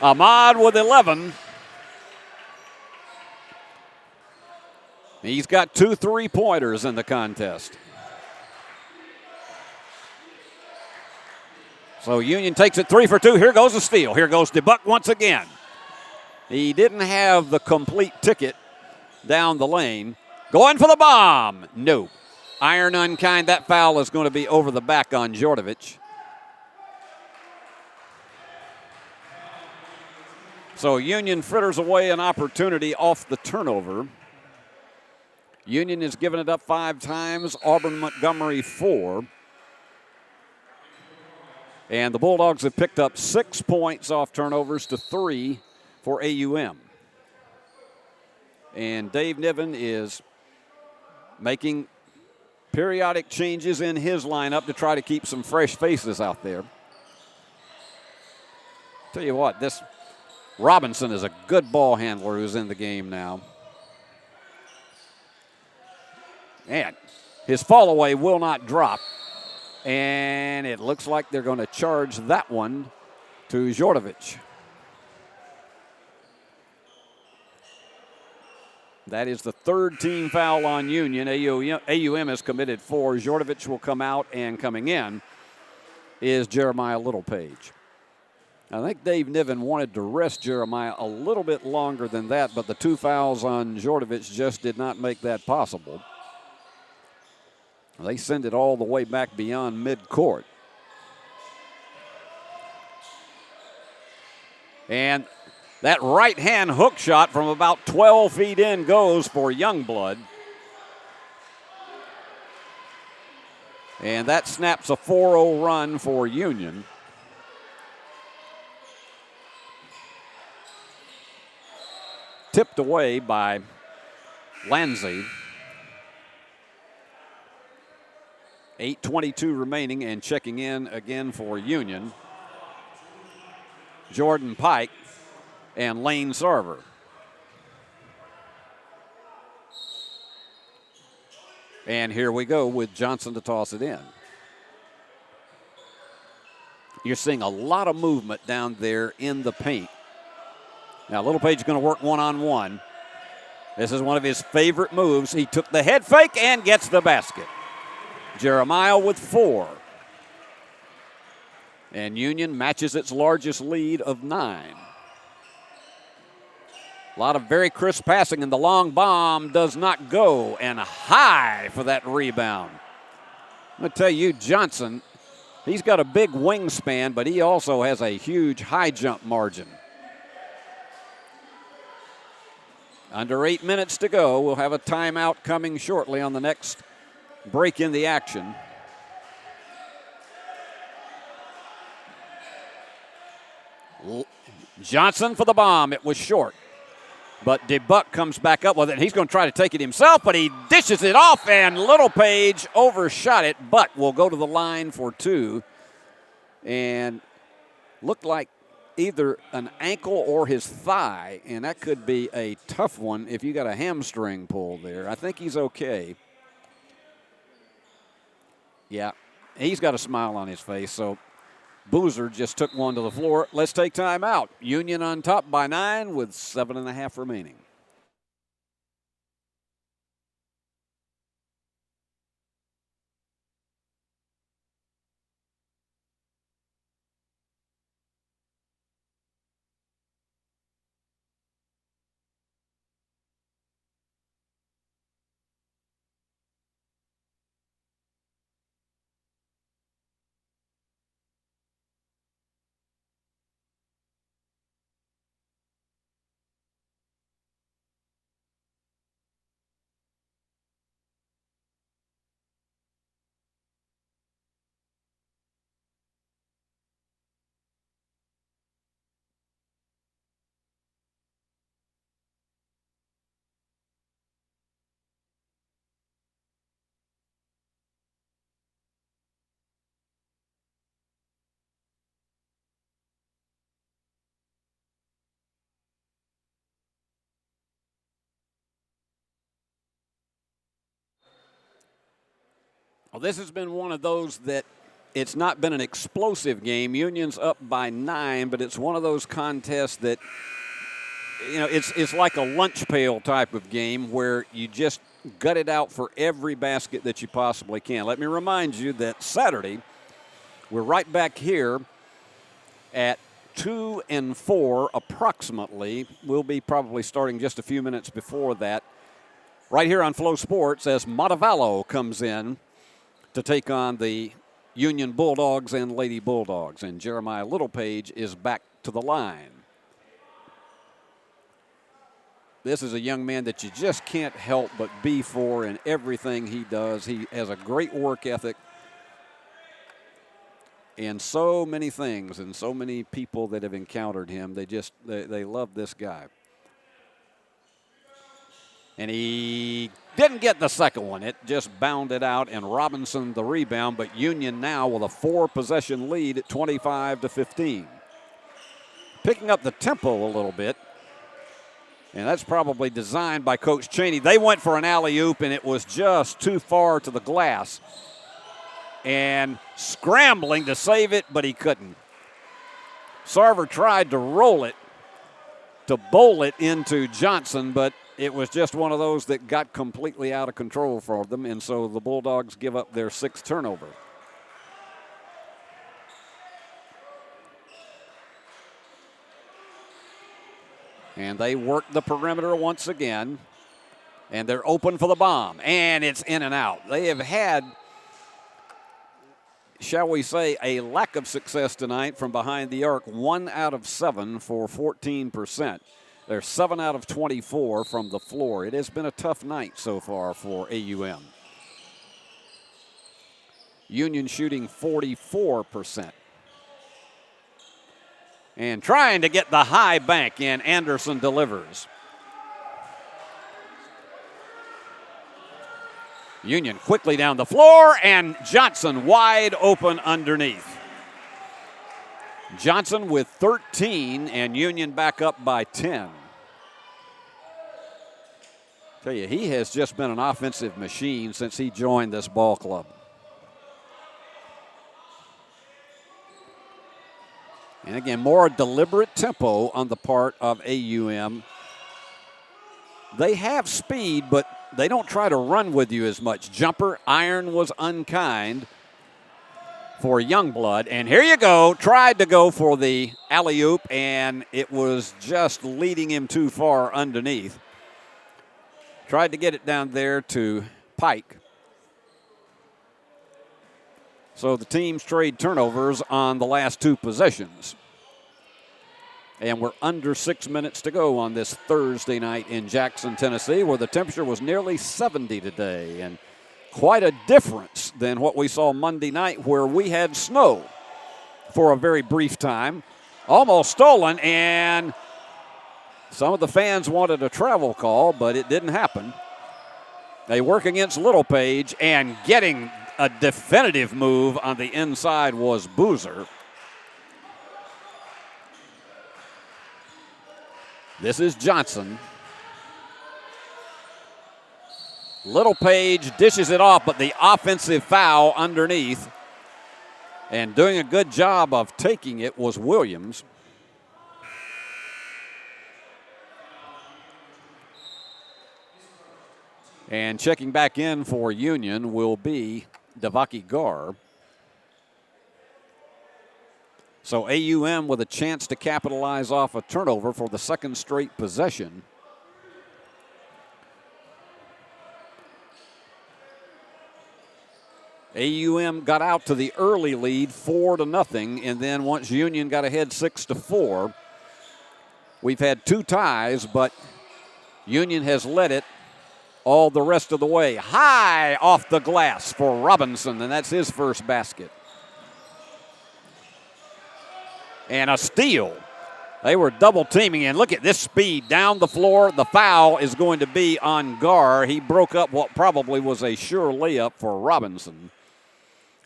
Ahmad with 11. He's got 2 3-pointers in the contest. So Union takes it 3 for 2. Here goes the steal. Here goes DeBuck once again. He didn't have the complete ticket down the lane. Going for the bomb. No. Iron unkind. That foul is going to be over the back on Djordjevic. So Union fritters away an opportunity off the turnover. Union has given it up 5 times. Auburn-Montgomery 4. And the Bulldogs have picked up 6 points off turnovers to 3 for AUM. And Dave Niven is making periodic changes in his lineup to try to keep some fresh faces out there. Tell you what, this Robinson is a good ball handler who's in the game now. And his fall away will not drop. And it looks like they're going to charge that one to Djordjevic. That is the 3rd team foul on Union. AUM has committed 4. Djordjevic will come out, and coming in is Jeremiah Littlepage. I think Dave Niven wanted to rest Jeremiah a little bit longer than that, but the 2 fouls on Djordjevic just did not make that possible. They send it all the way back beyond midcourt. And that right-hand hook shot from about 12 feet in goes for Youngblood. And that snaps a 4-0 run for Union. Tipped away by Lanzi. 8:22 remaining, and checking in again for Union, Jordan Pike and Lane Sarver. And here we go with Johnson to toss it in. You're seeing a lot of movement down there in the paint. Now, Littlepage is going to work one-on-one. This is one of his favorite moves. He took the head fake and gets the basket. Jeremiah with 4. And Union matches its largest lead of 9. A lot of very crisp passing, and the long bomb does not go, and high for that rebound. I'm going to tell you, Johnson, he's got a big wingspan, but he also has a huge high jump margin. Under 8 minutes to go. We'll have a timeout coming shortly on the next break in the action. Johnson for the bomb. It was short. But DeBuck comes back up with it. He's going to try to take it himself, but he dishes it off, and Littlepage overshot it, but will go to the line for 2. And looked like either an ankle or his thigh, and that could be a tough one if you got a hamstring pull there. I think he's okay. Yeah, he's got a smile on his face, so Boozer just took one to the floor. Let's take time out. Union on top by 9 with 7.5 remaining. Well, this has been one of those that it's not been an explosive game. Union's up by 9, but it's one of those contests that, you know, it's like a lunch pail type of game where you just gut it out for every basket that you possibly can. Let me remind you that Saturday, we're right back here at 2 and 4 approximately. We'll be probably starting just a few minutes before that. Right here on Flow Sports as Montevallo comes in to take on the Union Bulldogs and Lady Bulldogs. And Jeremiah Littlepage is back to the line. This is a young man that you just can't help but be for in everything he does. He has a great work ethic in so many things, and so many people that have encountered him, they love this guy. And he didn't get the second one. It just bounded out, and Robinson the rebound, but Union now with a 4-possession lead at 25-15. Picking up the tempo a little bit, and that's probably designed by Coach Chaney. They went for an alley-oop, and it was just too far to the glass. And scrambling to save it, but he couldn't. Sarver tried to roll it, to bowl it into Johnson, but it was just one of those that got completely out of control for them, and so the Bulldogs give up their 6th turnover. And they work the perimeter once again, and they're open for the bomb, and it's in and out. They have had, shall we say, a lack of success tonight from behind the arc. 1 out of 7 for 14%. They're 7 out of 24 from the floor. It has been a tough night so far for AUM. Union shooting 44%. And trying to get the high bank in, Anderson delivers. Union quickly down the floor, and Johnson wide open underneath. Johnson with 13, and Union back up by 10. Tell you, he has just been an offensive machine since he joined this ball club. And again, more deliberate tempo on the part of AUM. They have speed, but they don't try to run with you as much. Jumper, iron was unkind for Youngblood. And here you go. Tried to go for the alley-oop, and it was just leading him too far underneath. Tried to get it down there to Pike. So the teams trade turnovers on the last two possessions. And we're under 6 minutes to go on this Thursday night in Jackson, Tennessee, where the temperature was nearly 70 today. And quite a difference than what we saw Monday night, where we had snow for a very brief time. Almost stolen, and some of the fans wanted a travel call, but it didn't happen. They work against Little Page, and getting a definitive move on the inside was Boozer. This is Johnson. Little Page dishes it off, but the offensive foul underneath. And doing a good job of taking it was Williams. And checking back in for Union will be Devaki Gar. So AUM with a chance to capitalize off a turnover for the second straight possession. AUM got out to the early lead 4-0, and then once Union got ahead 6-4, we've had two ties, but Union has led it all the rest of the way. High off the glass for Robinson, and that's his first basket. And a steal. They were double teaming, and look at this speed down the floor. The foul is going to be on Gar. He broke up what probably was a sure layup for Robinson.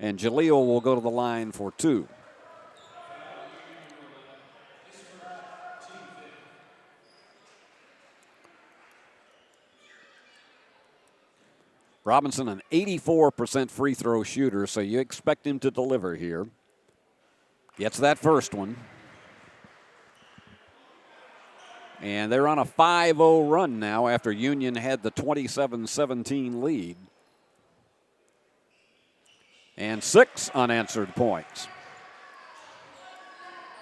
And Jaleel will go to the line for two. Robinson, an 84% free throw shooter, so you expect him to deliver here. Gets that first one. And they're on a 5-0 run now after Union had the 27-17 lead. And 6 unanswered points.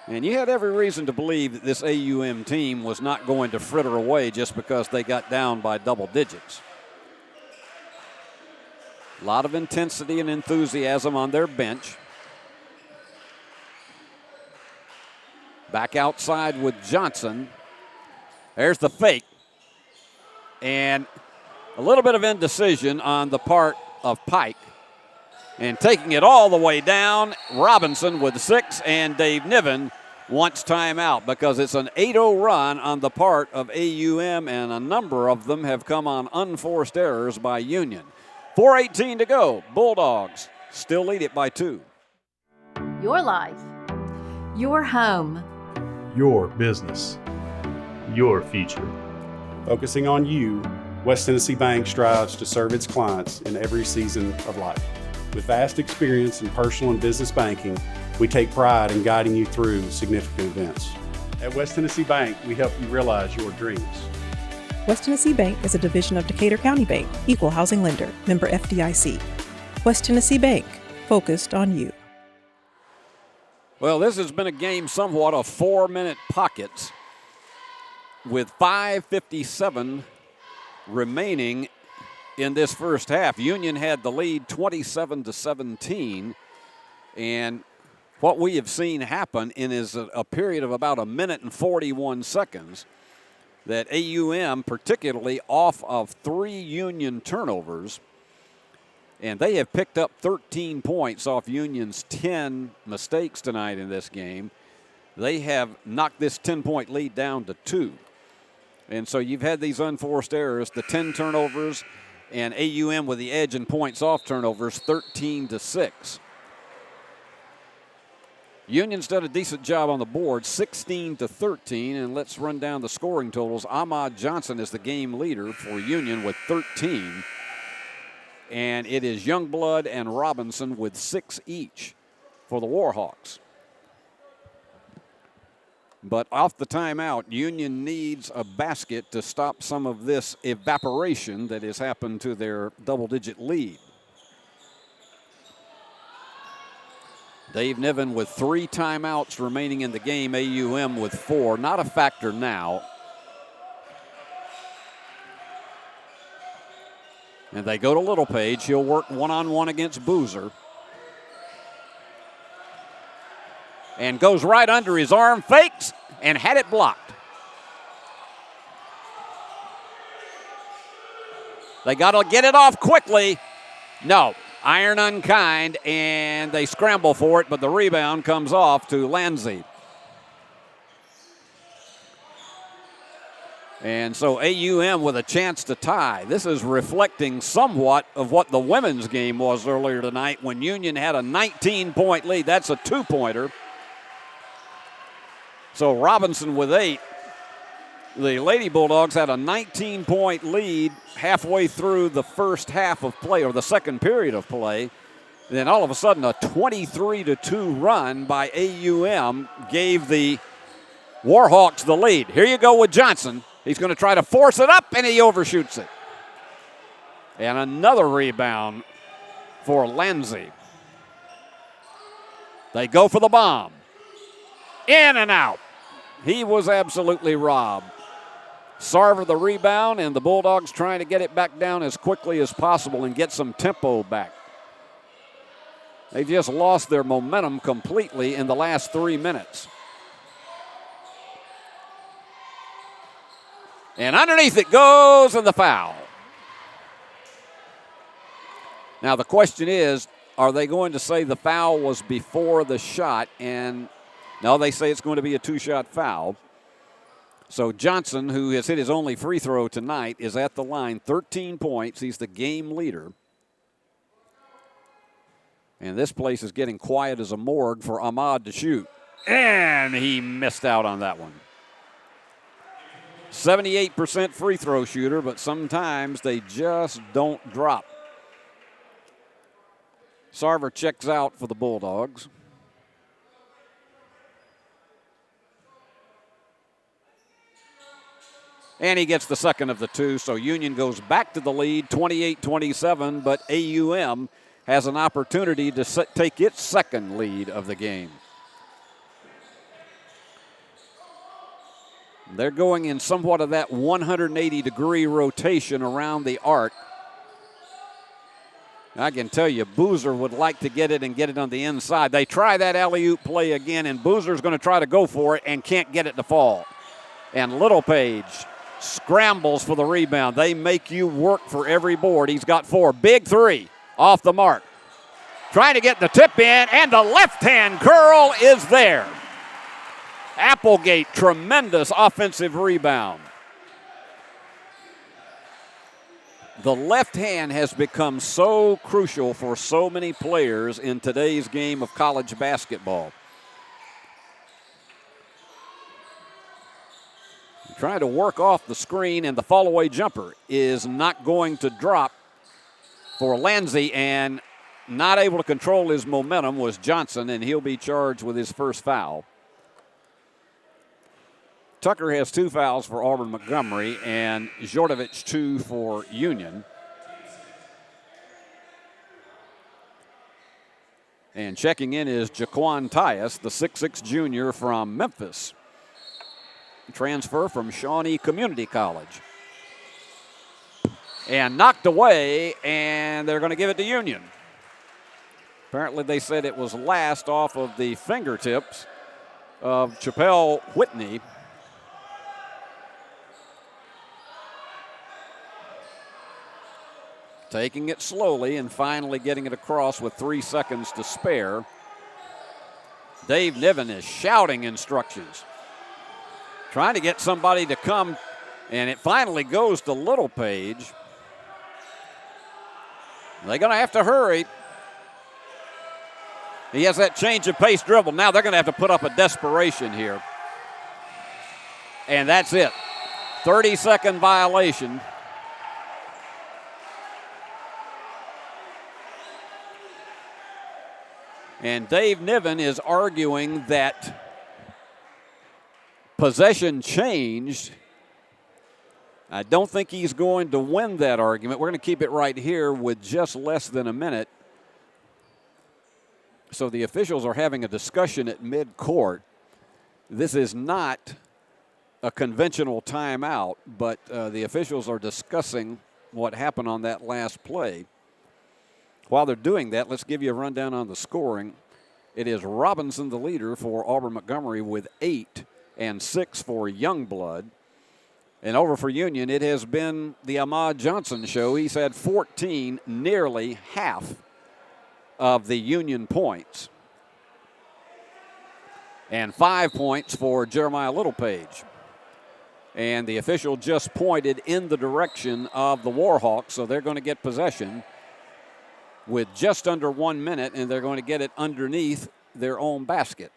And you had every reason to believe that this AUM team was not going to fritter away just because they got down by double digits. A lot of intensity and enthusiasm on their bench. Back outside with Johnson. There's the fake. And a little bit of indecision on the part of Pike. And taking it all the way down, Robinson with 6, and Dave Niven wants timeout because it's an 8-0 run on the part of AUM, and a number of them have come on unforced errors by Union. 4:18 to go. Bulldogs still lead it by 2. Your life. Your home. Your business. Your future. Focusing on you, West Tennessee Bank strives to serve its clients in every season of life. With vast experience in personal and business banking, we take pride in guiding you through significant events. At West Tennessee Bank, we help you realize your dreams. West Tennessee Bank is a division of Decatur County Bank, equal housing lender, member FDIC. West Tennessee Bank, focused on you. Well, this has been a game somewhat of 4-minute pockets with 5:57 remaining in this first half. Union had the lead 27-17, and what we have seen happen in is a period of about 1 minute and 41 seconds that AUM, particularly off of 3 Union turnovers, and they have picked up 13 points off Union's 10 mistakes tonight in this game. They have knocked this 10-point lead down to 2. And so you've had these unforced errors, the 10 turnovers, and AUM with the edge in points off turnovers, 13-6. Union's done a decent job on the board, 16-13, and let's run down the scoring totals. Ahmad Johnson is the game leader for Union with 13, and it is Youngblood and Robinson with 6 each for the Warhawks. But off the timeout, Union needs a basket to stop some of this evaporation that has happened to their double-digit lead. Dave Niven with 3 timeouts remaining in the game. AUM with 4. Not a factor now. And they go to Littlepage. He'll work one-on-one against Boozer. And goes right under his arm, fakes, and had it blocked. They got to get it off quickly. No, iron unkind, and they scramble for it, but the rebound comes off to Lanzi. And so AUM with a chance to tie. This is reflecting somewhat of what the women's game was earlier tonight when Union had a 19-point lead. That's a 2-pointer. So Robinson with 8. The Lady Bulldogs had a 19-point lead halfway through the first half of play, or the second period of play. Then all of a sudden a 23-2 run by AUM gave the Warhawks the lead. Here you go with Johnson. He's going to try to force it up, and he overshoots it. And another rebound for Lanzi. They go for the bomb. In and out. He was absolutely robbed. Sarver the rebound, and the Bulldogs trying to get it back down as quickly as possible and get some tempo back. They just lost their momentum completely in the last 3 minutes. And underneath it goes, and the foul. Now the question is, are they going to say the foul was before the shot? And no, they say it's going to be a 2-shot foul. So Johnson, who has hit his only free throw tonight, is at the line, 13 points. He's the game leader. And this place is getting quiet as a morgue for Ahmad to shoot. And he missed out on that one. 78% free throw shooter, but sometimes they just don't drop. Sarver checks out for the Bulldogs. And he gets the second of the 2, so Union goes back to the lead, 28-27, but AUM has an opportunity to take its second lead of the game. They're going in somewhat of that 180-degree rotation around the arc. I can tell you, Boozer would like to get it and get it on the inside. They try that alley-oop play again, and Boozer's going to try to go for it and can't get it to fall. And Littlepage scrambles for the rebound. They make you work for every board. He's got 4. Big 3 off the mark. Trying to get the tip in, and the left-hand curl is there. Applegate, tremendous offensive rebound. The left hand has become so crucial for so many players in today's game of college basketball. Trying to work off the screen, and the fall-away jumper is not going to drop for Lanzi, and not able to control his momentum was Johnson, and he'll be charged with his first foul. Tucker has 2 fouls for Auburn-Montgomery, and Jordovic 2 for Union. And checking in is Jaquan Tyus, the 6'6 junior from Memphis. Transfer from Shawnee Community College. And knocked away, and they're going to give it to Union. Apparently they said it was last off of the fingertips of Chappelle Whitney. Taking it slowly and finally getting it across with 3 seconds to spare. Dave Niven is shouting instructions. Trying to get somebody to come, and it finally goes to Littlepage. They're going to have to hurry. He has that change of pace dribble. Now they're going to have to put up a desperation here. And that's it. 30-second violation. And Dave Niven is arguing that possession changed. I don't think he's going to win that argument. We're going to keep it right here with just less than a minute. So the officials are having a discussion at midcourt. This is not a conventional timeout, but the officials are discussing what happened on that last play. While they're doing that, let's give you a rundown on the scoring. It is Robinson, the leader for Auburn-Montgomery, with 8 and 6 for Youngblood. And over for Union, it has been the Ahmad Johnson show. He's had 14, nearly half of the Union points. And 5 points for Jeremiah Littlepage. And the official just pointed in the direction of the Warhawks, so they're going to get possession with just under 1 minute, and they're going to get it underneath their own basket.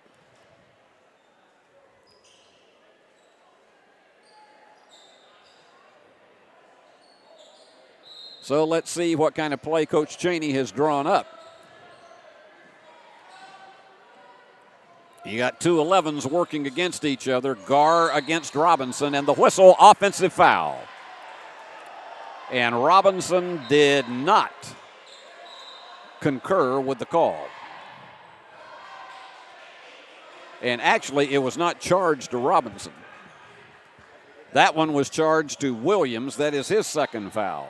So let's see what kind of play Coach Chaney has drawn up. You got two 11s working against each other, Gar against Robinson, and the whistle, offensive foul. And Robinson did not concur with the call. And actually, it was not charged to Robinson. That one was charged to Williams. That is his second foul.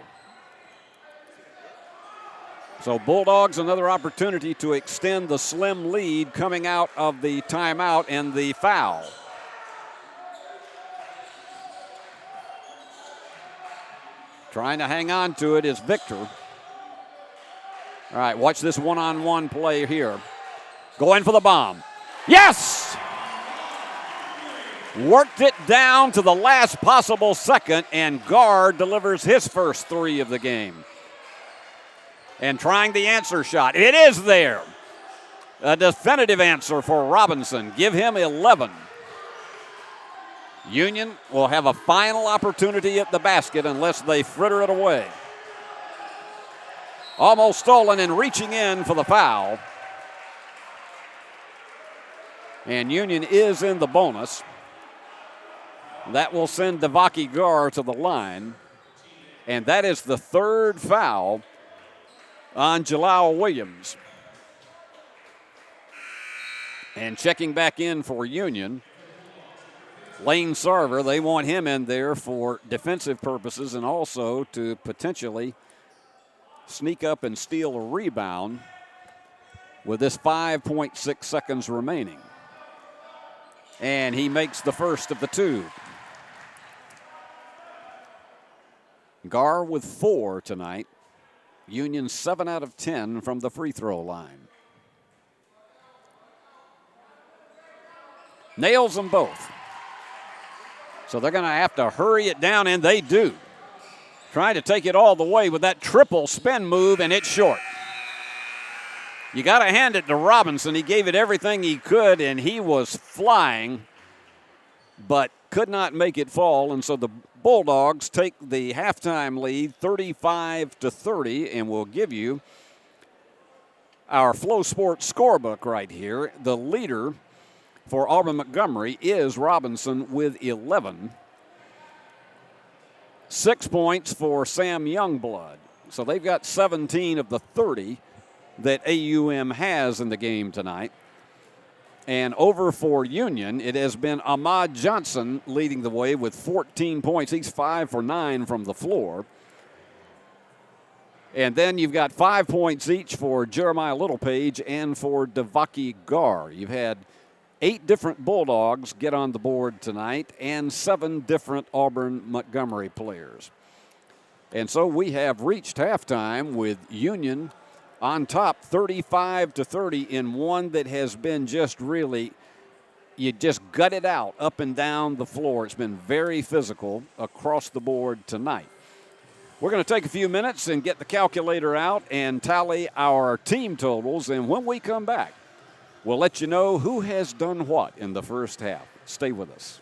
So Bulldogs, another opportunity to extend the slim lead coming out of the timeout and the foul. Trying to hang on to it is Victor. All right, watch this one-on-one play here. Going for the bomb. Yes! Worked it down to the last possible second, and Gar delivers his first 3 of the game. And trying the answer shot. It is there. A definitive answer for Robinson. Give him 11. Union will have a final opportunity at the basket unless they fritter it away. Almost stolen and reaching in for the foul. And Union is in the bonus. That will send Devaki Gar to the line. And that is the 3rd foul on Jalal Williams. And checking back in for Union, Lane Sarver. They want him in there for defensive purposes and also to potentially sneak up and steal a rebound with this 5.6 seconds remaining. And he makes the first of the 2. Gar with 4 tonight. Union 7 out of 10 from the free throw line. Nails them both. So they're going to have to hurry it down, and they do. Trying to take it all the way with that triple spin move, and it's short. You got to hand it to Robinson. He gave it everything he could, and he was flying, but could not make it fall, and so the Bulldogs take the halftime lead 35-30, and we'll give you our Flow Sports scorebook right here. The leader for Auburn-Montgomery is Robinson with 11. 6 points for Sam Youngblood. So they've got 17 of the 30 that AUM has in the game tonight. And over for Union, it has been Ahmad Johnson leading the way with 14 points. He's 5 for 9 from the floor. And then you've got 5 points each for Jeremiah Littlepage and for Devaki Gar. You've had 8 different Bulldogs get on the board tonight and 7 different Auburn-Montgomery players. And so we have reached halftime with Union on top 35-30 in one that has been just really, you just gut it out up and down the floor. It's been very physical across the board tonight. We're going to take a few minutes and get the calculator out and tally our team totals. And when we come back, we'll let you know who has done what in the first half. Stay with us.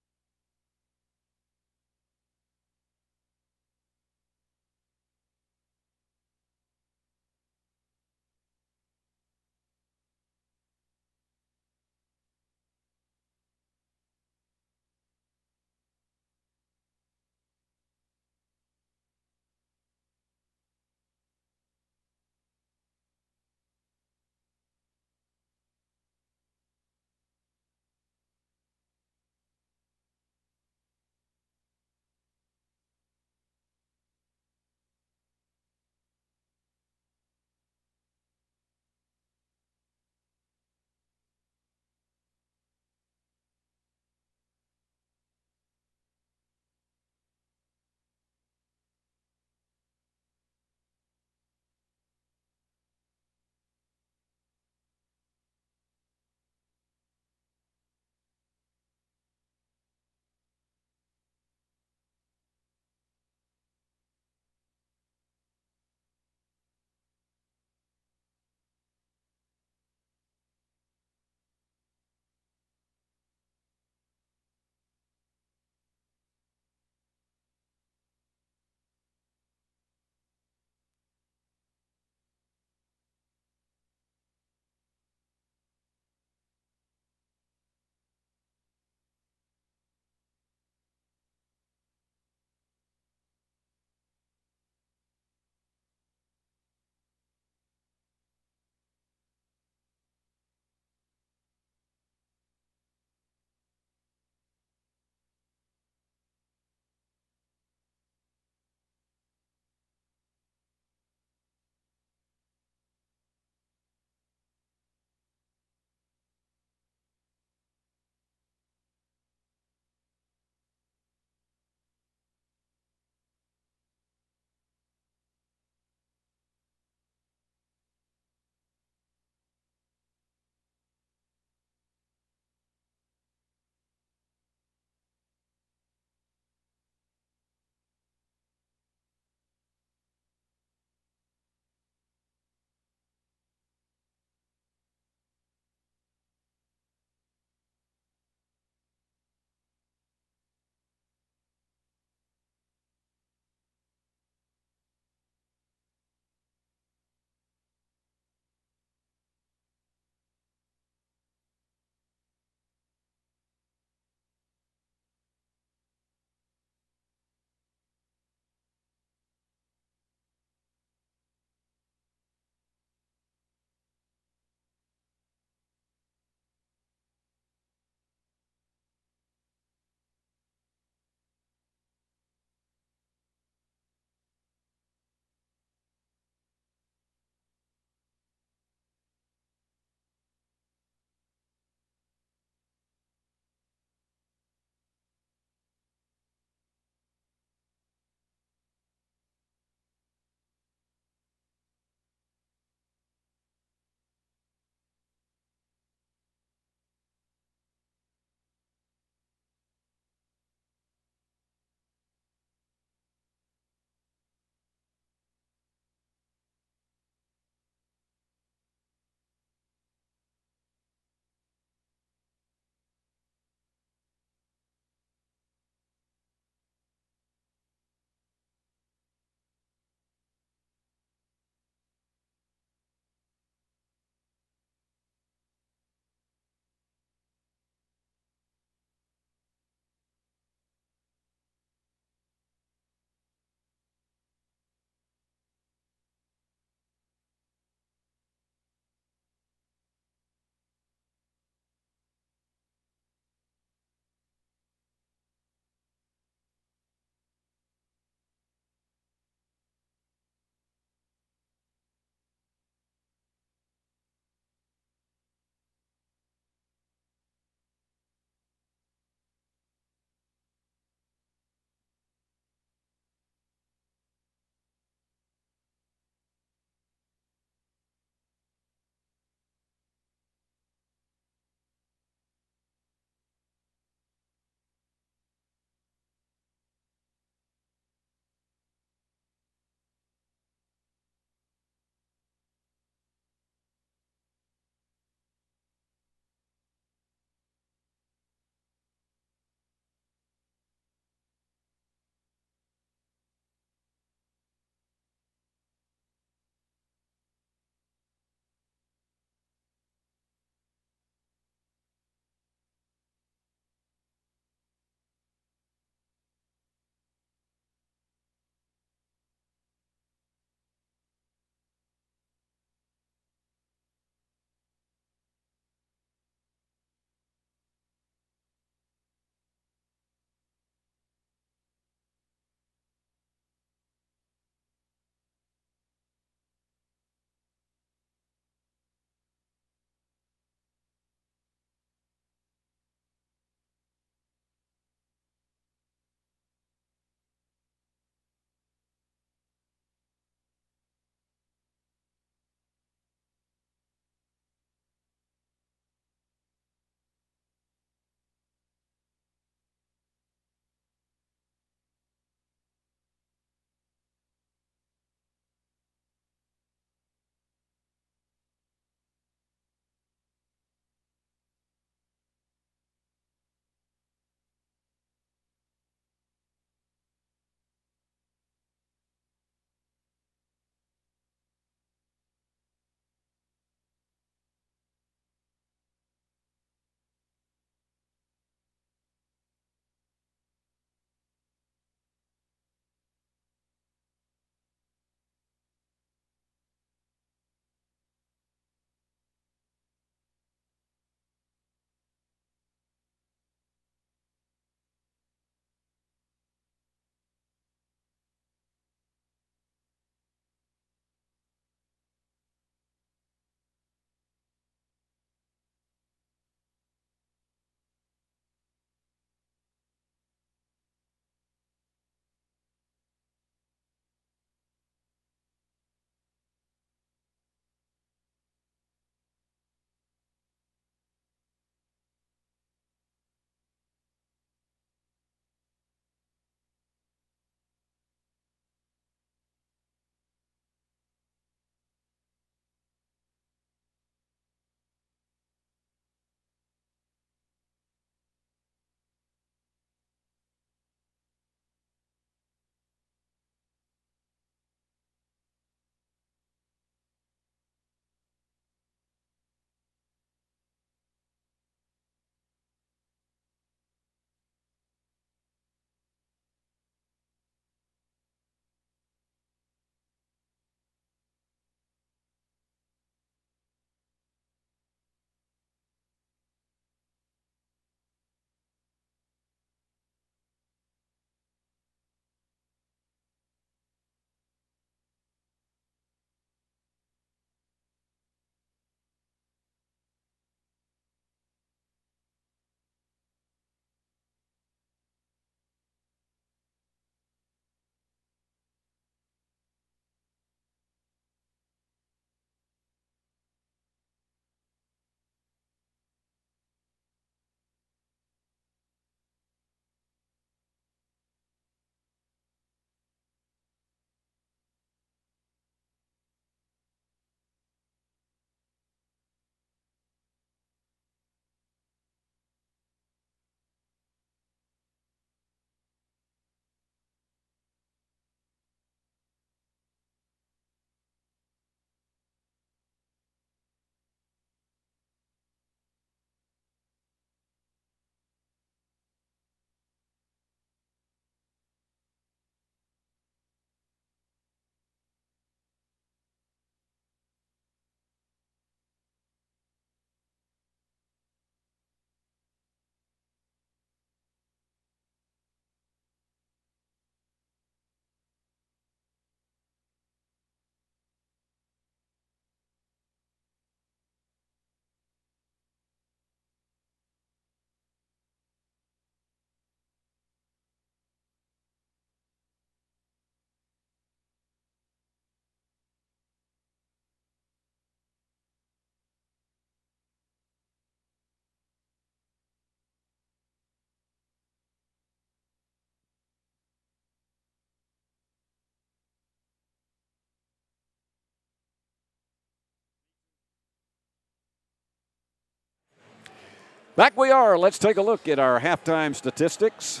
Back we are. Let's take a look at our halftime statistics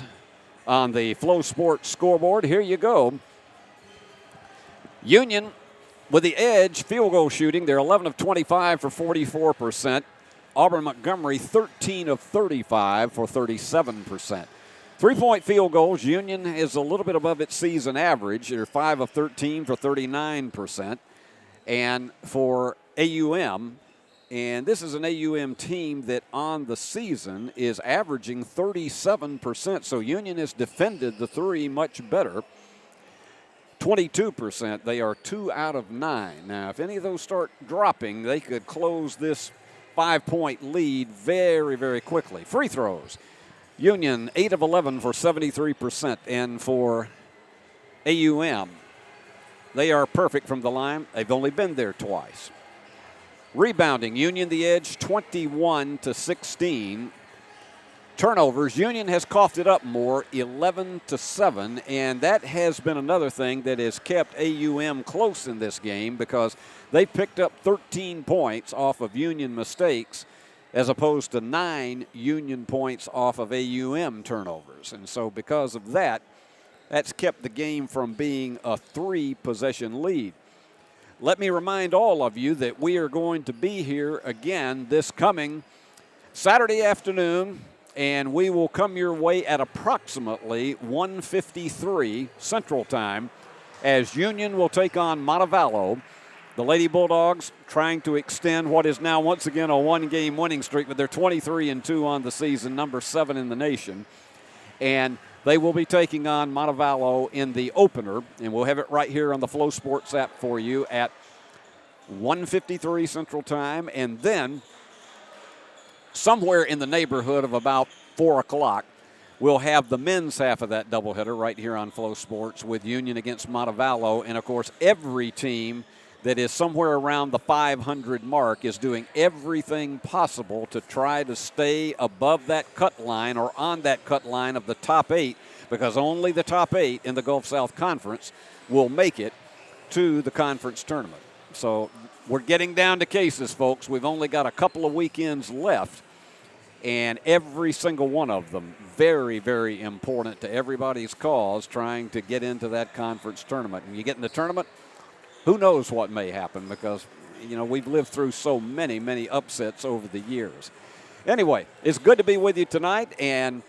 on the Flow Sports scoreboard. Here you go. Union with the edge, field goal shooting. They're 11 of 25 for 44%. Auburn-Montgomery, 13 of 35 for 37%. Three-point field goals, Union is a little bit above its season average. They're 5 of 13 for 39%. And for AUM, and this is an AUM team that on the season is averaging 37%. So Union has defended the three much better. 22%. They are 2 out of 9. Now, if any of those start dropping, they could close this 5-point lead very, very quickly. Free throws. Union, 8 of 11 for 73%. And for AUM, they are perfect from the line. They've only been there twice. Rebounding, Union the edge, 21 to 16. Turnovers, Union has coughed it up more, 11 to 7, and that has been another thing that has kept AUM close in this game because they picked up 13 points off of Union mistakes as opposed to 9 Union points off of AUM turnovers. And so because of that, that's kept the game from being a 3-possession lead. Let me remind all of you that we are going to be here again this coming Saturday afternoon, and we will come your way at approximately 1:53 Central Time as Union will take on Montevallo. The Lady Bulldogs trying to extend what is now once again a 1-game winning streak, but they're 23-2 on the season, number 7 in the nation. And they will be taking on Montevallo in the opener, and we'll have it right here on the Flow Sports app for you at 1:53 Central Time. And then somewhere in the neighborhood of about 4 o'clock, we'll have the men's half of that doubleheader right here on Flow Sports with Union against Montevallo. And, of course, every team that is somewhere around the 500 mark is doing everything possible to try to stay above that cut line or on that cut line of the top 8, because only the top 8 in the Gulf South Conference will make it to the conference tournament. So we're getting down to cases, folks. We've only got a couple of weekends left, and every single one of them very, very important to everybody's cause trying to get into that conference tournament. When you get in the tournament, who knows what may happen because, you know, we've lived through so many, many upsets over the years. Anyway, it's good to be with you tonight, and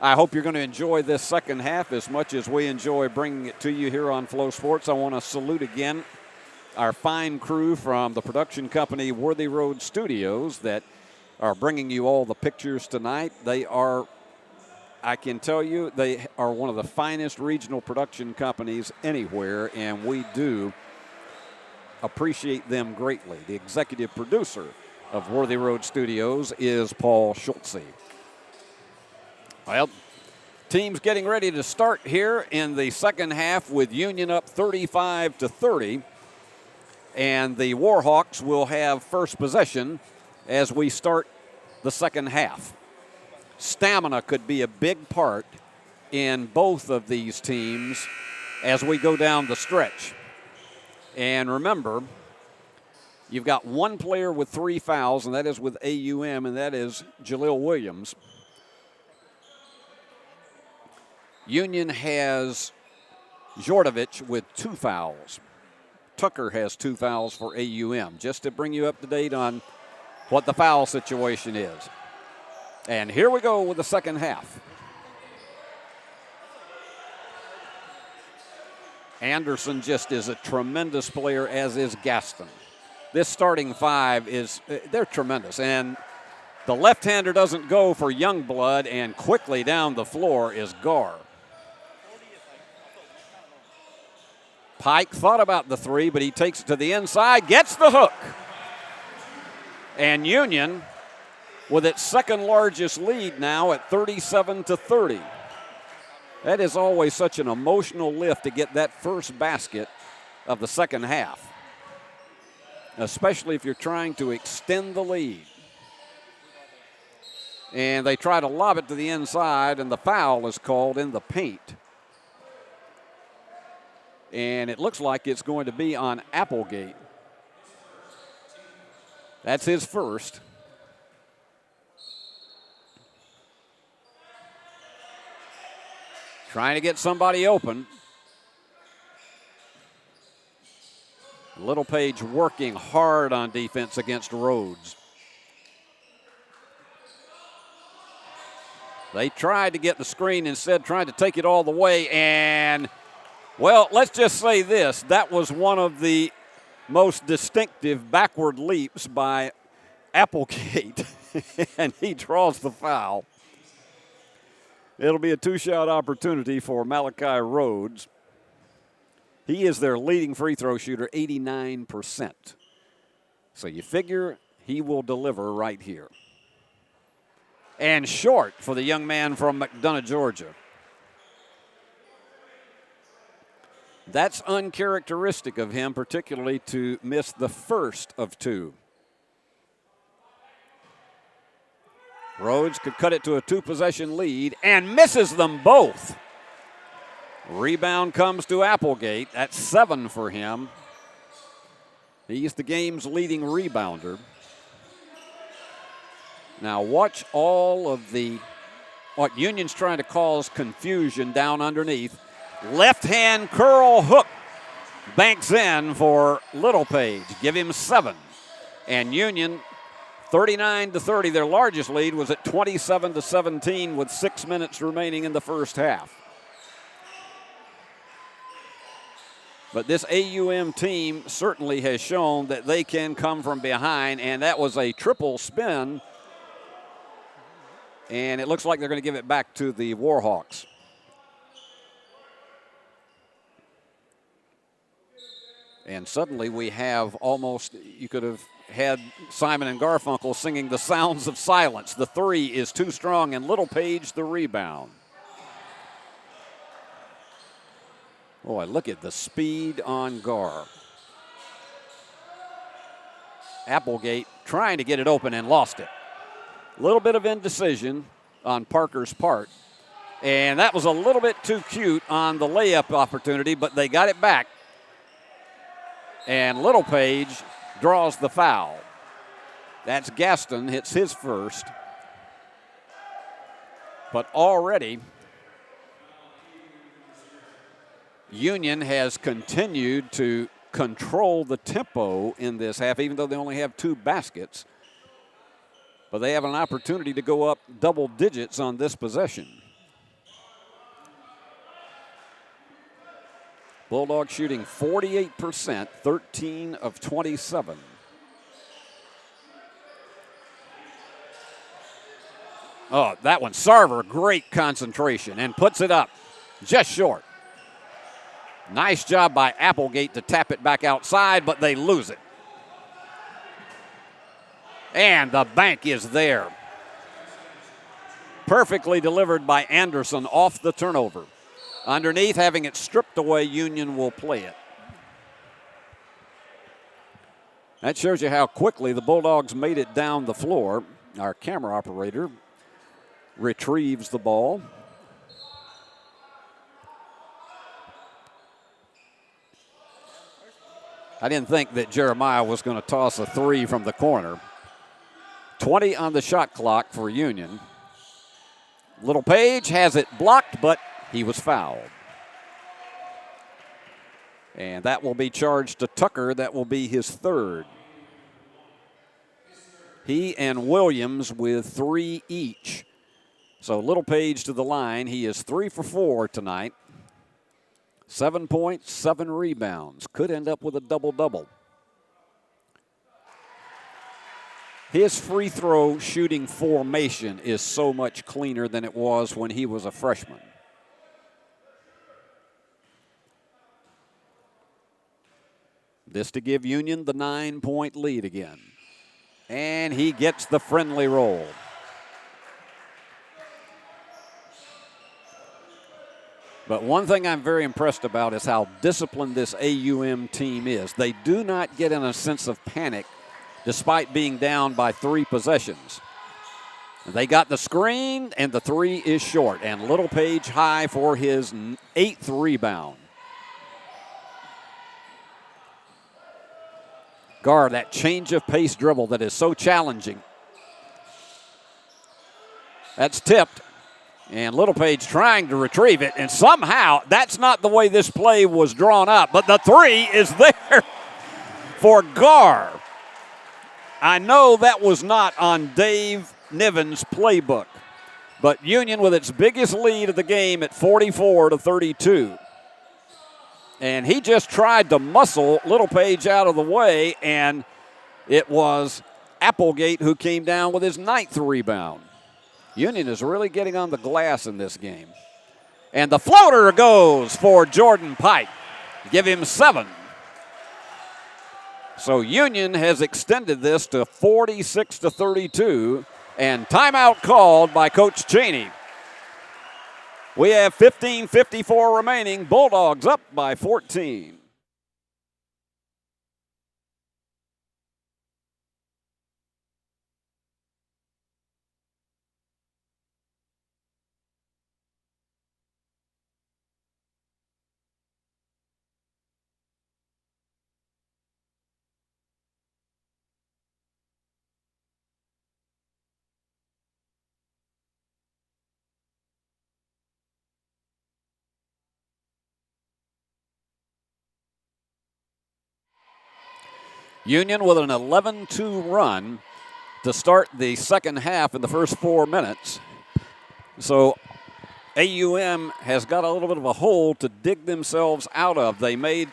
I hope you're going to enjoy this second half as much as we enjoy bringing it to you here on Flow Sports. I want to salute again our fine crew from the production company Worthy Road Studios that are bringing you all the pictures tonight. They are, I can tell you, they are one of the finest regional production companies anywhere, and we do appreciate them greatly. The executive producer of Worthy Road Studios is Paul Schultze. Well, teams getting ready to start here in the second half with Union up 35-30, and the Warhawks will have first possession as we start the second half. Stamina could be a big part in both of these teams as we go down the stretch. And remember, you've got one player with 3 fouls, and that is with AUM, and that is Jaleel Williams. Union has Jordovic with 2 fouls. Tucker has 2 fouls for AUM, just to bring you up to date on what the foul situation is. And here we go with the second half. Anderson just is a tremendous player, as is Gaston. This starting 5 they're tremendous. And the left-hander doesn't go for Youngblood, and quickly down the floor is Gar. Pike thought about the 3, but he takes it to the inside, gets the hook. And Union with its second largest lead now at 37-30. That is always such an emotional lift to get that first basket of the second half, especially if you're trying to extend the lead. And they try to lob it to the inside, and the foul is called in the paint. And it looks like it's going to be on Applegate. That's his first. trying to get somebody open. Littlepage working hard on defense against Rhodes. They tried to get the screen, instead tried to take it all the way, and, well, let's just say this. That was one of the most distinctive backward leaps by Applegate, and he draws the foul. It'll be a two-shot opportunity for Malachi Rhodes. He is their leading free throw shooter, 89%. So you figure he will deliver right here. And short for the young man from McDonough, Georgia. That's uncharacteristic of him, particularly to miss the first of two. Rhodes could cut it to a two-possession lead and misses them both. Rebound comes to Applegate. That's 7 for him. He's the game's leading rebounder. Now watch all of what Union's trying to cause confusion down underneath. Left hand curl hook banks in for Littlepage. Give him 7. And Union 39-30, their largest lead was at 27-17 with 6 minutes remaining in the first half. But this AUM team certainly has shown that they can come from behind, and that was a triple spin. And it looks like they're going to give it back to the Warhawks. And suddenly we have almost, you could have had Simon and Garfunkel singing the sounds of silence. The three is too strong, and Littlepage the rebound. Boy, look at the speed on Gar. Applegate trying to get it open and lost it. A little bit of indecision on Parker's part. And that was a little bit too cute on the layup opportunity, but they got it back. And Littlepage draws the foul. That's Gaston, hits his first. But already, Union has continued to control the tempo in this half, even though they only have 2 baskets. But they have an opportunity to go up double digits on this possession. Bulldogs shooting 48%, 13 of 27. Oh, that one, Sarver, great concentration, and puts it up just short. Nice job by Applegate to tap it back outside, but they lose it. And the bank is there. Perfectly delivered by Anderson off the turnover. Underneath, having it stripped away, Union will play it. That shows you how quickly the Bulldogs made it down the floor. Our camera operator retrieves the ball. I didn't think that Jeremiah was going to toss a 3 from the corner. 20 on the shot clock for Union. Littlepage has it blocked, but he was fouled. And that will be charged to Tucker. That will be his 3rd. He and Williams with 3 each. So Littlepage to the line. He is 3 for 4 tonight. 7 points, 7 rebounds. Could end up with a double-double. His free throw shooting formation is so much cleaner than it was when he was a freshman. This to give Union the 9-point lead again. And he gets the friendly roll. But one thing I'm very impressed about is how disciplined this AUM team is. They do not get in a sense of panic despite being down by 3 possessions. They got the screen, and the 3 is short. And Littlepage high for his 8th rebound. Gar, that change of pace dribble that is so challenging. That's tipped. And Littlepage trying to retrieve it, and somehow that's not the way this play was drawn up, but the three is there for Garr. I know that was not on Dave Niven's playbook, but Union with its biggest lead of the game at 44-32. And he just tried to muscle Littlepage out of the way, and it was Applegate who came down with his 9th rebound. Union is really getting on the glass in this game. And the floater goes for Jordan Pike. Give him 7. So Union has extended this to 46-32, and timeout called by Coach Cheney. We have 15:54 remaining. Bulldogs up by 14. Union with an 11-2 run to start the second half in the first 4 minutes. So AUM has got a little bit of a hole to dig themselves out of. They made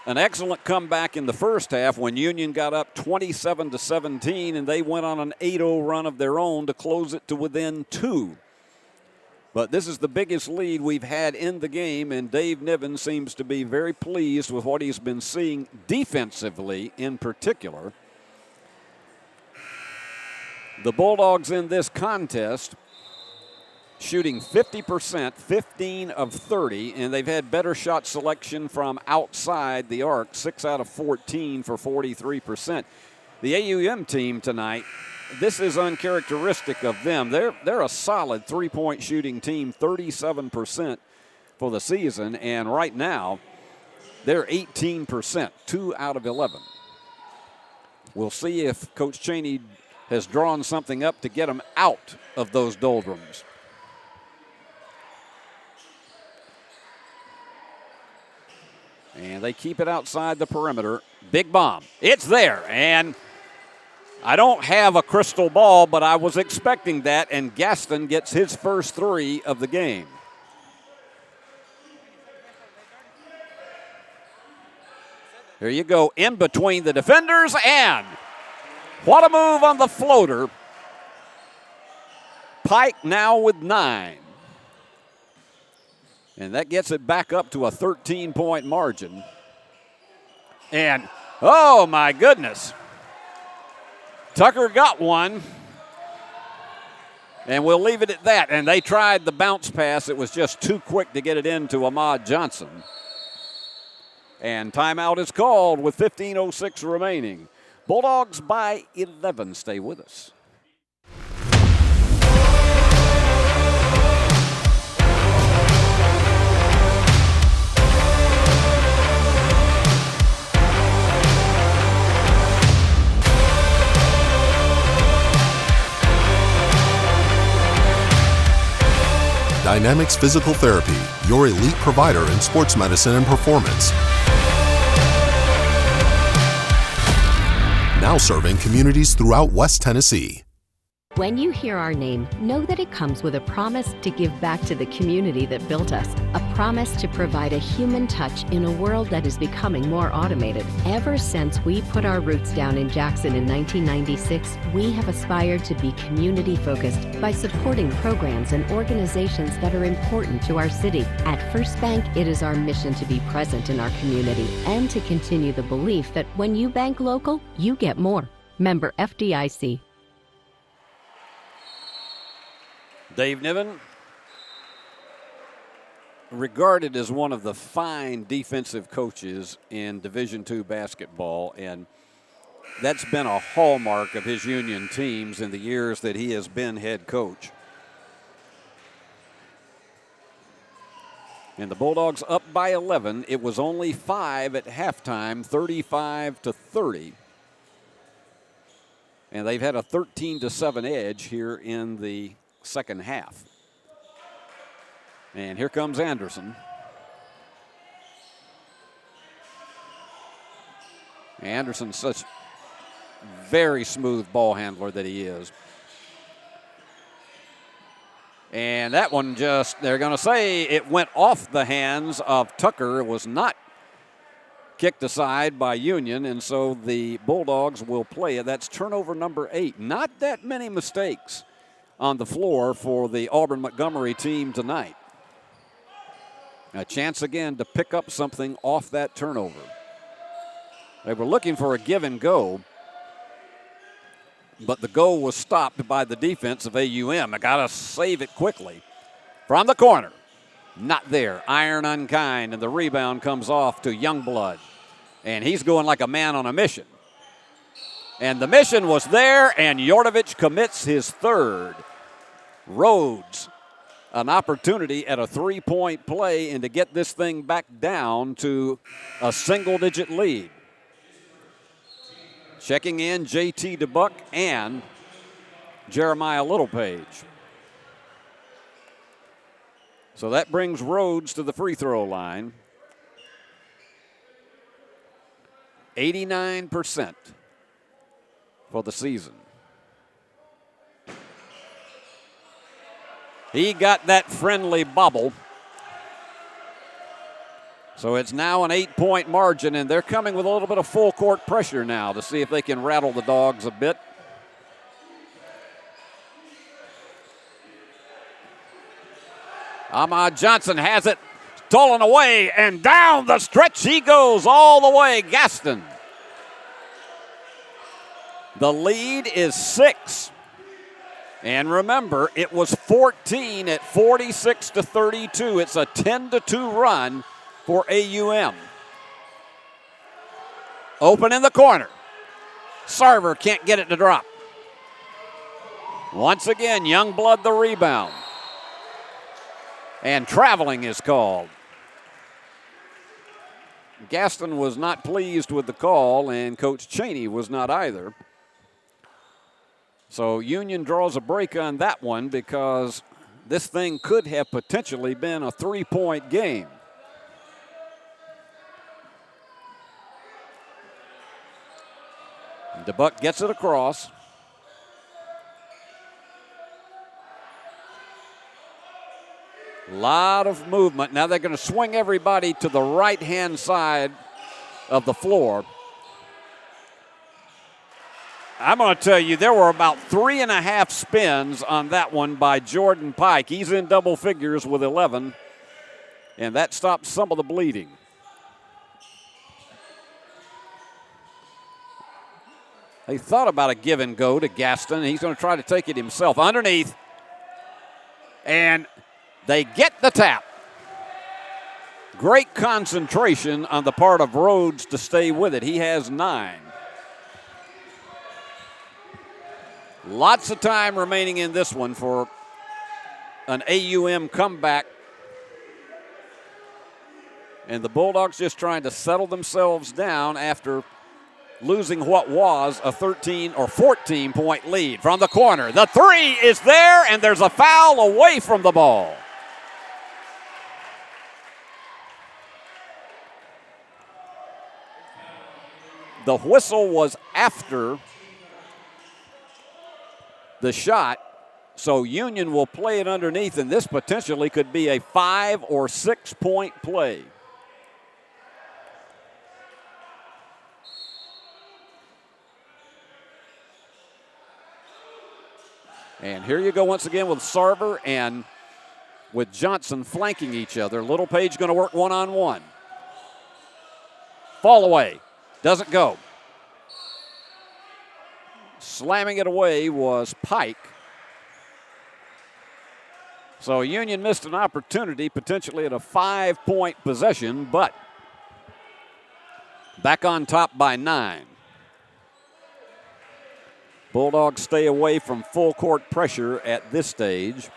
an excellent comeback in the first half when Union got up 27-17, and they went on an 8-0 run of their own to close it to within 2. But this is the biggest lead we've had in the game, and Dave Niven seems to be very pleased with what he's been seeing defensively in particular. The Bulldogs in this contest shooting 50%, 15 of 30, and they've had better shot selection from outside the arc, 6 out of 14 for 43%. The AUM team tonight, this is uncharacteristic of them. They're a solid three-point shooting team, 37% for the season, and right now they're 18%, 2 out of 11. We'll see if Coach Cheney has drawn something up to get them out of those doldrums. And they keep it outside the perimeter. Big bomb. It's there, and I don't have a crystal ball, but I was expecting that, and Gaston gets his first 3 of the game. There you go, in between the defenders, and what a move on the floater. Pike now with 9. And that gets it back up to a 13-point margin. And, oh my goodness. Tucker got one, and we'll leave it at that. And they tried the bounce pass. It was just too quick to get it into Ahmad Johnson. And timeout is called with 15:06 remaining. Bulldogs by 11. Stay with us. Dynamics Physical Therapy, your elite provider in sports medicine and performance. Now serving communities throughout West Tennessee. When you hear our name, know that it comes with a promise to give back to the community that built us, a promise to provide a human touch in a world that is becoming more automated. Ever since we put our roots down in Jackson in 1996, we have aspired to be community-focused by supporting programs and organizations that are important to our city. At First Bank, it is our mission to be present in our community and to continue the belief that when you bank local, you get more. Member FDIC. Dave Niven, regarded as one of the fine defensive coaches in Division II basketball, and that's been a hallmark of his Union teams in the years that he has been head coach. And the Bulldogs up by 11. It was only 5 at halftime, 35-30. And they've had a 13-7 edge here in the second half. And here comes Anderson. Anderson's such very smooth ball handler that he is. And that one just, they're going to say it went off the hands of Tucker. It was not kicked aside by Union, and so the Bulldogs will play it. That's turnover number 8. Not that many mistakes on the floor for the Auburn-Montgomery team tonight. A chance again to pick up something off that turnover. They were looking for a give and go, but the goal was stopped by the defense of AUM. I got to save it quickly. From the corner, not there. Iron unkind, and the rebound comes off to Youngblood. And he's going like a man on a mission. And the mission was there, and Yordovich commits his third. Rhodes, an opportunity at a three-point play and to get this thing back down to a single-digit lead. Checking in J.T. DeBuck and Jeremiah Littlepage. So that brings Rhodes to the free throw line. 89% for the season. He got that friendly bobble. So it's now an 8-point margin, and they're coming with a little bit of full court pressure now to see if they can rattle the Dogs a bit. Ahmad Johnson has it, stolen away, and down the stretch he goes all the way. Gaston. The lead is 6. And remember, it was 14 at 46-32. It's a 10-2 run for AUM. Open in the corner. Sarver can't get it to drop. Once again, Youngblood the rebound. And traveling is called. Gaston was not pleased with the call, and Coach Cheney was not either. So Union draws a break on that one because this thing could have potentially been a 3-point game. DeBuck gets it across. A lot of movement. Now they're going to swing everybody to the right-hand side of the floor. I'm going to tell you, there were about 3.5 spins on that one by Jordan Pike. He's in double figures with 11, and that stops some of the bleeding. They thought about a give and go to Gaston, and he's going to try to take it himself. Underneath, and they get the tap. Great concentration on the part of Rhodes to stay with it. He has 9. Lots of time remaining in this one for an AUM comeback. And the Bulldogs just trying to settle themselves down after losing what was a 13 or 14-point lead. From the corner, the three is there, and there's a foul away from the ball. The whistle was after the shot, so Union will play it underneath, and this potentially could be a 5 or 6 point play. And here you go once again with Sarver and with Johnson flanking each other. Littlepage going to work one-on-one. Fall away. Doesn't go. Slamming it away was Pike. So Union missed an opportunity potentially at a 5-point possession, but back on top by 9. Bulldogs stay away from full court pressure at this stage.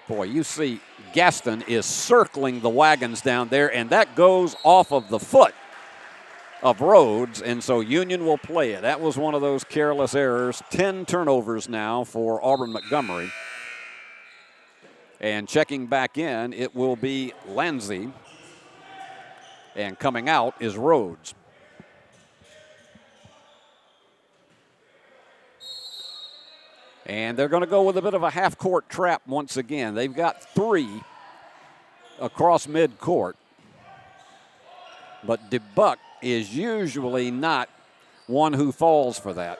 Boy, you see Gaston is circling the wagons down there, and that goes off of the foot of Rhodes, and so Union will play it. That was one of those careless errors. 10 turnovers now for Auburn-Montgomery. And checking back in, it will be Lanzi. And coming out is Rhodes. And they're going to go with a bit of a half-court trap once again. They've got 3 across midcourt. But DeBuck is usually not one who falls for that.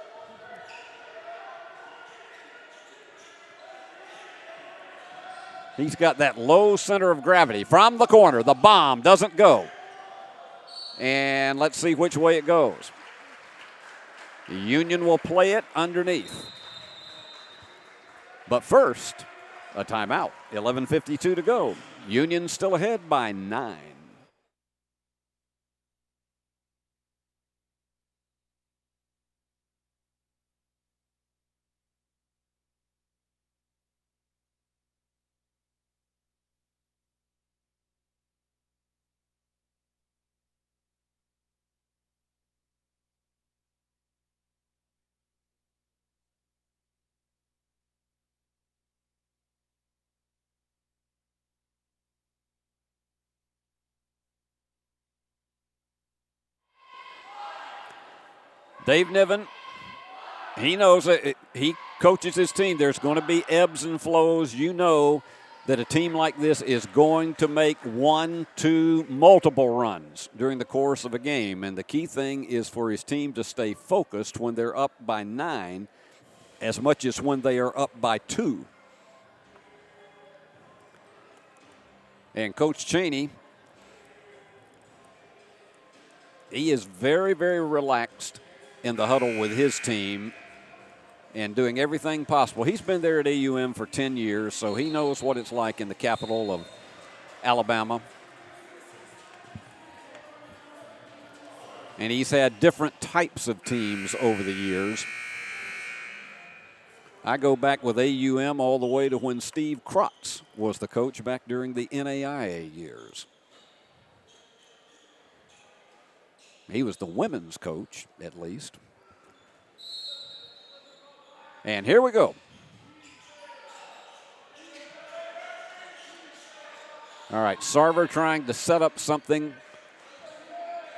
He's got that low center of gravity. From the corner, the bomb doesn't go. And let's see which way it goes. Union will play it underneath. But first, a timeout. 11:52 to go. Union still ahead by 9. Dave Niven, he knows it. He coaches his team. There's going to be ebbs and flows. You know that a team like this is going to make 1, 2, multiple runs during the course of a game. And the key thing is for his team to stay focused when they're up by 9 as much as when they are up by 2. And Coach Cheney, he is very, very relaxed in the huddle with his team and doing everything possible. He's been there at AUM for 10 years, so he knows what it's like in the capital of Alabama. And he's had different types of teams over the years. I go back with AUM all the way to when Steve Crotts was the coach back during the NAIA years. He was the women's coach, at least. And here we go. All right, Sarver trying to set up something.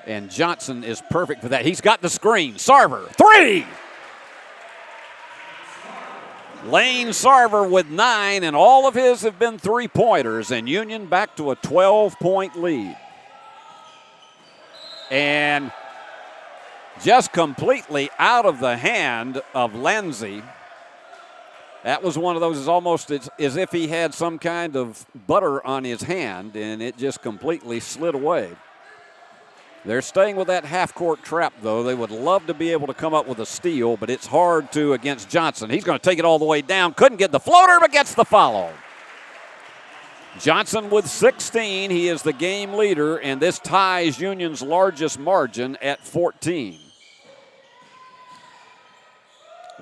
And Johnson is perfect for that. He's got the screen. Sarver, 3! Lane Sarver with 9, and all of his have been 3-pointers. And Union back to a 12-point lead. And just completely out of the hand of Lanzi. That was one of those, almost as if he had some kind of butter on his hand, and it just completely slid away. They're staying with that half-court trap, though. They would love to be able to come up with a steal, but it's hard to against Johnson. He's going to take it all the way down. Couldn't get the floater, but gets the follow. Johnson with 16. He is the game leader, and this ties Union's largest margin at 14.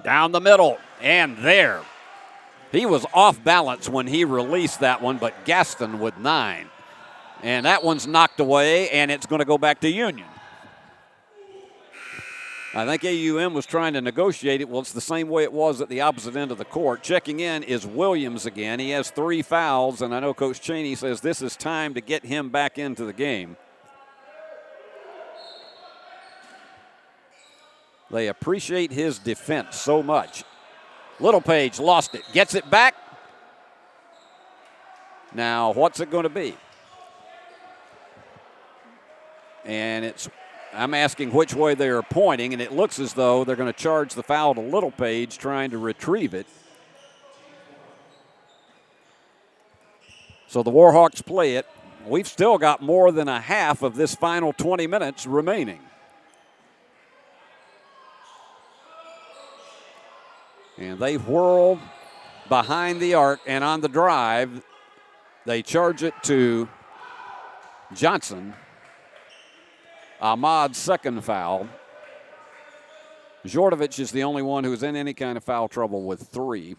Down the middle, and there. He was off balance when he released that one, but Gaston with 9. And that one's knocked away, and it's going to go back to Union. I think AUM was trying to negotiate it. Well, it's the same way it was at the opposite end of the court. Checking in is Williams again. He has 3 fouls, and I know Coach Cheney says this is time to get him back into the game. They appreciate his defense so much. Littlepage lost it, gets it back. Now, what's it going to be? And I'm asking which way they are pointing, and it looks as though they're going to charge the foul to Littlepage, trying to retrieve it. So the Warhawks play it. We've still got more than a half of this final 20 minutes remaining. And they whirl behind the arc, and on the drive, they charge it to Johnson. Ahmad's second foul. Zordovich is the only one who's in any kind of foul trouble with 3.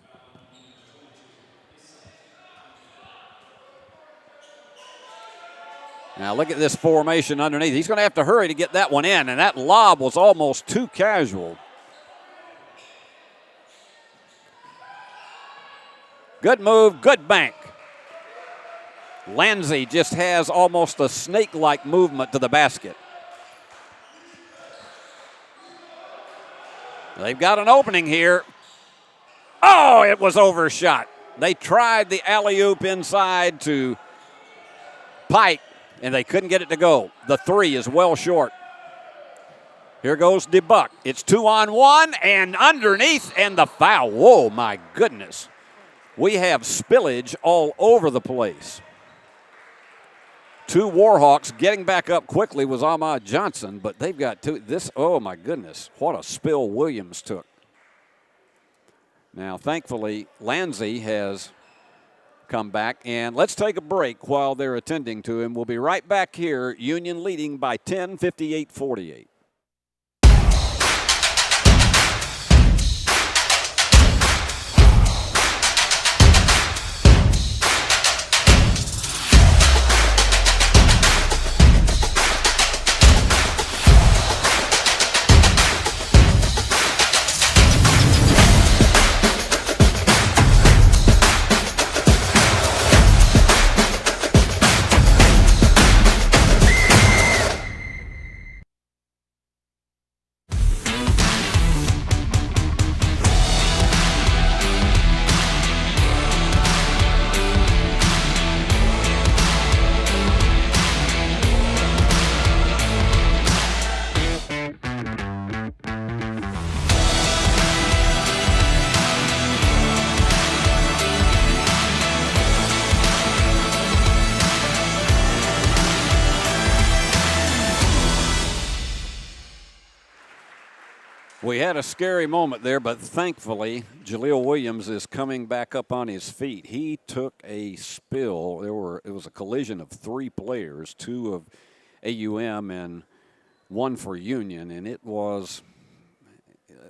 Now look at this formation underneath. He's going to have to hurry to get that one in, and that lob was almost too casual. Good move, good bank. Lanzi just has almost a snake-like movement to the basket. They've got an opening here. Oh, it was overshot. They tried the alley-oop inside to Pike, and they couldn't get it to go. The three is well short. Here goes DeBuck. It's 2-on-1 and underneath, and the foul. Whoa, my goodness. We have spillage all over the place. Two Warhawks getting back up quickly was Ahmad Johnson, but they've got two. This, oh my goodness, what a spill Williams took. Now, thankfully, Lanzi has come back, and let's take a break while they're attending to him. We'll be right back here, Union leading by 10, 58-48. We had a scary moment there, but thankfully, Jaleel Williams is coming back up on his feet. He took a spill. It was a collision of three players, two of AUM and one for Union, and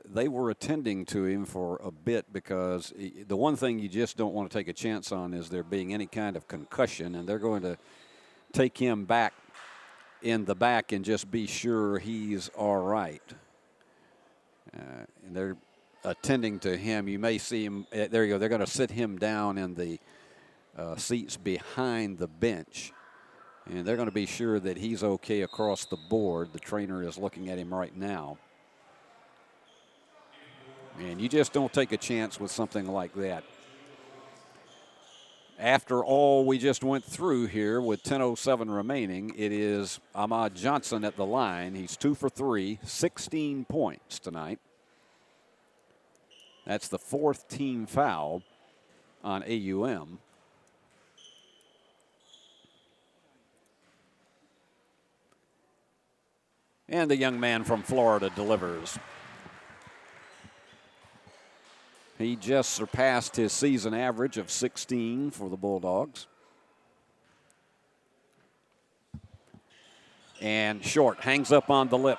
they were attending to him for a bit because the one thing you just don't want to take a chance on is there being any kind of concussion, and they're going to take him back in the back and just be sure he's all right. And they're attending to him. You may see him. There you go. They're going to sit him down in the seats behind the bench. And they're going to be sure that he's okay across the board. The trainer is looking at him right now. And you just don't take a chance with something like that. After all we just went through here with 10:07 remaining, it is Ahmad Johnson at the line. He's 2 for 3, 16 points tonight. That's the fourth team foul on AUM. And the young man from Florida delivers. He just surpassed his season average of 16 for the Bulldogs. And short, hangs up on the lip.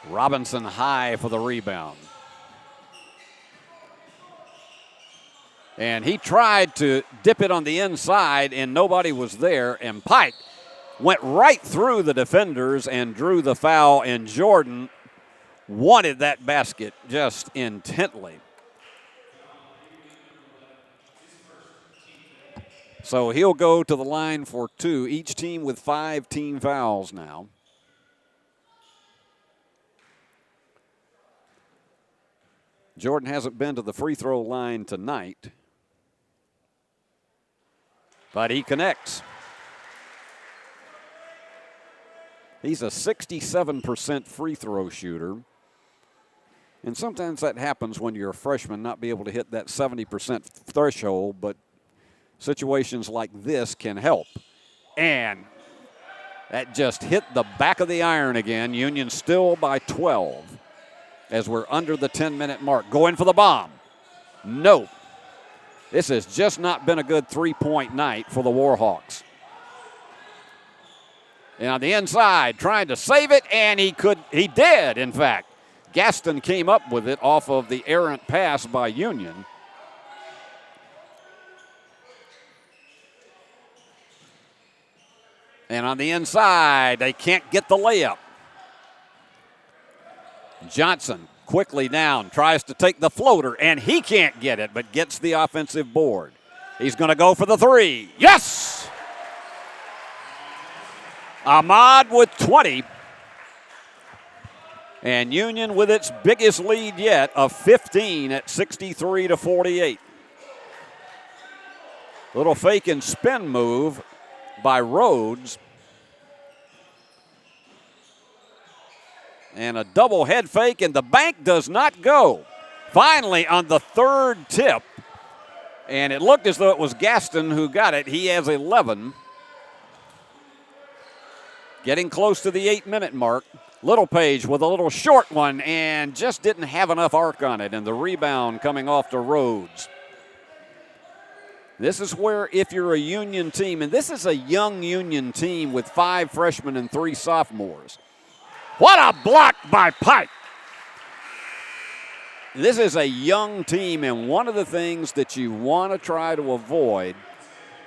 Robinson high for the rebound. And he tried to dip it on the inside, and nobody was there. And Pike went right through the defenders and drew the foul, and Jordan wanted that basket just intently. So he'll go to the line for two, each team with 5 team fouls now. Jordan hasn't been to the free throw line tonight, but he connects. He's a 67% free throw shooter. And sometimes that happens when you're a freshman, not be able to hit that 70% threshold, but situations like this can help. And that just hit the back of the iron again. Union still by 12 as we're under the 10-minute mark. Going for the bomb. No. This has just not been a good three-point night for the Warhawks. And on the inside, trying to save it, and he did, in fact. Gaston came up with it off of the errant pass by Union. And on the inside, they can't get the layup. Johnson quickly down, tries to take the floater, and he can't get it, but gets the offensive board. He's going to go for the three. Yes! Ahmad with 20. And Union with its biggest lead yet of 15 at 63-48. Little fake and spin move by Rhodes. And a double head fake, and the bank does not go. Finally, on the third tip, and it looked as though it was Gaston who got it. He has 11. Getting close to the 8-minute mark. Littlepage with a little short one and just didn't have enough arc on it, and the rebound coming off to Rhodes. This is where, if you're a Union team, and this is a young Union team with 5 freshmen and 3 sophomores. What a block by Pike. This is a young team, and one of the things that you want to try to avoid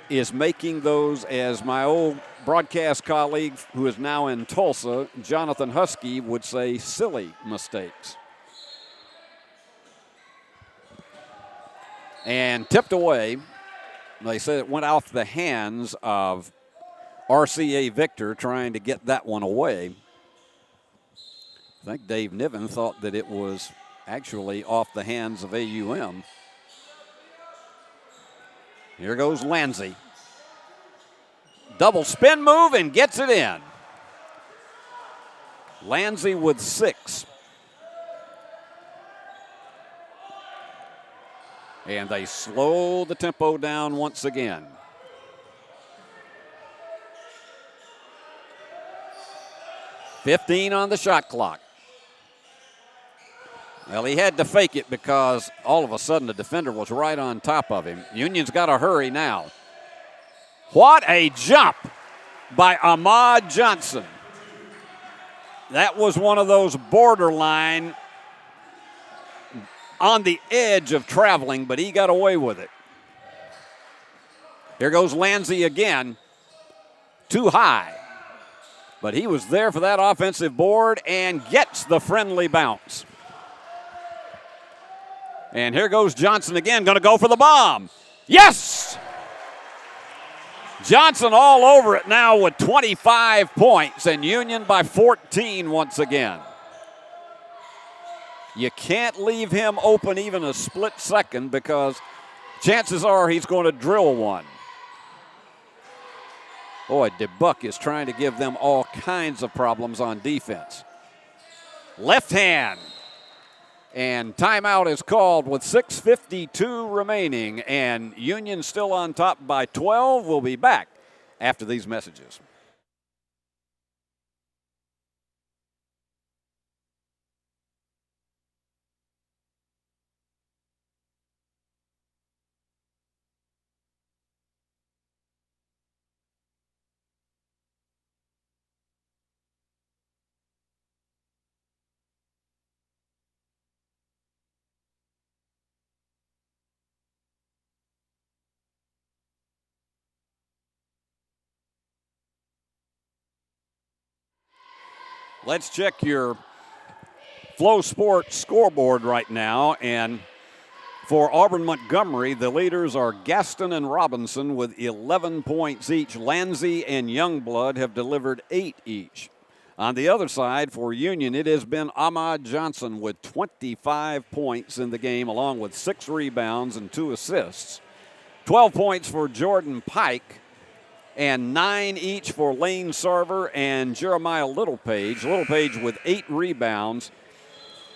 is making those, as my old broadcast colleague who is now in Tulsa, Jonathan Husky, would say, silly mistakes. And tipped away. They said it went off the hands of RCA Victor trying to get that one away. I think Dave Niven thought that it was actually off the hands of AUM. Here goes Lanzi. Double spin move and gets it in. Lanzi with 6. And they slow the tempo down once again. $15 on the shot clock. Well, he had to fake it because all of a sudden the defender was right on top of him. Union's got to hurry now. What a jump by Ahmad Johnson. That was one of those borderline on the edge of traveling, but he got away with it. Here goes Lanzi again. Too high. But he was there for that offensive board and gets the friendly bounce. And here goes Johnson again, going to go for the bomb. Yes! Johnson all over it now with 25 points, and Union by 14 once again. You can't leave him open even a split second because chances are he's going to drill one. Boy, DeBuck is trying to give them all kinds of problems on defense. Left hand. And timeout is called with 6:52 remaining, and Union still on top by 12. We'll be back after these messages. Let's check your Flow Sports scoreboard right now. And for Auburn-Montgomery, the leaders are Gaston and Robinson with 11 points each. Lanzi and Youngblood have delivered 8 each. On the other side, for Union, it has been Ahmad Johnson with 25 points in the game, along with 6 rebounds and 2 assists. 12 points for Jordan Pike, and 9 each for Lane Sarver and Jeremiah Littlepage. Littlepage with 8 rebounds.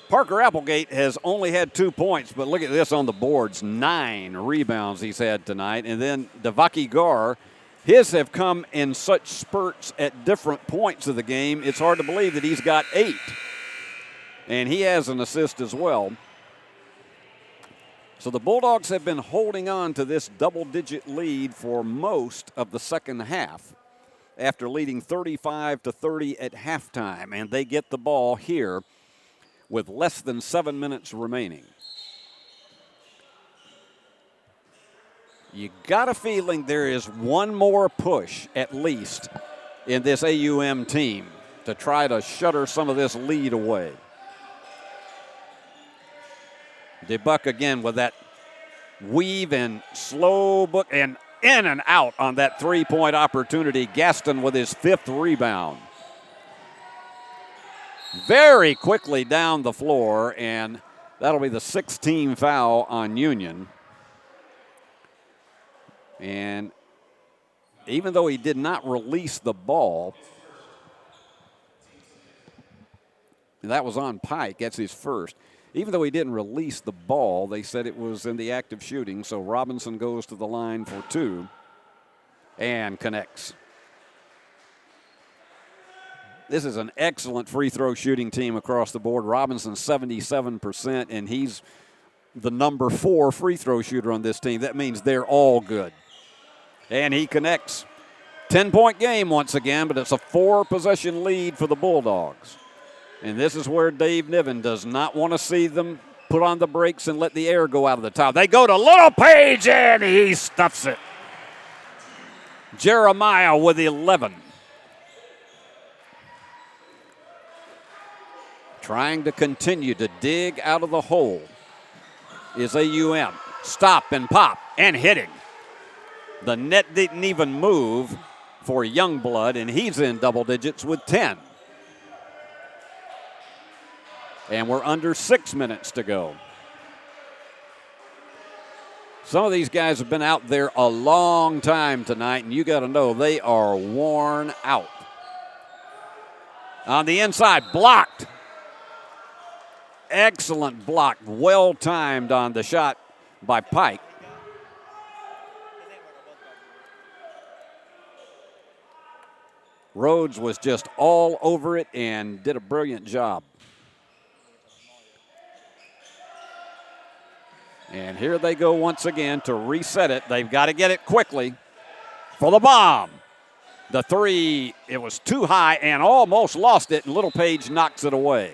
Parker Applegate has only had 2 points, but look at this on the boards. 9 rebounds he's had tonight. And then Devaki Gar, his have come in such spurts at different points of the game, it's hard to believe that he's got 8. And he has an assist as well. So the Bulldogs have been holding on to this double-digit lead for most of the second half after leading 35-30 at halftime, and they get the ball here with less than 7 minutes remaining. You got a feeling there is one more push at least in this AUM team to try to shutter some of this lead away. DeBuck again with that weave and slow book, and in and out on that three-point opportunity. Gaston with his 5th rebound. Very quickly down the floor, and that'll be the 16th foul on Union. And even though he did not release the ball, that was on Pike. That's his first. Even though he didn't release the ball, they said it was in the act of shooting. So Robinson goes to the line for 2 and connects. This is an excellent free throw shooting team across the board. Robinson 77%, and he's the number 4 free throw shooter on this team. That means they're all good. And he connects. 10-point game once again, but it's a 4-possession lead for the Bulldogs. And this is where Dave Niven does not want to see them put on the brakes and let the air go out of the towel. They go to Little Page, and he stuffs it. Jeremiah with 11. Trying to continue to dig out of the hole is AUM. Stop and pop and hitting. The net didn't even move for Youngblood, and he's in double digits with 10. And we're under 6 minutes to go. Some of these guys have been out there a long time tonight, and you got to know they are worn out. On the inside, blocked. Excellent block, well timed on the shot by Pike. Rhodes was just all over it and did a brilliant job. And here they go once again to reset it. They've got to get it quickly for the bomb. The 3, it was too high and almost lost it, and Little Page knocks it away.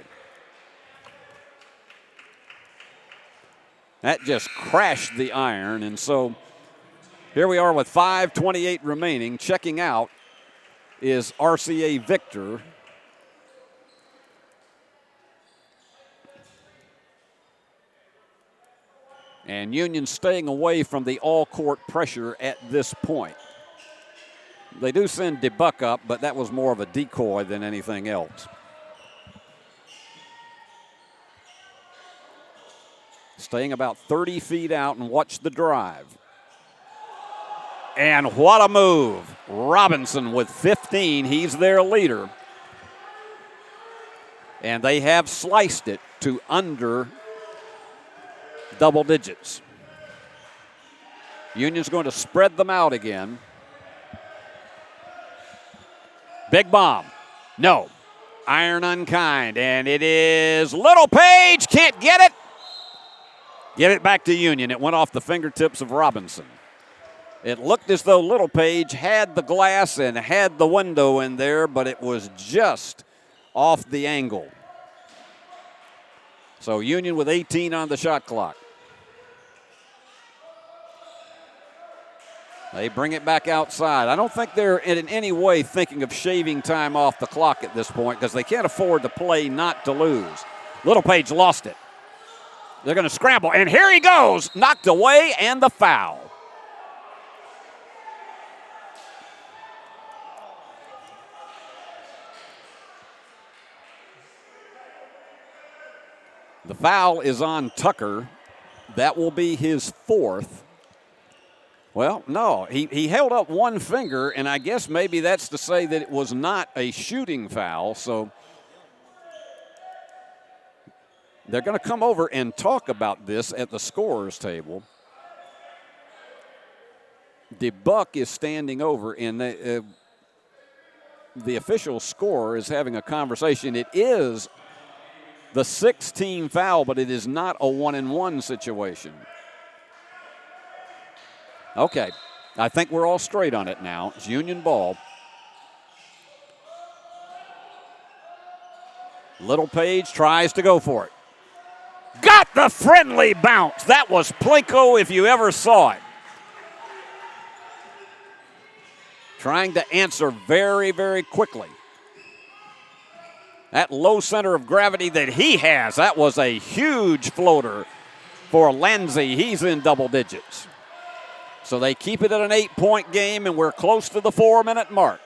That just crashed the iron, and so here we are with 5:28 remaining. Checking out is RCA Victor. And Union staying away from the all-court pressure at this point. They do send DeBuck up, but that was more of a decoy than anything else. Staying about 30 feet out, and watch the drive. And what a move. Robinson with 15. He's their leader. And they have sliced it to under double digits. Union's going to spread them out again. Big bomb. No. Iron unkind. And it is Little Page. Can't get it. Give it back to Union. It went off the fingertips of Robinson. It looked as though Little Page had the glass and had the window in there, but it was just off the angle. So Union with 18 on the shot clock. They bring it back outside. I don't think they're in any way thinking of shaving time off the clock at this point because they can't afford to play not to lose. Little Page lost it. They're going to scramble, and here he goes. Knocked away, and the foul. The foul is on Tucker. That will be his 4th. Well, no, he held up one finger, and I guess maybe that's to say that it was not a shooting foul. So they're going to come over and talk about this at the scorer's table. DeBuck is standing over, and the official scorer is having a conversation. It is the 6th-team foul, but it is not a 1-and-1 situation. Okay, I think we're all straight on it now. It's Union ball. Little Page tries to go for it. Got the friendly bounce. That was Plinko if you ever saw it. Trying to answer very, very quickly. That low center of gravity that he has, that was a huge floater for Lanzi. He's in double digits. So they keep it at an 8-point game, and we're close to the 4-minute mark.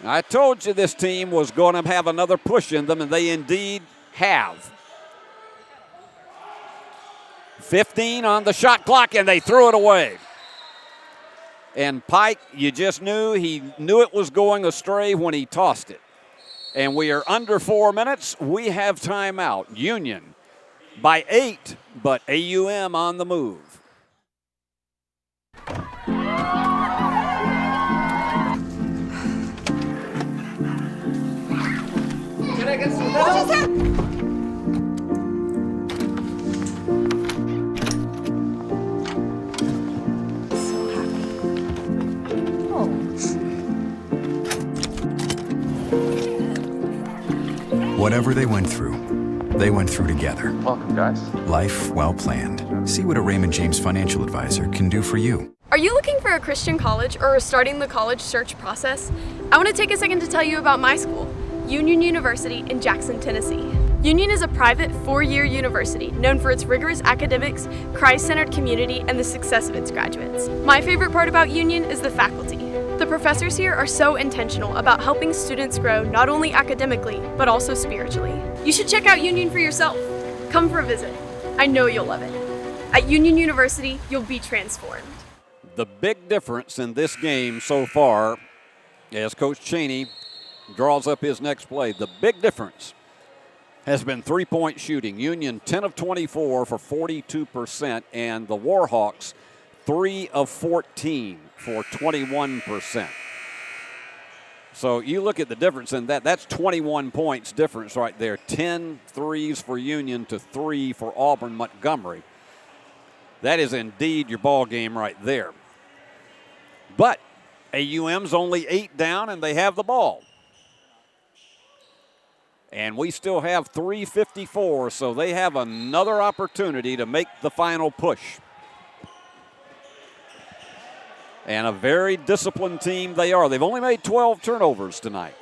I told you this team was going to have another push in them, and they indeed have. 15 on the shot clock, and they threw it away. And Pike, you just knew he knew it was going astray when he tossed it. And we are under 4 minutes. We have timeout. Union by 8, but AUM on the move. Can I get some help? So happy. Oh. Whatever they went through together. Welcome, guys. Life well planned. See what a Raymond James financial advisor can do for you. Are you looking for a Christian college or are starting the college search process? I want to take a second to tell you about my school, Union University in Jackson, Tennessee. Union is a private 4-year university known for its rigorous academics, Christ-centered community, and the success of its graduates. My favorite part about Union is the faculty. The professors here are so intentional about helping students grow not only academically, but also spiritually. You should check out Union for yourself. Come for a visit. I know you'll love it. At Union University, you'll be transformed. The big difference in this game so far, as Coach Cheney draws up his next play, the big difference has been three-point shooting. Union 10 of 24 for 42%, and the Warhawks 3 of 14 for 21%. So you look at the difference in that, that's 21 points difference right there. 10 threes for Union to 3 for Auburn-Montgomery. That is indeed your ball game right there. But AUM's only 8 down, and they have the ball. And we still have 3:54, so they have another opportunity to make the final push. And a very disciplined team they are. They've only made 12 turnovers tonight.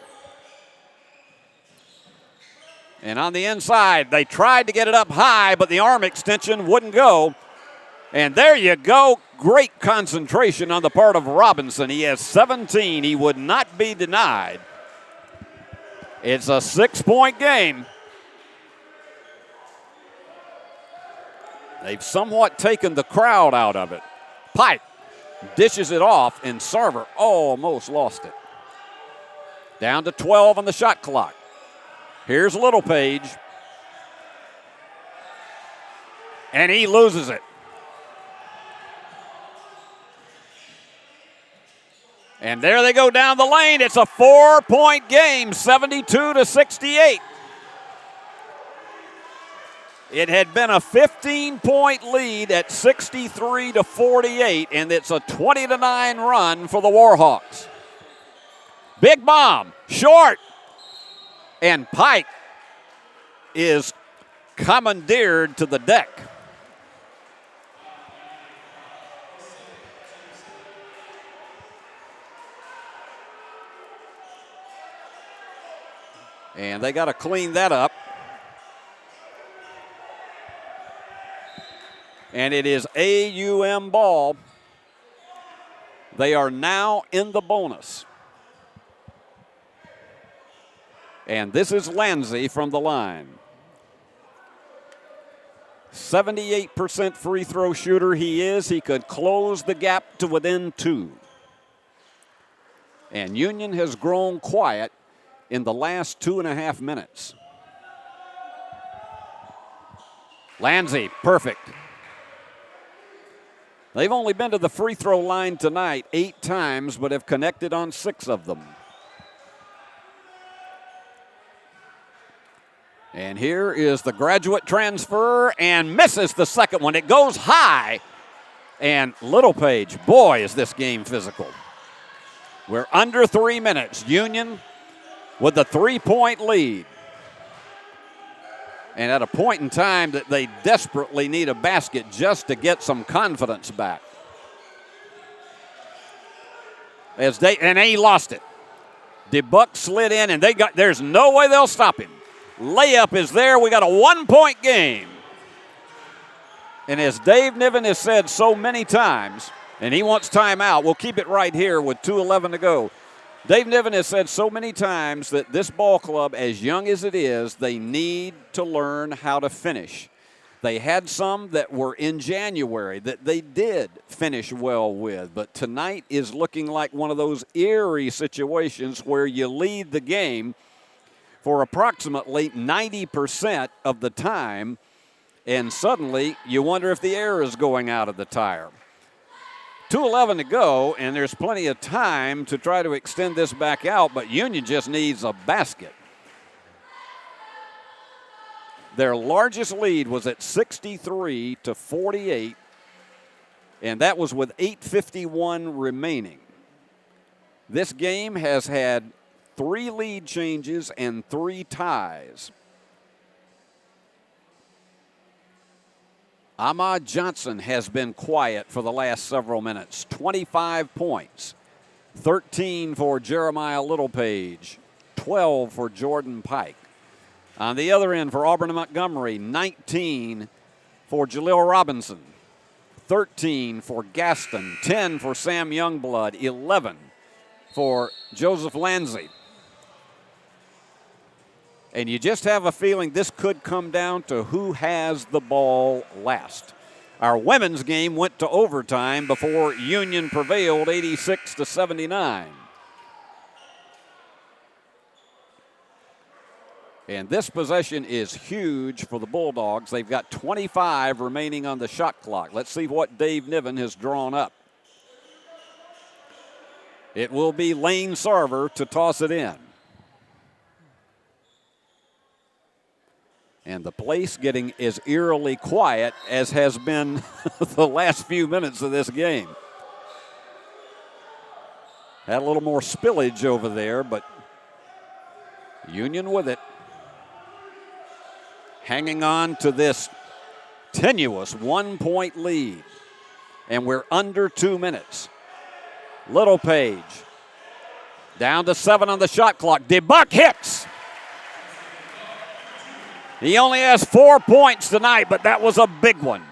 And on the inside, they tried to get it up high, but the arm extension wouldn't go. And there you go. Great concentration on the part of Robinson. He has 17. He would not be denied. It's a 6-point game. They've somewhat taken the crowd out of it. Pike dishes it off, and Sarver almost lost it. Down to 12 on the shot clock. Here's Littlepage. And he loses it. And there they go down the lane. It's a 4-point game, 72-68. It had been a 15-point lead at 63-48, and it's a 20-9 run for the Warhawks. Big bomb, short, and Pike is commandeered to the deck. And they got to clean that up. And it is AUM ball. They are now in the bonus. And this is Lanzi from the line. 78% free throw shooter he is. He could close the gap to within 2. And Union has grown quiet in the last 2.5 minutes. Lanzi, perfect. They've only been to the free throw line tonight 8 times, but have connected on 6 of them. And here is the graduate transfer, and misses the second one. It goes high. And Littlepage, boy, is this game physical. We're under 3 minutes. Union with the 3-point lead. And at a point in time that they desperately need a basket just to get some confidence back. And he lost it. DeBuck slid in, and there's no way they'll stop him. Layup is there. We got a 1-point game. And as Dave Niven has said so many times, and he wants timeout, we'll keep it right here with 2:11 to go. Dave Niven has said so many times that this ball club, as young as it is, they need to learn how to finish. They had some that were in January that they did finish well with, but tonight is looking like one of those eerie situations where you lead the game for approximately 90% of the time, and suddenly you wonder if the air is going out of the tire. 2:11 to go, and there's plenty of time to try to extend this back out, but Union just needs a basket. Their largest lead was at 63-48, and that was with 8:51 remaining. This game has had 3 lead changes and 3 ties. Ahmad Johnson has been quiet for the last several minutes. 25 points, 13 for Jeremiah Littlepage, 12 for Jordan Pike. On the other end for Auburn and Montgomery, 19 for Jaleel Robinson, 13 for Gaston, 10 for Sam Youngblood, 11 for Joseph Lanzi. And you just have a feeling this could come down to who has the ball last. Our women's game went to overtime before Union prevailed 86-79. And this possession is huge for the Bulldogs. They've got 25 remaining on the shot clock. Let's see what Dave Niven has drawn up. It will be Lane Sarver to toss it in. And the place getting as eerily quiet as has been the last few minutes of this game. Had a little more spillage over there, but Union with it. Hanging on to this tenuous 1-point lead. And we're under 2 minutes. Littlepage down to 7 on the shot clock. DeBuck hits. He only has 4 points tonight, but that was a big one.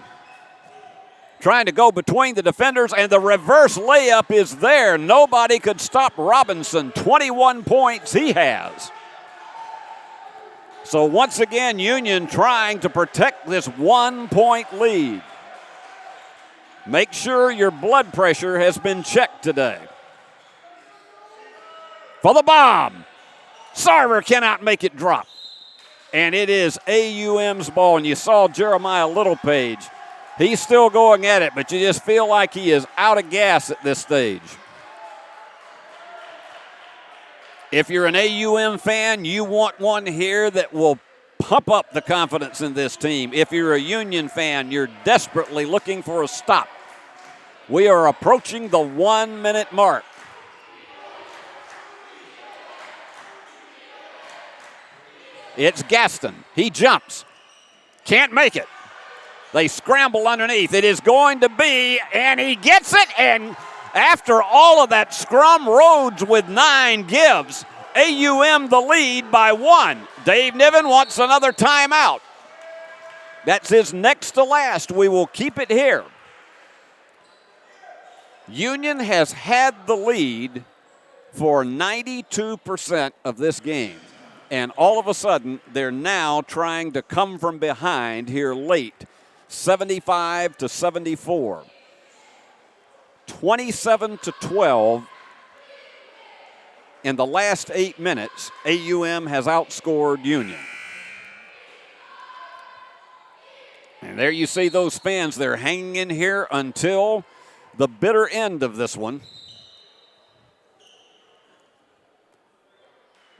Trying to go between the defenders, and the reverse layup is there. Nobody could stop Robinson. 21 points he has. So once again, Union trying to protect this 1-point lead. Make sure your blood pressure has been checked today. For the bomb. Sarver cannot make it drop. And it is AUM's ball. And you saw Jeremiah Littlepage. He's still going at it, but you just feel like he is out of gas at this stage. If you're an AUM fan, you want one here that will pump up the confidence in this team. If you're a Union fan, you're desperately looking for a stop. We are approaching the 1-minute mark. It's Gaston. He jumps. Can't make it. They scramble underneath. It is going to be, and he gets it, and after all of that scrum, Rhodes with 9 gives AUM the lead by 1. Dave Niven wants another timeout. That's his next to last. We will keep it here. Union has had the lead for 92% of this game. And all of a sudden, they're now trying to come from behind here late, 75-74. 27-12. In the last 8 minutes, AUM has outscored Union. And there you see those fans. They're hanging in here until the bitter end of this one.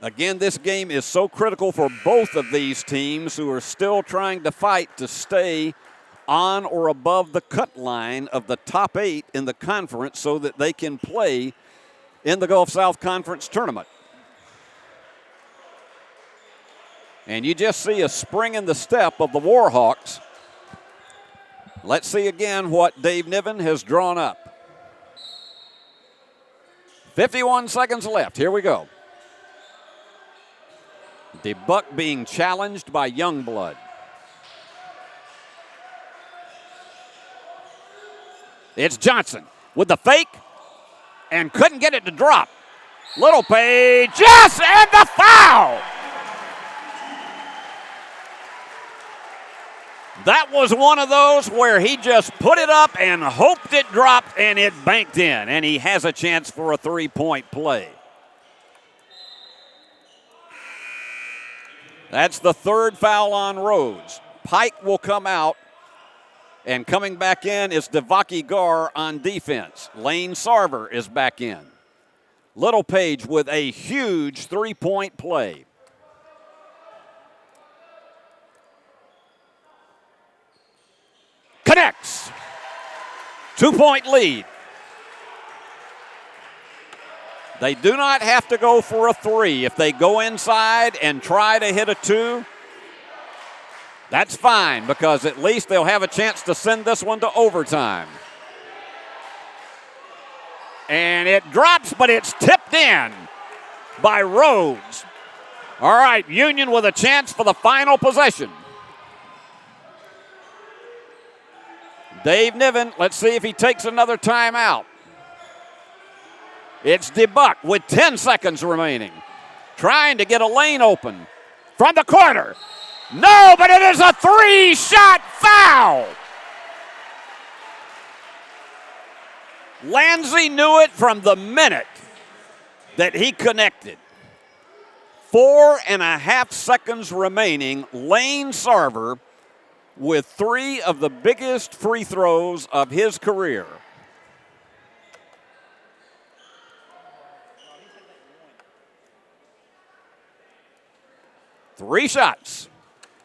Again, this game is so critical for both of these teams who are still trying to fight to stay on or above the cut line of the top 8 in the conference so that they can play in the Gulf South Conference tournament. And you just see a spring in the step of the Warhawks. Let's see again what Dave Niven has drawn up. 51 seconds left. Here we go. DeBuck being challenged by Youngblood. It's Johnson with the fake and couldn't get it to drop. Little Page, yes, and the foul! That was one of those where he just put it up and hoped it dropped, and it banked in, and he has a chance for a three-point play. That's the third foul on Rhodes. Pike will come out, and coming back in is Devaki Gar on defense. Lane Sarver is back in. Little Page with a huge three-point play. Connects. 2-point lead. They do not have to go for a three. If they go inside and try to hit a two, that's fine, because at least they'll have a chance to send this one to overtime. And it drops, but it's tipped in by Rhodes. All right, Union with a chance for the final possession. Dave Niven, let's see if he takes another timeout. It's DeBuck with 10 seconds remaining, trying to get a lane open from the corner. No, but it is a three-shot foul. Lanzi knew it from the minute that he connected. 4.5 seconds remaining. Lane Sarver with 3 of the biggest free throws of his career. Three shots,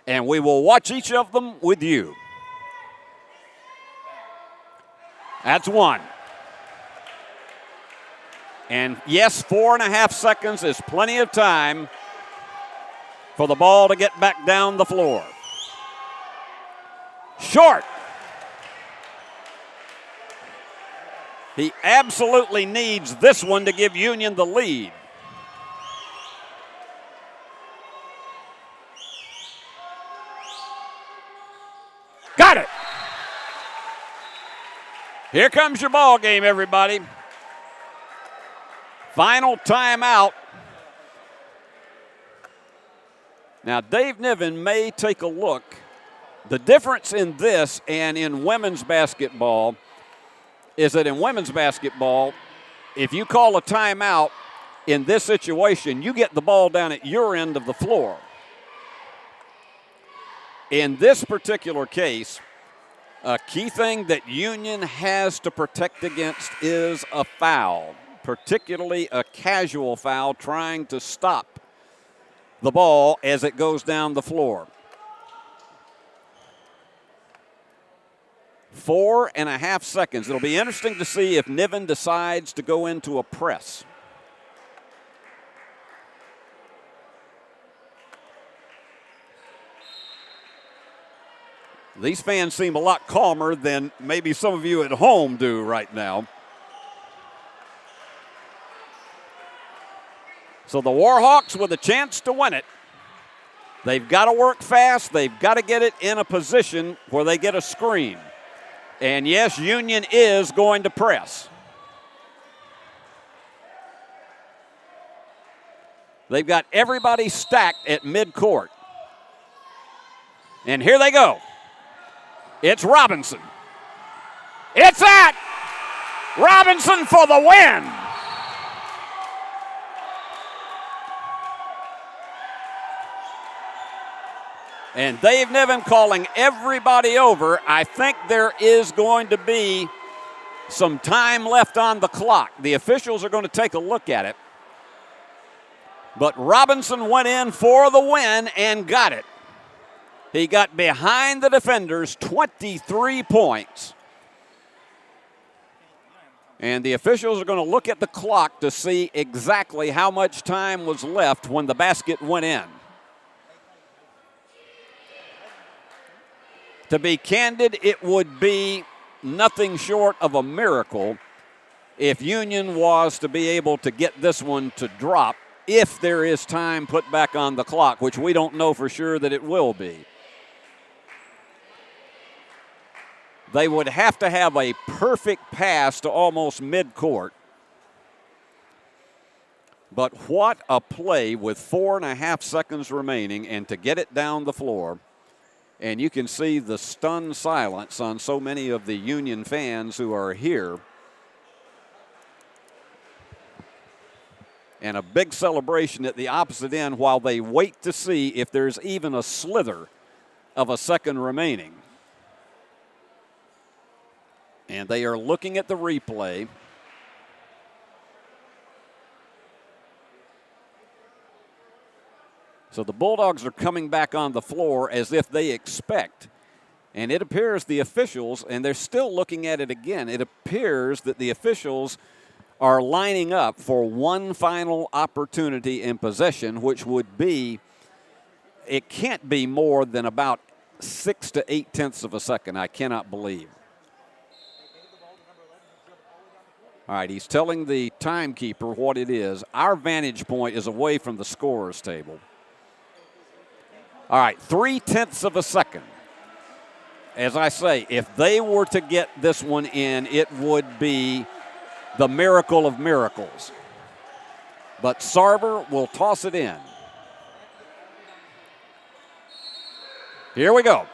and we will watch each of them with you. That's one. And yes, 4.5 seconds is plenty of time for the ball to get back down the floor. Short. He absolutely needs this one to give Union the lead. Got it. Here comes your ball game, everybody. Final timeout. Now, Dave Niven may take a look. The difference in this and in women's basketball is that in women's basketball, if you call a timeout in this situation, you get the ball down at your end of the floor. In this particular case, a key thing that Union has to protect against is a foul, particularly a casual foul trying to stop the ball as it goes down the floor. 4.5 seconds. It'll be interesting to see if Niven decides to go into a press. These fans seem a lot calmer than maybe some of you at home do right now. So the Warhawks with a chance to win it. They've got to work fast. They've got to get it in a position where they get a screen. And yes, Union is going to press. They've got everybody stacked at midcourt. And here they go. It's Robinson. It's at Robinson for the win. And Dave Niven calling everybody over. I think there is going to be some time left on the clock. The officials are going to take a look at it. But Robinson went in for the win and got it. He got behind the defenders, 23 points. And the officials are going to look at the clock to see exactly how much time was left when the basket went in. To be candid, it would be nothing short of a miracle if Union was to be able to get this one to drop if there is time put back on the clock, which we don't know for sure that it will be. They would have to have a perfect pass to almost midcourt. But what a play with 4.5 seconds remaining and to get it down the floor. And you can see the stunned silence on so many of the Union fans who are here. And a big celebration at the opposite end while they wait to see if there's even a slither of a second remaining. And they are looking at the replay. So the Bulldogs are coming back on the floor as if they expect. And it appears the officials, and they're still looking at it again, it appears that the officials are lining up for one final opportunity in possession, which would be, it can't be more than about 6 to 8 tenths of a second, I cannot believe. All right, he's telling the timekeeper what it is. Our vantage point is away from the scorer's table. All right, 0.3 of a second. As I say, if they were to get this one in, it would be the miracle of miracles. But Sarver will toss it in. Here we go.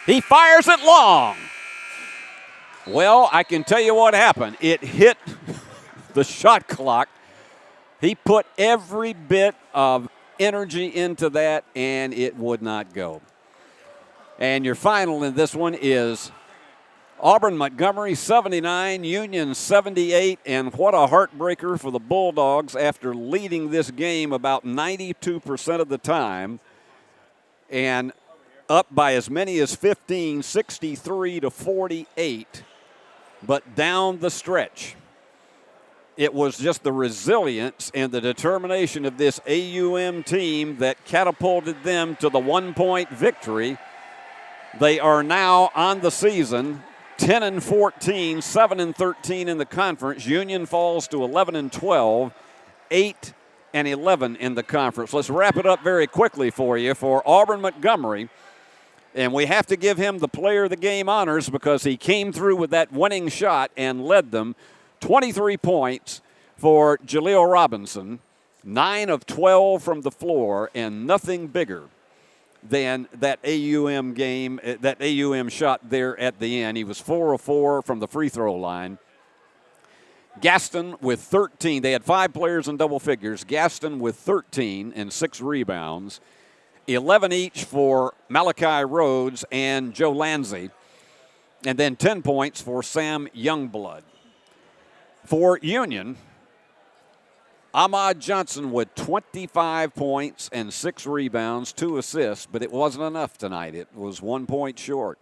He fires it long. Well, I can tell you what happened. It hit the shot clock. He put every bit of energy into that, and it would not go. And your final in this one is Auburn-Montgomery 79, Union 78, and what a heartbreaker for the Bulldogs after leading this game about 92% of the time and up by as many as 15, 63 to 48, but down the stretch. It was just the resilience and the determination of this AUM team that catapulted them to the 1-point victory. They are now on the season 10-14, 7-13 in the conference. Union falls to 11-12, 8-11 in the conference. Let's wrap it up very quickly for you for Auburn-Montgomery. And we have to give him the player of the game honors because he came through with that winning shot and led them. 23 points for Jaleel Robinson, 9 of 12 from the floor, and nothing bigger than that AUM game, that AUM shot there at the end. He was 4 of 4 from the free throw line. Gaston with 13. They had 5 players in double figures. Gaston with 13 and 6 rebounds. 11 each for Malachi Rhodes and Joe Lanzi. And then 10 points for Sam Youngblood. For Union, Ahmad Johnson with 25 points and 6 rebounds, 2 assists, but it wasn't enough tonight. It was 1 point short.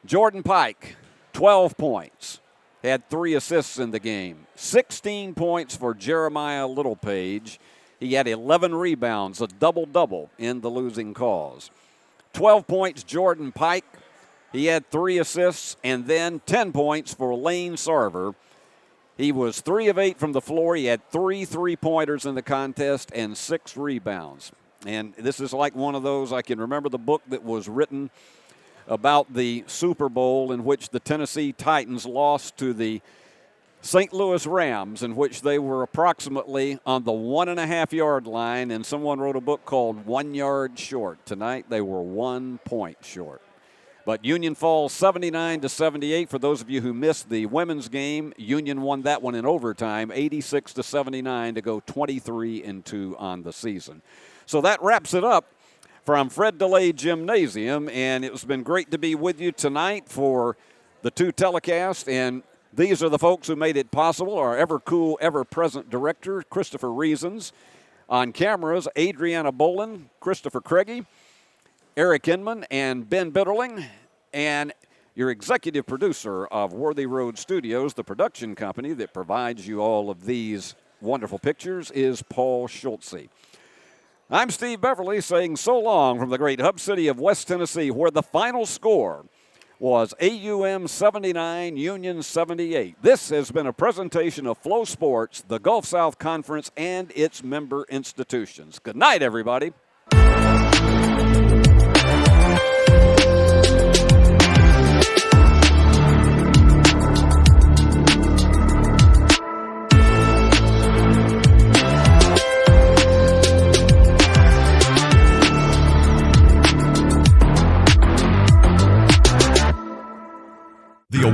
Jordan Pike, 12 points, had 3 assists in the game. 16 points for Jeremiah Littlepage. He had 11 rebounds, a double-double in the losing cause. 12 points, Jordan Pike. He had 3 assists, and then 10 points for Lane Sarver. He was 3 of 8 from the floor. He had 3 3-pointers in the contest and 6 rebounds. And this is like one of those, I can remember the book that was written about the Super Bowl in which the Tennessee Titans lost to the St. Louis Rams, in which they were approximately on the 1.5-yard line, and someone wrote a book called 1 Yard Short. Tonight they were 1 point short. But Union falls 79-78. For those of you who missed the women's game, Union won that one in overtime, 86-79 to go 23-2 on the season. So that wraps it up from Fred DeLay Gymnasium, and it's been great to be with you tonight for the 2 telecasts. And these are the folks who made it possible. Our ever-cool, ever-present director, Christopher Reasons. On cameras, Adriana Bolin, Christopher Craigie, Eric Inman, and Ben Bitterling, and your executive producer of Worthy Road Studios, the production company that provides you all of these wonderful pictures, is Paul Schultze. I'm Steve Beverly saying so long from the great hub city of West Tennessee, where the final score was AUM 79, Union 78. This has been a presentation of Flow Sports, the Gulf South Conference, and its member institutions. Good night, everybody.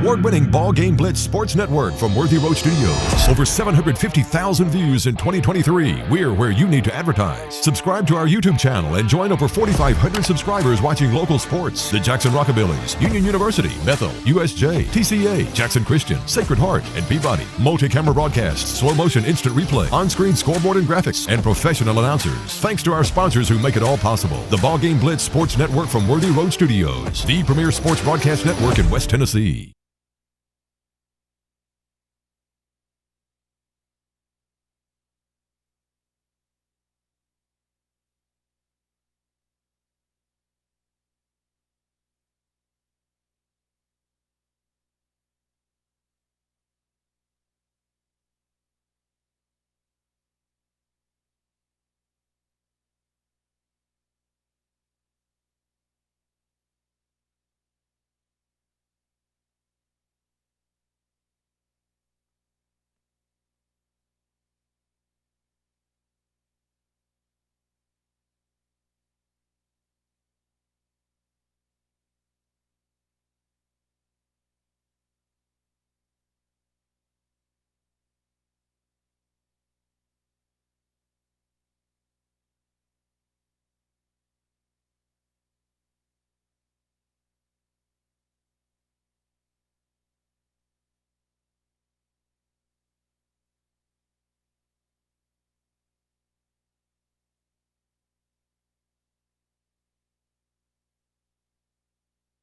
award-winning BallGame Blitz Sports Network from Worthy Road Studios. Over 750,000 views in 2023. We're where you need to advertise. Subscribe to our YouTube channel and join over 4,500 subscribers watching local sports. The Jackson Rockabillys, Union University, Bethel, USJ, TCA, Jackson Christian, Sacred Heart, and Peabody. Multi-camera broadcasts, slow motion instant replay, on-screen scoreboard and graphics, and professional announcers. Thanks to our sponsors who make it all possible. The BallGame Blitz Sports Network from Worthy Road Studios, the premier sports broadcast network in West Tennessee.